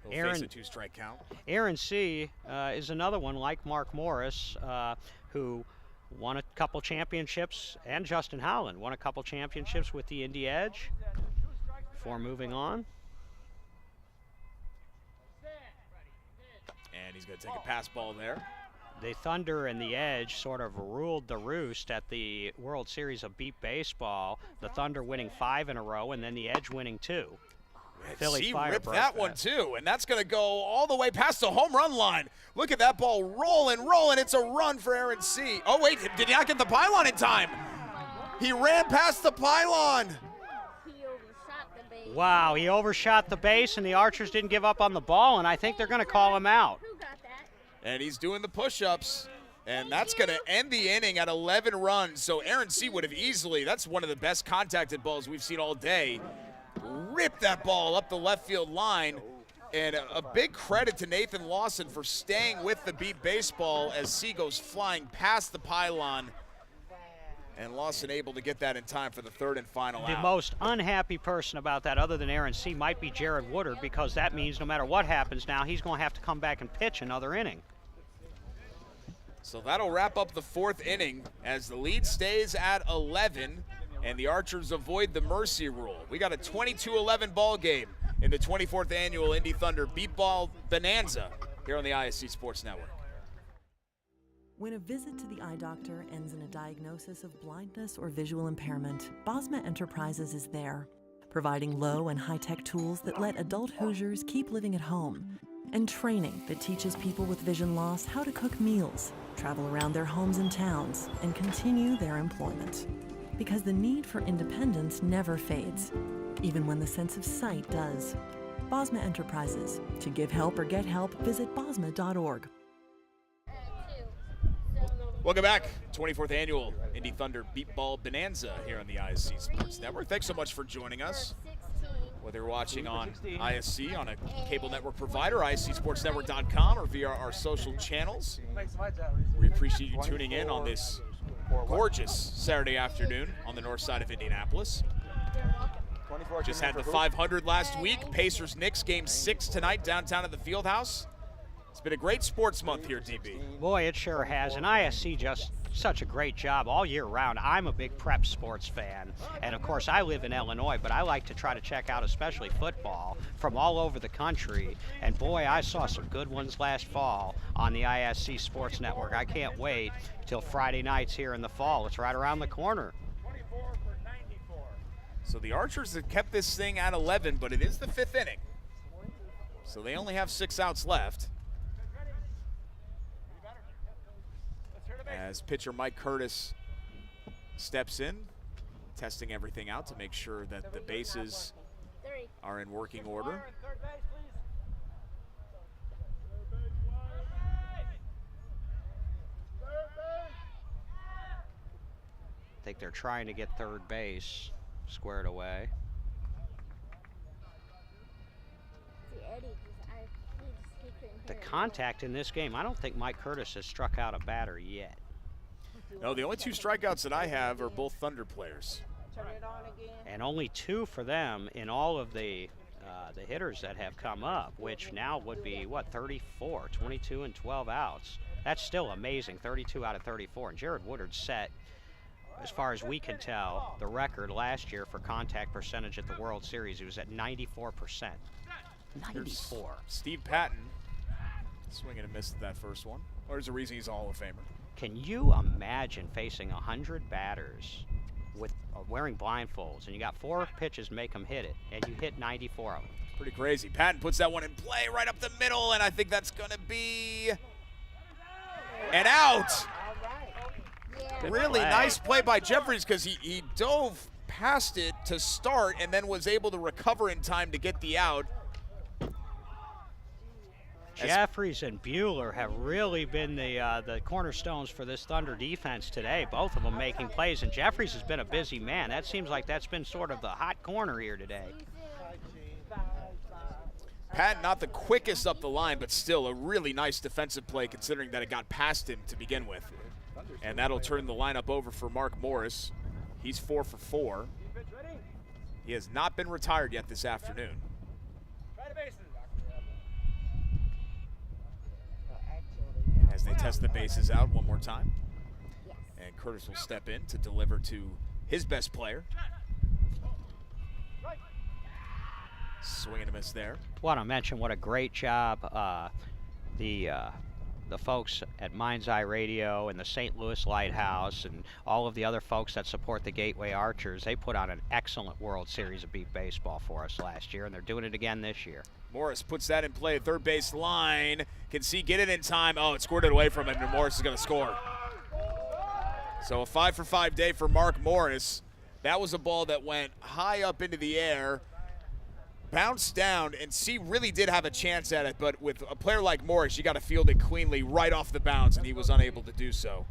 He'll Aaron- face a 2-strike count. Aaron C. Is another one like Mark Morris, who won a couple championships, and Justin Howland won a couple championships with the Indy Edge before moving on. And he's going to take a pass ball there. The Thunder and the Edge sort of ruled the roost at the World Series of Beep Baseball. The Thunder winning 5 in a row, and then the Edge winning 2. Philly He Fire ripped broke that one too, and that's going to go all the way past the home run line. Look at that ball rolling. It's a run for Aaron C. Oh, wait, did he not get the pylon in time? He ran past the pylon. He overshot the base. Wow, he overshot the base, and the Archers didn't give up on the ball, and I think they're going to call him out. Who got that? And he's doing the push-ups, and that's going to end the inning at 11 runs. So Aaron C. would have easily, that's one of the best contacted balls we've seen all day, ripped that ball up the left field line. And a big credit to Nathan Lawson for staying with the Beep Baseball as C goes flying past the pylon. And Lawson able to get that in time for the third and final The out. most unhappy person about that, other than Aaron C., might be Jared Woodard, because that means no matter what happens now, he's going to have to come back and pitch another inning. So that'll wrap up the fourth inning as the lead stays at 11 and the Archers avoid the mercy rule. We got a 22-11 ball game in the 24th annual Indy Thunder Beep Ball Bonanza here on the ISC Sports Network. When a visit to the eye doctor ends in a diagnosis of blindness or visual impairment, Bosma Enterprises is there, providing low and high-tech tools that let adult Hoosiers keep living at home, and training that teaches people with vision loss how to cook meals, travel around their homes and towns, and continue their employment. Because the need for independence never fades, even when the sense of sight does. Bosma Enterprises. To give help or get help, visit bosma.org. Welcome back. 24th annual Indy Thunder Beep Ball Bonanza here on the ISC Sports Network. Thanks so much for joining us. Whether you're watching on ISC, on a cable network provider, iscsportsnetwork.com, or via our social channels, we appreciate you tuning in on this gorgeous Saturday afternoon on the north side of Indianapolis. Just had the 500 last week. Pacers-Knicks game 6 tonight downtown at the Fieldhouse. It's been a great sports month here, DB. Boy, it sure has. And ISC just such a great job all year round. I'm a big prep sports fan. And, of course, I live in Illinois, but I like to try to check out especially football from all over the country. And, boy, I saw some good ones last fall on the ISC Sports Network. I can't wait till Friday nights here in the fall. It's right around the corner. So the Archers have kept this thing at 11, but it is the 5th inning. So they only have 6 outs left. As pitcher Mike Curtis steps in, testing everything out to make sure that the bases are in working order. I think they're trying to get third base squared away. The contact in this game, I don't think Mike Curtis has struck out a batter yet. No, the only 2 strikeouts that I have are both Thunder players. And only 2 for them in all of the hitters that have come up, which now would be, what, 34, 22 and 12 outs. That's still amazing, 32 out of 34. And Jared Woodard set, as far as we can tell, the record last year for contact percentage at the World Series. He was at 94%. 94. Steve Patton swing and a miss at that first one. Or there's a reason he's a Hall of Famer. Can you imagine facing 100 batters with wearing blindfolds, and you got 4 pitches make them hit it, and you hit 94 of them? Pretty crazy. Patton puts that one in play right up the middle, and I think that's going to be an out. Really nice play by Jeffries, because he dove past it to start and then was able to recover in time to get the out. Jeffries and Buehler have really been the cornerstones for this Thunder defense today, both of them making plays, and Jeffries has been a busy man. That seems like that's been sort of the hot corner here today. Patton not the quickest up the line, but still a really nice defensive play considering that it got past him to begin with. And that'll turn the lineup over for Mark Morris. He's 4 for 4. He has not been retired yet this afternoon. As they test the bases out one more time. And Curtis will step in to deliver to his best player. Swing and a miss there. I want to mention what a great job the folks at Mind's Eye Radio and the St. Louis Lighthouse and all of the other folks that support the Gateway Archers, they put on an excellent World Series of Beep Baseball for us last year, and they're doing it again this year. Morris puts that in play at third base line. Can see get it in time. Oh, it squirted away from him, and Morris is going to score. So a 5-for-5 day for Mark Morris. That was a ball that went high up into the air, bounced down, and C really did have a chance at it, but with a player like Morris, you got to field it cleanly right off the bounce, and he was unable to do so.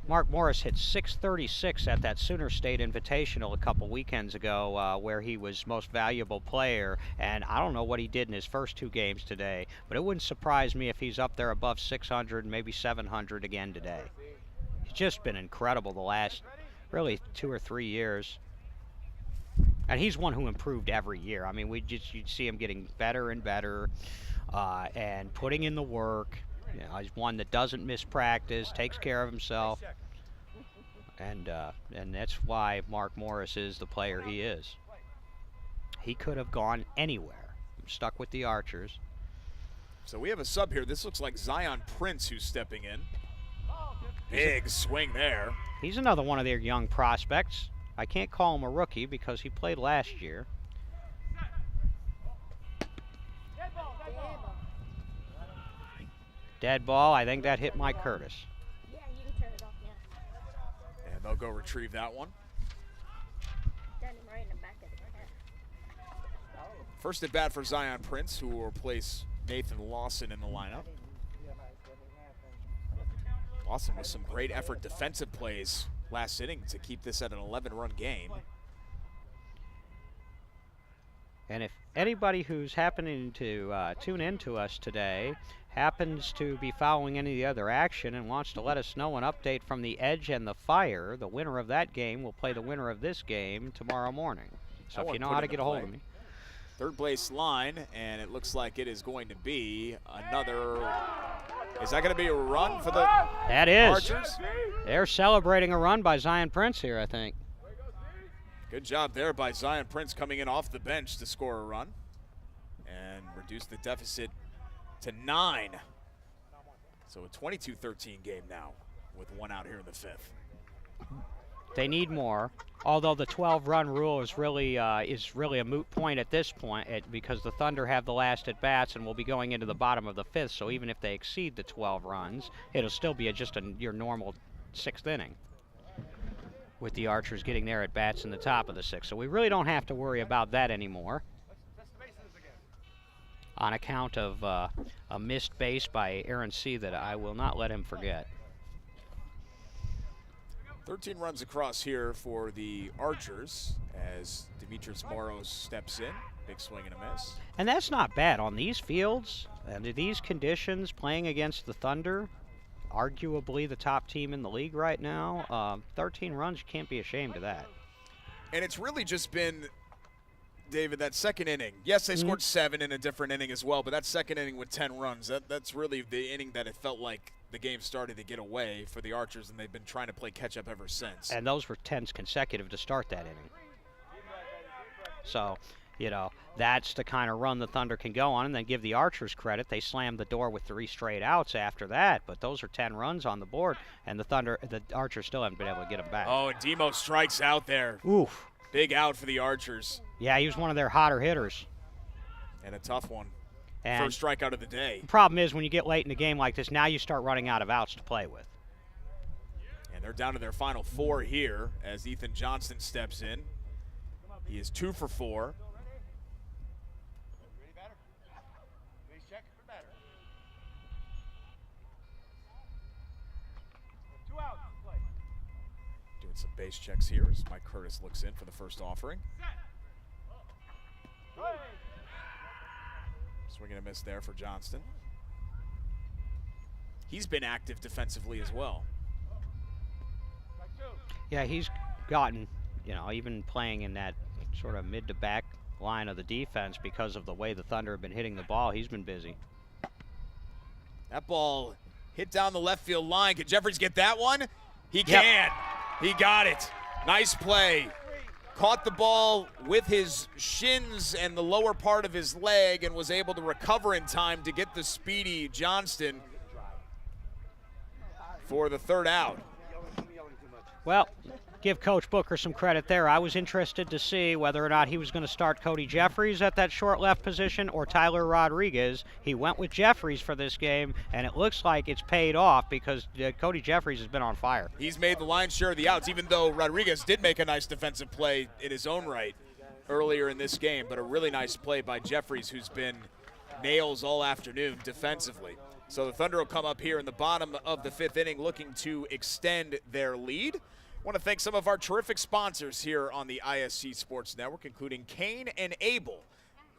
Mark Morris hit .636 at that Sooner State Invitational a couple weekends ago where he was most valuable player, and I don't know what he did in his first 2 games today, but it wouldn't surprise me if he's up there above 600, maybe 700 again today. He's just been incredible the last really 2 or 3 years. And he's one who improved every year. I mean, you'd see him getting better and better and putting in the work. You know, he's one that doesn't miss practice, takes care of himself. And that's why Mark Morris is the player he is. He could have gone anywhere. Stuck with the Archers. So we have a sub here. This looks like Zion Prince who's stepping in. Big swing there. He's another one of their young prospects. I can't call him a rookie because he played last year. Dead ball. I think that hit Mike Curtis. Yeah, you can turn it off now. And they'll go retrieve that one. Done him right in the back of the head. First at bat for Zion Prince, who will replace Nathan Lawson in the lineup. Lawson with some great effort defensive plays last inning to keep this at an 11-run game. And if anybody who's happening to tune in to us today happens to be following any of the other action and wants to let us know an update from the Edge and the Fire, the winner of that game will play the winner of this game tomorrow morning. So if you know how to get a hold of me. Third base line, and it looks like it is going to be another. Is that going to be a run for the That is. Archers? They're celebrating a run by Zion Prince here, I think. Good job there by Zion Prince coming in off the bench to score a run and reduce the deficit to 9. So a 22-13 game now with 1 out here in the 5th. They need more, although the 12-run rule is really a moot point at this point because the Thunder have the last at-bats and will be going into the bottom of the 5th, so even if they exceed the 12 runs, it'll still be your normal 6th inning with the Archers getting their at-bats in the top of the 6th. So we really don't have to worry about that anymore on account of a missed base by Aaron C. that I will not let him forget. 13 runs across here for the Archers as Demetrius Moros steps in. Big swing and a miss. And that's not bad on these fields, under these conditions, playing against the Thunder, arguably the top team in the league right now. 13 runs, you can't be ashamed of that. And it's really just been, David, that second inning. Yes, they scored 7 in a different inning as well, but that second inning with 10 runs, that's really the inning that it felt like the game started to get away for the Archers, and they've been trying to play catch-up ever since. And those were 10s consecutive to start that inning. So, you know, that's the kind of run the Thunder can go on, and then give the Archers credit. They slammed the door with 3 straight outs after that, but those are 10 runs on the board, and the Archers still haven't been able to get them back. Oh, and Demo strikes out there. Oof. Big out for the Archers. Yeah, he was one of their hotter hitters. And a tough one. And first strikeout of the day. The problem is when you get late in a game like this, now you start running out of outs to play with. And they're down to their final 4 here as Ethan Johnston steps in. He is 2 for 4. Doing some base checks here as Mike Curtis looks in for the first offering. Swing and a miss there for Johnston. He's been active defensively as well. Yeah, he's gotten, you know, even playing in that sort of mid to back line of the defense because of the way the Thunder have been hitting the ball. He's been busy. That ball hit down the left field line. Can Jeffries get that one? He can. He got it. Nice play caught the ball with his shins and the lower part of his leg and was able to recover in time to get the speedy Johnston for the third out. Well, give Coach Booker some credit there. I was interested to see whether or not he was going to start Cody Jeffries at that short left position or Tyler Rodriguez. He went with Jeffries for this game, and it looks like it's paid off because Cody Jeffries has been on fire. He's made the lion's share of the outs, even though Rodriguez did make a nice defensive play in his own right earlier in this game, but a really nice play by Jeffries, who's been nails all afternoon defensively. So the Thunder will come up here in the bottom of the 5th inning looking to extend their lead. I want to thank some of our terrific sponsors here on the ISC Sports Network, including Kane and Abel,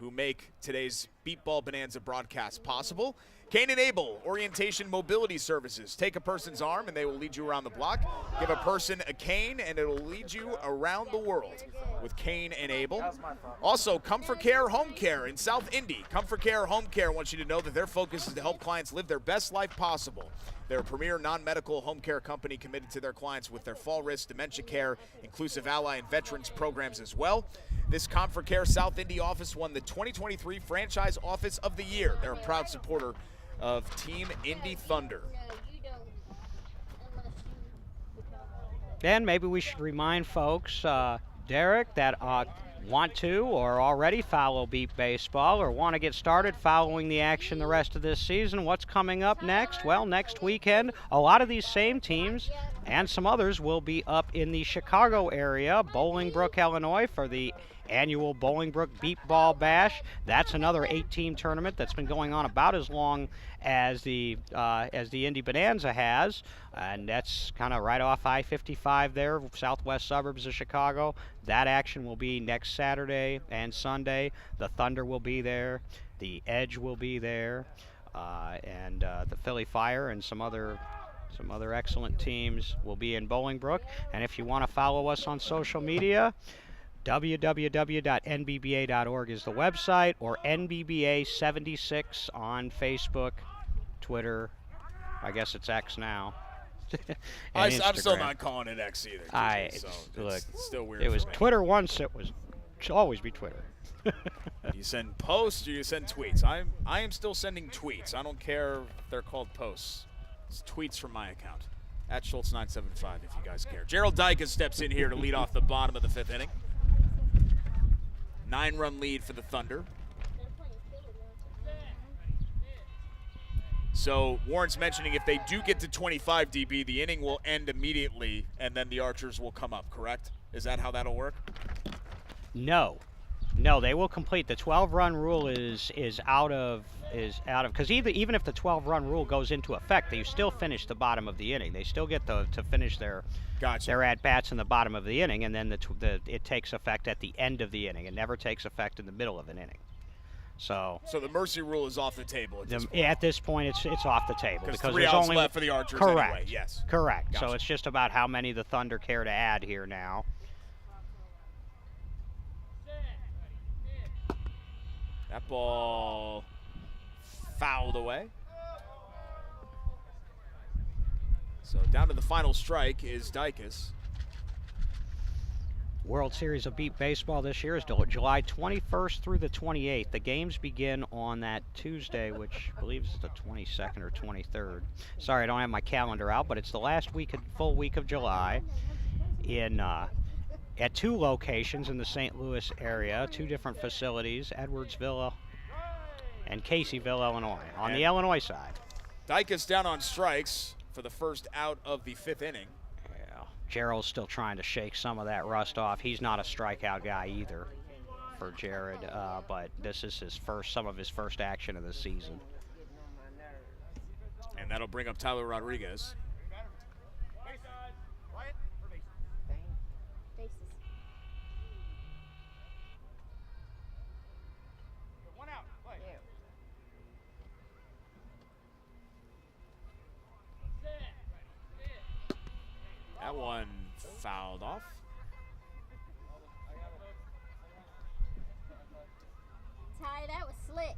who make today's Beat Ball Bonanza broadcast possible. Kane and Abel, orientation mobility services. Take a person's arm and they will lead you around the block. Give a person a cane and it will lead you around the world with Kane and Abel. Also, Comfort Care Home Care in South Indy. Comfort Care Home Care wants you to know that their focus is to help clients live their best life possible. They're a premier non-medical home care company committed to their clients with their fall risk, dementia care, inclusive ally, and veterans programs as well. This Comfort Care South Indy office won the 2023 Franchise Office of the Year. They're a proud supporter of Team Indy Thunder. And maybe we should remind folks, Derek, that want to or already follow Beat Baseball or want to get started following the action the rest of this season. What's coming up next? Well, next weekend, a lot of these same teams and some others will be up in the Chicago area, Bolingbrook, Illinois, for the annual Bolingbrook Beat Ball Bash. That's another 8-team tournament that's been going on about as long as the Indy Bonanza has, and that's kind of right off I-55 there, southwest suburbs of Chicago. That action will be next Saturday and Sunday. The Thunder will be there, the Edge will be there, and the Philly Fire and some other excellent teams will be in Bolingbrook. And if you want to follow us on social media, www.nbba.org is the website, or NBBA76 on Facebook, Twitter. I guess it's X now. I'm still not calling it X either. Look, it's still weird. It was for me. Twitter once. It should always be Twitter. You send posts or you send tweets. I am still sending tweets. I don't care if they're called posts. It's tweets from my account. At Schultz975 if you guys care. Gerald Dicus steps in here to lead off the bottom of the 5th inning. 9-run lead for the Thunder. So Warren's mentioning if they do get to 25 dB, the inning will end immediately, and then the Archers will come up, correct? Is that how that'll work? No, they will complete. The 12-run rule is out of because even if the 12-run rule goes into effect, they still finish the bottom of the inning. They still get to finish their at-bats in the bottom of the inning, and then it takes effect at the end of the inning. It never takes effect in the middle of an inning. So the mercy rule is off the table at this point. It's off the table because 3 there's outs only left for the Archers correct. Anyway. Yes, correct. Gotcha. So it's just about how many the Thunder care to add here now. That ball fouled away. So down to the final strike is Dicus. World Series of Beat Baseball this year is July 21st through the 28th. The games begin on that Tuesday, which I believe is the 22nd or 23rd. Sorry, I don't have my calendar out, but it's the last full week of July at 2 locations in the St. Louis area, 2 different facilities, Edwardsville and Caseyville, Illinois, on the Illinois side. Dicus down on strikes for the first out of the 5th inning. Gerald's still trying to shake some of that rust off. He's not a strikeout guy either for Jared, but this is some of his first action of the season. And that'll bring up Tyler Rodriguez. That one fouled off. Ty, that was slick.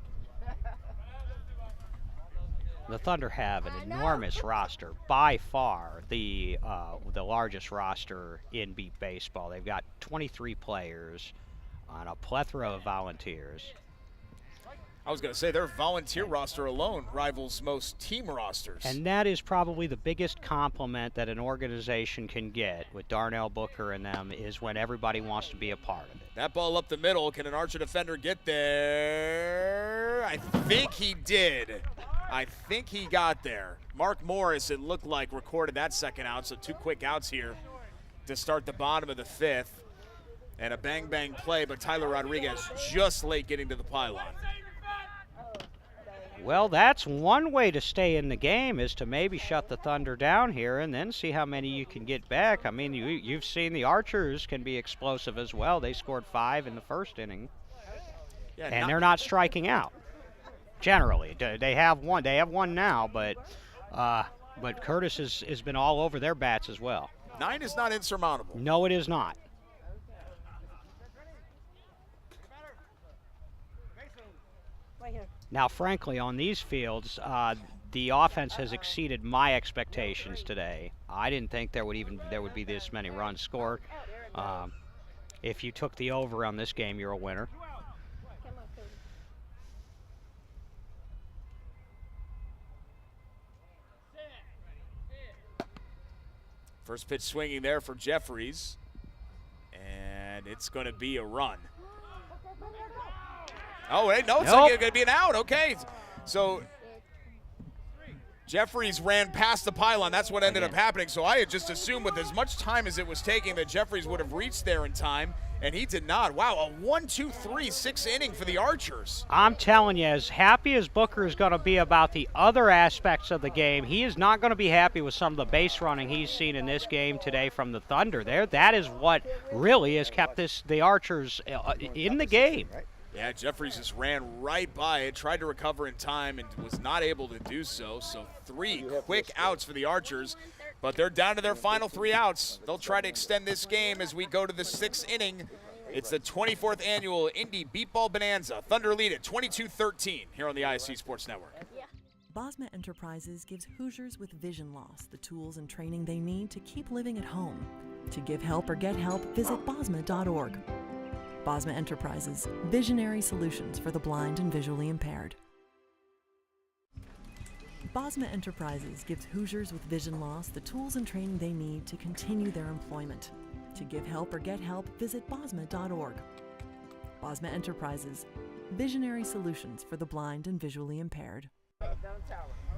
The Thunder have an enormous roster, by far the largest roster in beep baseball. They've got 23 players on a plethora of volunteers. I was going to say their volunteer roster alone rivals most team rosters. And that is probably the biggest compliment that an organization can get with Darnell Booker and them, is when everybody wants to be a part of it. That ball up the middle. Can an Archer defender get there? I think he did. I think he got there. Mark Morris, it looked like, recorded that second out, so 2 quick outs here to start the bottom of the 5th. And a bang-bang play, but Tyler Rodriguez just late getting to the pylon. Well, that's one way to stay in the game, is to maybe shut the Thunder down here and then see how many you can get back. I mean, you've seen the Archers can be explosive as well. They scored 5 in the first inning, and they're not striking out. Generally, they have one. They have one now, but Curtis has been all over their bats as well. 9 is not insurmountable. No, it is not. Now, frankly, on these fields, the offense has exceeded my expectations today. I didn't think there would be this many runs scored. If you took the over on this game, you're a winner. First pitch swinging there for Jeffries, and it's going to be a run. Oh, hey, no, it's going to be an out. Okay, so Jeffries ran past the pylon. That's what ended up happening. So I had just assumed with as much time as it was taking that Jeffries would have reached there in time, and he did not. Wow, a 1-2-3-6 inning for the Archers. I'm telling you, as happy as Booker is going to be about the other aspects of the game, he is not going to be happy with some of the base running he's seen in this game today from the Thunder. That is what really has kept the Archers in the game. Yeah, Jeffries just ran right by it, tried to recover in time, and was not able to do so. So 3 quick outs for the Archers, but they're down to their final 3 outs. They'll try to extend this game as we go to the 6th inning. It's the 24th annual Indy Beep Ball Bonanza. Thunder lead at 22-13 here on the ISC Sports Network. Bosma Enterprises gives Hoosiers with vision loss the tools and training they need to keep living at home. To give help or get help, visit bosma.org. Bosma Enterprises, visionary solutions for the blind and visually impaired. Bosma Enterprises gives Hoosiers with vision loss the tools and training they need to continue their employment. To give help or get help, visit bosma.org. Bosma Enterprises, visionary solutions for the blind and visually impaired.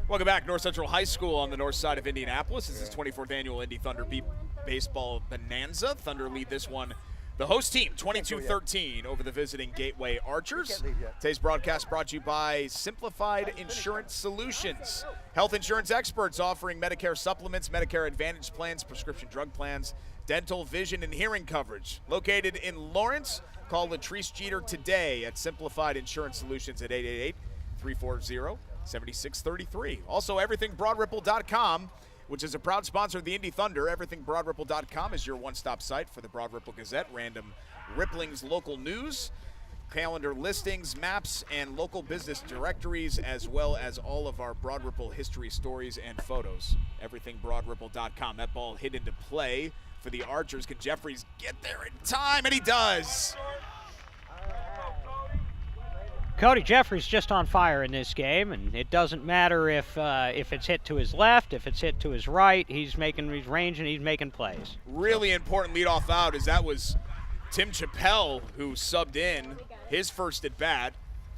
Welcome back, North Central High School on the north side of Indianapolis. This is 24th annual Indy Thunder Beep Baseball Bonanza. Thunder lead this one, the host team, 22-13 over the visiting Gateway Archers. Today's broadcast brought to you by Simplified Insurance Solutions. Health insurance experts offering Medicare supplements, Medicare Advantage plans, prescription drug plans, dental, vision, and hearing coverage. Located in Lawrence, call Latrice Jeter today at Simplified Insurance Solutions at 888-340-7633. Also, everythingbroadripple.com, which is a proud sponsor of the Indy Thunder. Everythingbroadripple.com is your one-stop site for the Broad Ripple Gazette, random Rippling's local news, calendar listings, maps, and local business directories, as well as all of our Broad Ripple history stories and photos. Everythingbroadripple.com. That ball hit into play for the Archers. Can Jeffries get there in time? And he does. Cody Jeffries just on fire in this game, and it doesn't matter if it's hit to his left, if it's hit to his right. He's ranging, he's making plays. Really important leadoff out, as that was Tim Chappell who subbed in his first at bat,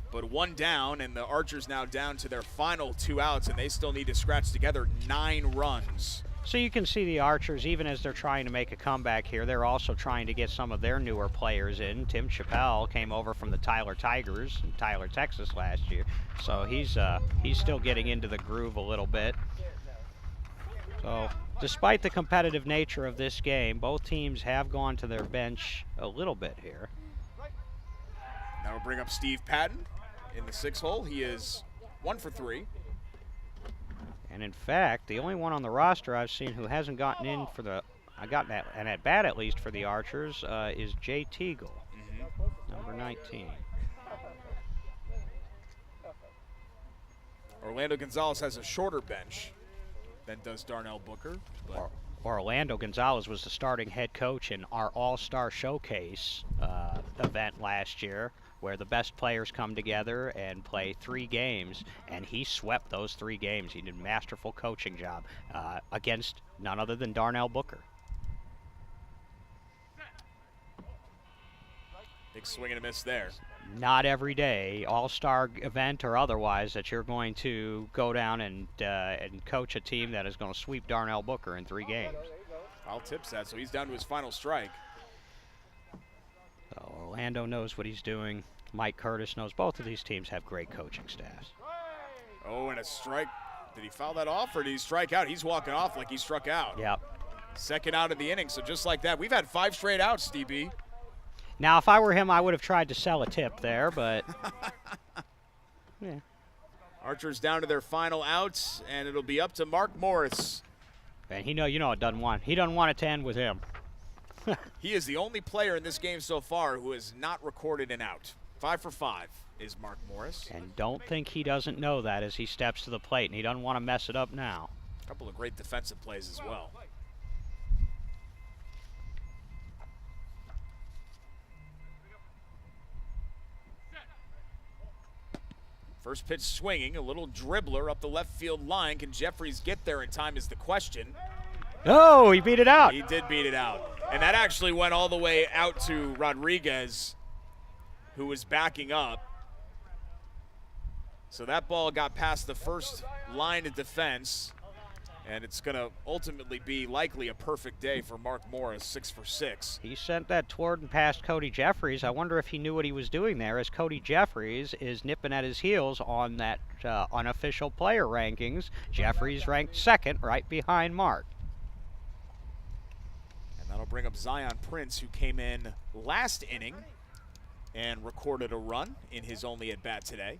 but 1 down, and the Archers now down to their final 2 outs, and they still need to scratch together 9 runs. So you can see the Archers, even as they're trying to make a comeback here, they're also trying to get some of their newer players in. Tim Chappell came over from the Tyler Tigers in Tyler, Texas last year. So he's still getting into the groove a little bit. So despite the competitive nature of this game, both teams have gone to their bench a little bit here. Now we'll bring up Steve Patton in the 6th hole. He is 1 for 3. And in fact, the only one on the roster I've seen who hasn't gotten in for an at bat at least for the Archers is Jay Teagle, number 19. Orlando Gonzalez has a shorter bench than does Darnell Booker. But Orlando Gonzalez was the starting head coach in our All-Star Showcase event last year, where the best players come together and play 3 games, and he swept those 3 games. He did a masterful coaching job against none other than Darnell Booker. Big swing and a miss there. Not every day, All-Star event or otherwise, that you're going to go down and coach a team that is going to sweep Darnell Booker in 3 games. Foul tips that, so he's down to his final strike. So Orlando knows what he's doing. Mike Curtis knows. Both of these teams have great coaching staffs. Oh, and a strike. Did he foul that off, or did he strike out? He's walking off like he struck out. Yep. Second out of the inning, so just like that. We've had 5 straight outs, DB. Now, if I were him, I would have tried to sell a tip there, but yeah. Archers down to their final outs, and it'll be up to Mark Morris. And he doesn't want it to end with him. He is the only player in this game so far who has not recorded an out. 5 for 5 is Mark Morris. And don't think he doesn't know that as he steps to the plate, and he doesn't want to mess it up now. A couple of great defensive plays as well. First pitch swinging, a little dribbler up the left field line. Can Jeffries get there in time is the question. Oh, he beat it out. He did beat it out. And that actually went all the way out to Rodriguez, who was backing up. So that ball got past the first line of defense, and it's going to ultimately be likely a perfect day for Mark Morris, 6 for 6. He sent that toward and past Cody Jeffries. I wonder if he knew what he was doing there, as Cody Jeffries is nipping at his heels on that unofficial player rankings. Jeffries ranked 2nd, right behind Mark. And that'll bring up Zion Prince, who came in last inning and recorded a run in his only at-bat today.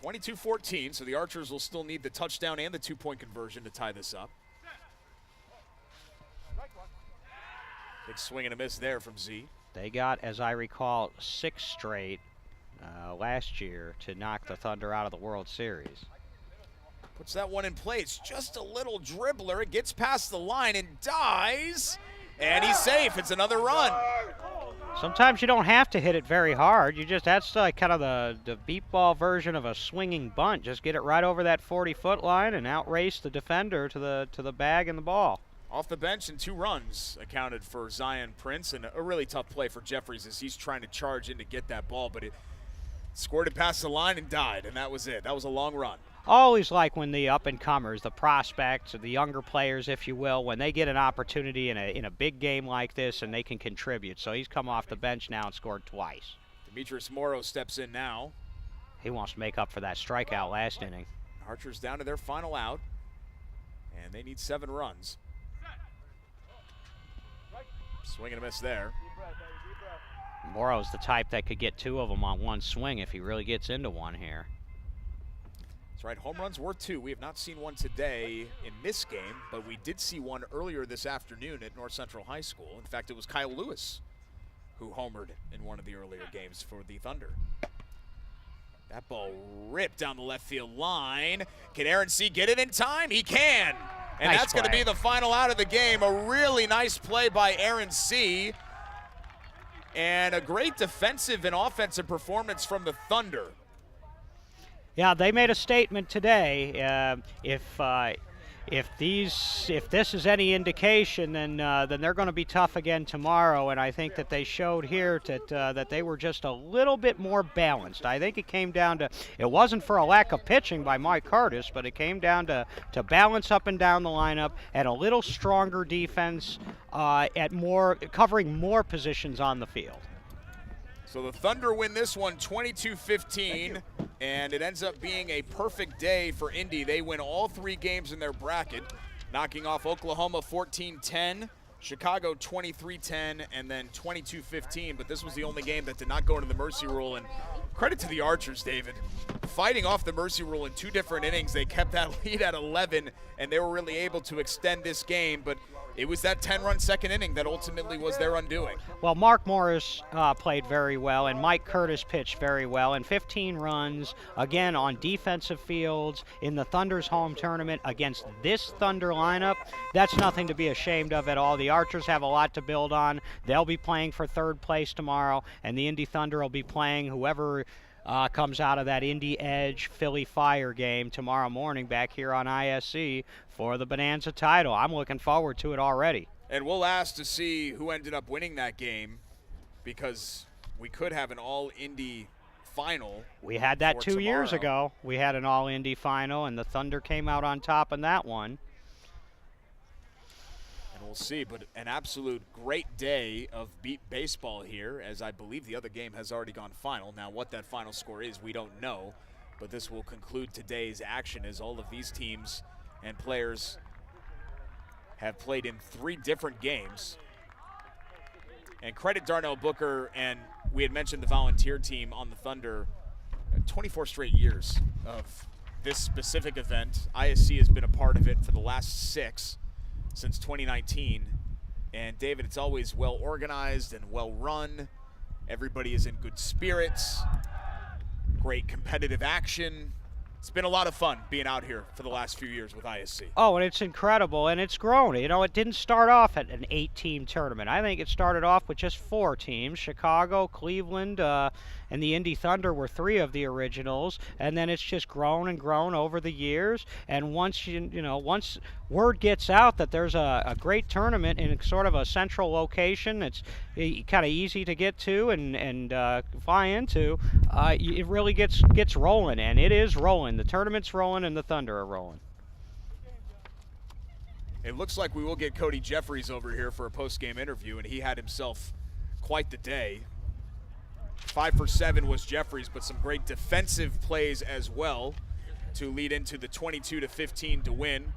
22-14, so the Archers will still need the touchdown and the 2-point conversion to tie this up. Big swing and a miss there from Z. They got, as I recall, 6 straight last year to knock the Thunder out of the World Series. Puts that one in play. It's just a little dribbler. It gets past the line and dies. And he's safe. It's another run. Sometimes you don't have to hit it very hard. That's like kind of the beep ball version of a swinging bunt. Just get it right over that 40-foot line and outrace the defender to the bag and the ball. Off the bench and 2 runs accounted for Zion Prince, and a really tough play for Jeffries as he's trying to charge in to get that ball, but it squirted past the line and died, and that was it. That was a long run. Always like when the up-and-comers, the prospects, or the younger players, if you will, when they get an opportunity in a big game like this and they can contribute. So he's come off the bench now and scored twice. Demetrius Morrow steps in now. He wants to make up for that strikeout last inning. Archers down to their final out, and they need 7 runs. Swing and a miss there. Morrow's the type that could get 2 of them on one swing if he really gets into one here. That's right, home runs were 2. We have not seen one today in this game, but we did see one earlier this afternoon at North Central High School. In fact, it was Kyle Lewis who homered in one of the earlier games for the Thunder. That ball ripped down the left field line. Can Aaron C. get it in time? He can. And Nice that's going to play. be the final out of the game. A really nice play by Aaron C. And a great defensive and offensive performance from the Thunder. Yeah, they made a statement today. If this is any indication, then they're going to be tough again tomorrow. And I think that they showed here that they were just a little bit more balanced. I think it came down to, it wasn't for a lack of pitching by Mike Curtis, but it came down to balance up and down the lineup and a little stronger defense covering more positions on the field. So the Thunder win this one 22-15, and it ends up being a perfect day for Indy. They win all 3 games in their bracket, knocking off Oklahoma 14-10, Chicago 23-10, and then 22-15. But this was the only game that did not go into the mercy rule. And credit to the Archers, David. Fighting off the mercy rule in 2 different innings, they kept that lead at 11, and they were really able to extend this game. But it was that 10-run second inning that ultimately was their undoing. Well, Mark Morris played very well, and Mike Curtis pitched very well, and 15 runs, again, on defensive fields in the Thunder's home tournament against this Thunder lineup. That's nothing to be ashamed of at all. The Archers have a lot to build on. They'll be playing for third place tomorrow, and the Indy Thunder will be playing whoever comes out of that Indy Edge Philly Fire game tomorrow morning back here on ISC for the Bonanza title. I'm looking forward to it already. And we'll ask to see who ended up winning that game, because we could have an all-Indy final. We had that 2 years tomorrow. ago. We had an all-Indy final, and the Thunder came out on top in that one. And we'll see, but an absolute great day of beat baseball here, as I believe the other game has already gone final. Now, what that final score is, we don't know, but this will conclude today's action as all of these teams and players have played in 3 different games. And credit Darnell Booker, and we had mentioned the volunteer team on the Thunder, 24 straight years of this specific event. ISC has been a part of it for the last 6 since 2019. And David, it's always well organized and well run. Everybody is in good spirits, great competitive action. It's been a lot of fun being out here for the last few years with ISC. Oh, and it's incredible, and it's grown. You know, it didn't start off at an 8-team tournament. I think it started off with just 4 teams. Chicago, Cleveland, and the Indy Thunder were 3 of the originals, and then it's just grown and grown over the years. And once once word gets out that there's a great tournament in sort of a central location, it's kind of easy to get to and fly into. It really gets rolling, and it is rolling. The tournament's rolling, and the Thunder are rolling. It looks like we will get Cody Jeffries over here for a post-game interview, and he had himself quite the day. 5 for 7 was Jeffries, but some great defensive plays as well to lead into the 22-15 to win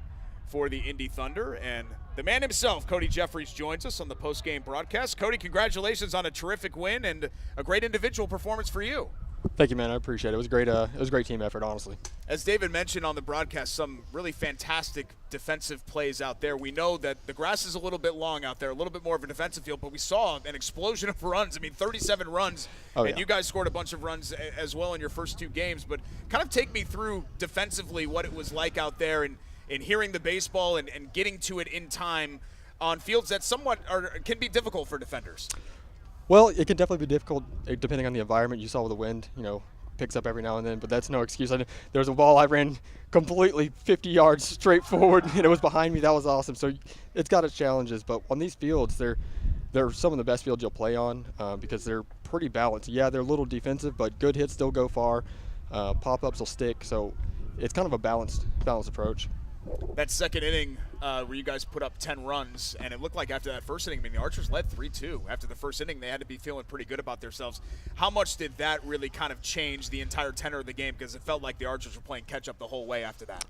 for the Indy Thunder. And the man himself, Cody Jeffries, joins us on the post-game broadcast. Cody, congratulations on a terrific win and a great individual performance for you. Thank you, man. I appreciate it. It was great. It was a great team effort, honestly. As David mentioned on the broadcast, some really fantastic defensive plays out there. We know that the grass is a little bit long out there, a little bit more of a defensive field, but we saw an explosion of runs. I mean, 37 runs, and you guys scored a bunch of runs as well in your first 2 games. But kind of take me through defensively what it was like out there and hearing the baseball and getting to it in time on fields that somewhat can be difficult for defenders. Well, it can definitely be difficult depending on the environment. You saw with the wind, picks up every now and then, but that's no excuse. There was a ball I ran completely 50 yards straight forward, and it was behind me. That was awesome. So it's got its challenges, but on these fields, they're some of the best fields you'll play on because they're pretty balanced. Yeah, they're a little defensive, but good hits still go far. Pop-ups will stick, so it's kind of a balanced approach. That second inning where you guys put up 10 runs, and it looked like after that first inning, I mean, the Archers led 3-2. After the first inning, they had to be feeling pretty good about themselves. How much did that really kind of change the entire tenor of the game? Because it felt like the Archers were playing catch-up the whole way after that.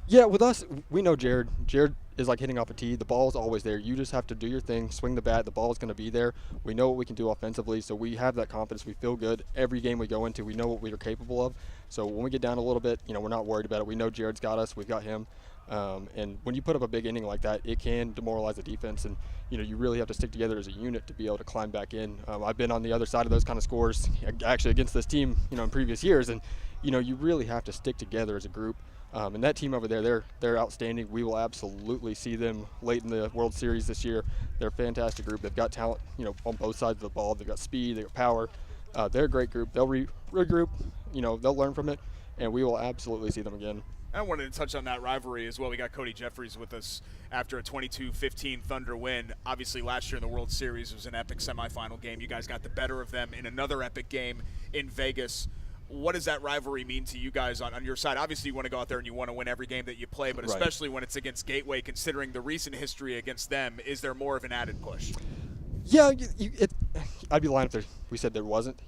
Yeah, with us, we know Jared. Jared is like hitting off a tee. The ball's always there. You just have to do your thing, swing the bat. The ball is going to be there. We know what we can do offensively, so we have that confidence. We feel good. Every game we go into, we know what we are capable of. So when we get down a little bit, we're not worried about it. We know Jared's got us. We've got him. And when you put up a big inning like that, it can demoralize the defense, and you really have to stick together as a unit to be able to climb back in. I've been on the other side of those kind of scores, actually against this team, in previous years, and you really have to stick together as a group. And that team over there, they're outstanding. We will absolutely see them late in the World Series this year. They're a fantastic group. They've got talent, on both sides of the ball. They've got speed, they've got power. They're a great group. They'll regroup, they'll learn from it, and we will absolutely see them again. I wanted to touch on that rivalry as well. We got Cody Jeffries with us after a 22-15 Thunder win. Obviously, last year in the World Series was an epic semifinal game. You guys got the better of them in another epic game in Vegas. What does that rivalry mean to you guys on your side? Obviously, you want to go out there and you want to win every game that you play, but especially when it's against Gateway, considering the recent history against them, is there more of an added push? Yeah, I'd be lying if we said there wasn't.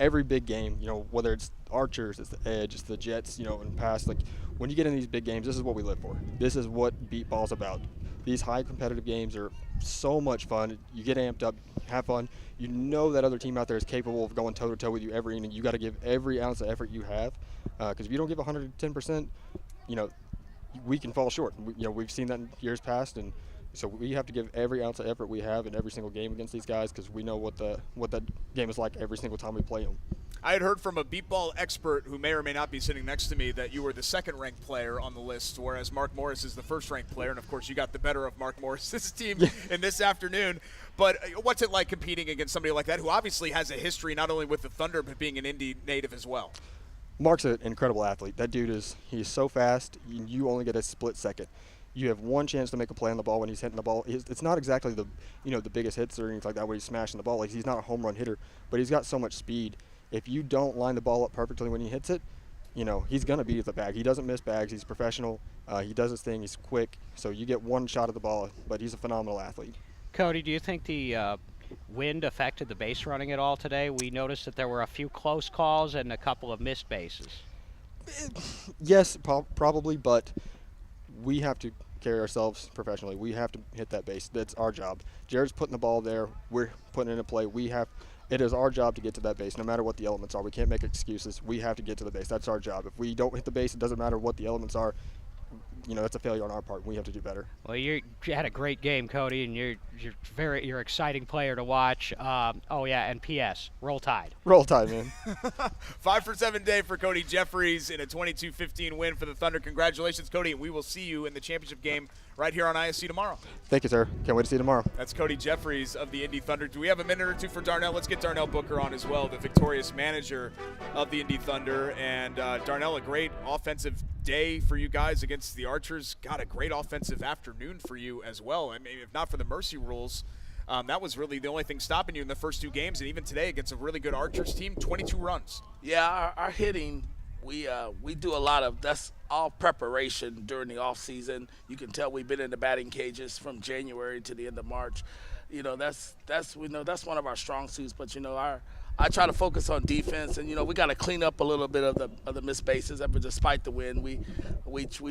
Every big game, whether it's Archers, it's the Edge, it's the Jets, in the past, when you get in these big games, this is what we live for. This is what beat ball's about. These high competitive games are so much fun. You get amped up, have fun. You know that other team out there is capable of going toe-to-toe with you every inning. You got to give every ounce of effort you have, because if you don't give 110%, we can fall short. We've seen that in years past, and So we have to give every ounce of effort we have in every single game against these guys because we know what that game is like every single time we play them. I had heard from a beat ball expert who may or may not be sitting next to me that you were the second-ranked player on the list, whereas Mark Morris is the first-ranked player. And, of course, you got the better of Mark Morris's team in this afternoon. But what's it like competing against somebody like that who obviously has a history not only with the Thunder but being an Indy native as well? Mark's an incredible athlete. That dude he's so fast, you only get a split second. You have one chance to make a play on the ball when he's hitting the ball. It's not exactly the biggest hits or anything like that where he's smashing the ball. Like, he's not a home run hitter, but he's got so much speed. If you don't line the ball up perfectly when he hits it, he's going to beat the bag. He doesn't miss bags. He's professional. He does his thing. He's quick. So you get one shot at the ball, but he's a phenomenal athlete. Cody, do you think the wind affected the base running at all today? We noticed that there were a few close calls and a couple of missed bases. Yes, probably, but we have to carry ourselves professionally. We have to hit that base. That's our job. Jared's putting the ball there. We're putting it in play. It is our job to get to that base, no matter what the elements are. We can't make excuses. We have to get to the base. That's our job. If we don't hit the base, it doesn't matter what the elements are. That's a failure on our part. We have to do better. Well, you had a great game, Cody, and you're an exciting player to watch. And P.S. Roll Tide. Roll Tide, man. 5 for 7 day for Cody Jeffries in a 22-15 win for the Thunder. Congratulations, Cody, and we will see you in the championship game right here on ISC tomorrow. Thank you, sir. Can't wait to see you tomorrow. That's Cody Jeffries of the Indy Thunder. Do we have a minute or two for Darnell? Let's get Darnell Booker on as well, the victorious manager of the Indy Thunder. And Darnell, a great offensive day for you guys against the Archers. Got a great offensive afternoon for you as well. I mean, if not for the mercy rules, that was really the only thing stopping you in the first two games. And even today against a really good Archers team, 22 runs. Yeah, our hitting, we do a lot of, that's all preparation during the off season. You can tell we've been in the batting cages from January to the end of March. That's one of our strong suits. But I try to focus on defense, and we got to clean up a little bit of the missed bases. But despite the win, we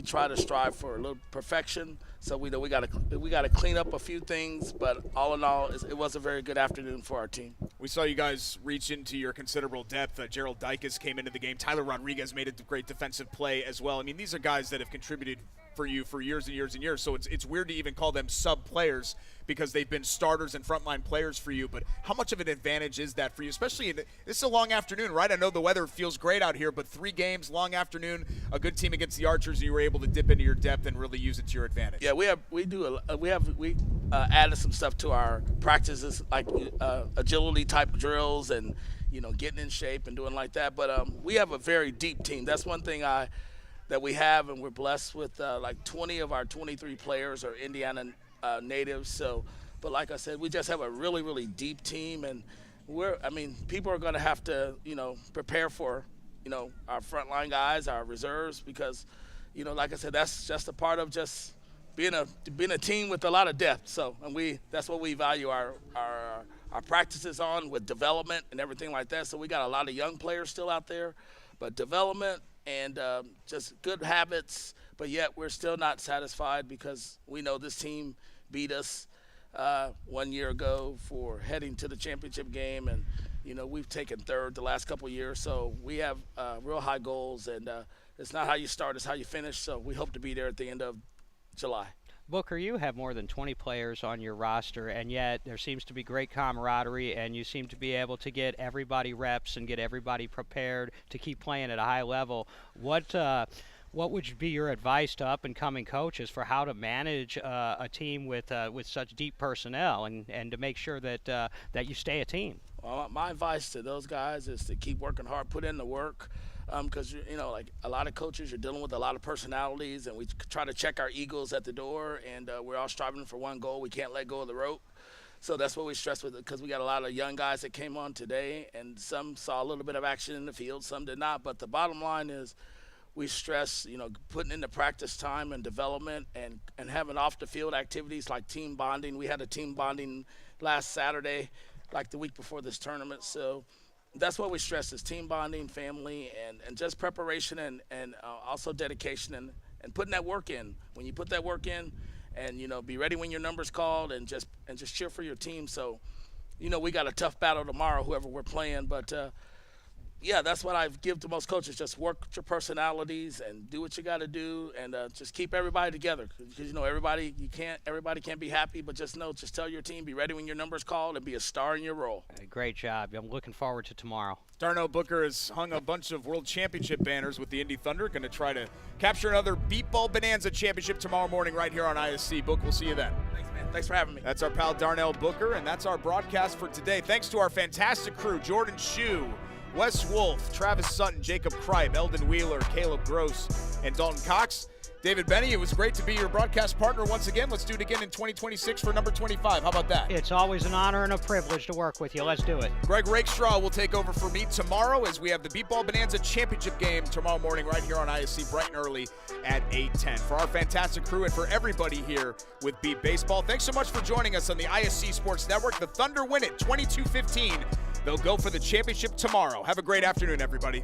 try to strive for a little perfection. So we got to clean up a few things. But all in all, it was a very good afternoon for our team. We saw you guys reach into your considerable depth. Gerald Dykes came into the game. Tyler Rodriguez made a great defensive play as well. I mean, these are guys that have contributed for you for years and years and years. So it's weird to even call them sub players because they've been starters and frontline players for you. But how much of an advantage is that for you, especially this is a long afternoon, right? I know the weather feels great out here, but 3 games, long afternoon, a good team against the Archers, and you were able to dip into your depth and really use it to your advantage. Yeah, we added some stuff to our practices, like agility type drills and getting in shape and doing like that. But we have a very deep team. That's one thing that we have, and we're blessed with like 20 of our 23 players are Indiana natives. So, but like I said, we just have a really, really deep team, and people are going to have to prepare for our frontline guys, our reserves, because like I said, that's just a part of just being a team with a lot of depth. So, and that's what we value our practices on, with development and everything like that. So we got a lot of young players still out there, but development and just good habits. But yet we're still not satisfied because we know this team beat us 1 year ago for heading to the championship game, and we've taken third the last couple of years. So we have real high goals, and it's not how you start, it's how you finish. So we hope to be there at the end of July. Booker, you have more than 20 players on your roster, and yet there seems to be great camaraderie, and you seem to be able to get everybody reps and get everybody prepared to keep playing at a high level. What would be your advice to up-and-coming coaches for how to manage a team with such deep personnel and to make sure that you stay a team? Well, my advice to those guys is to keep working hard, put in the work, because like a lot of coaches, you're dealing with a lot of personalities, and we try to check our egos at the door, and we're all striving for one goal. We can't let go of the rope. So that's what we stress with it, because we got a lot of young guys that came on today, and some saw a little bit of action in the field, some did not. But the bottom line is, we stress, putting in the practice time and development and having off-the-field activities like team bonding. We had a team bonding last Saturday, like the week before this tournament. So that's what we stress, is team bonding, family, and just preparation and also dedication and putting that work in. When you put that work in and, be ready when your number's called and just cheer for your team. So, we got a tough battle tomorrow, whoever we're playing, but yeah, that's what I give to most coaches. Just work with your personalities and do what you got to do, and just keep everybody together. Because everybody can't be happy, but just tell your team, be ready when your number's called, and be a star in your role. Great job. I'm looking forward to tomorrow. Darnell Booker has hung a bunch of World Championship banners with the Indy Thunder. Going to try to capture another Beep Ball Bonanza Championship tomorrow morning right here on ISC. Book, we'll see you then. Thanks, man. Thanks for having me. That's our pal Darnell Booker, and that's our broadcast for today. Thanks to our fantastic crew, Jordan Shue, Wes Wolf, Travis Sutton, Jacob Kripe, Eldon Wheeler, Caleb Gross, and Dalton Cox. David Benny, it was great to be your broadcast partner once again. Let's do it again in 2026 for number 25. How about that? It's always an honor and a privilege to work with you. Let's do it. Greg Rakestraw will take over for me tomorrow as we have the Beep Ball Bonanza Championship game tomorrow morning right here on ISC bright and early at 8:10. For our fantastic crew and for everybody here with Beep Baseball, thanks so much for joining us on the ISC Sports Network. The Thunder win it 22-15. They'll go for the championship tomorrow. Have a great afternoon, everybody.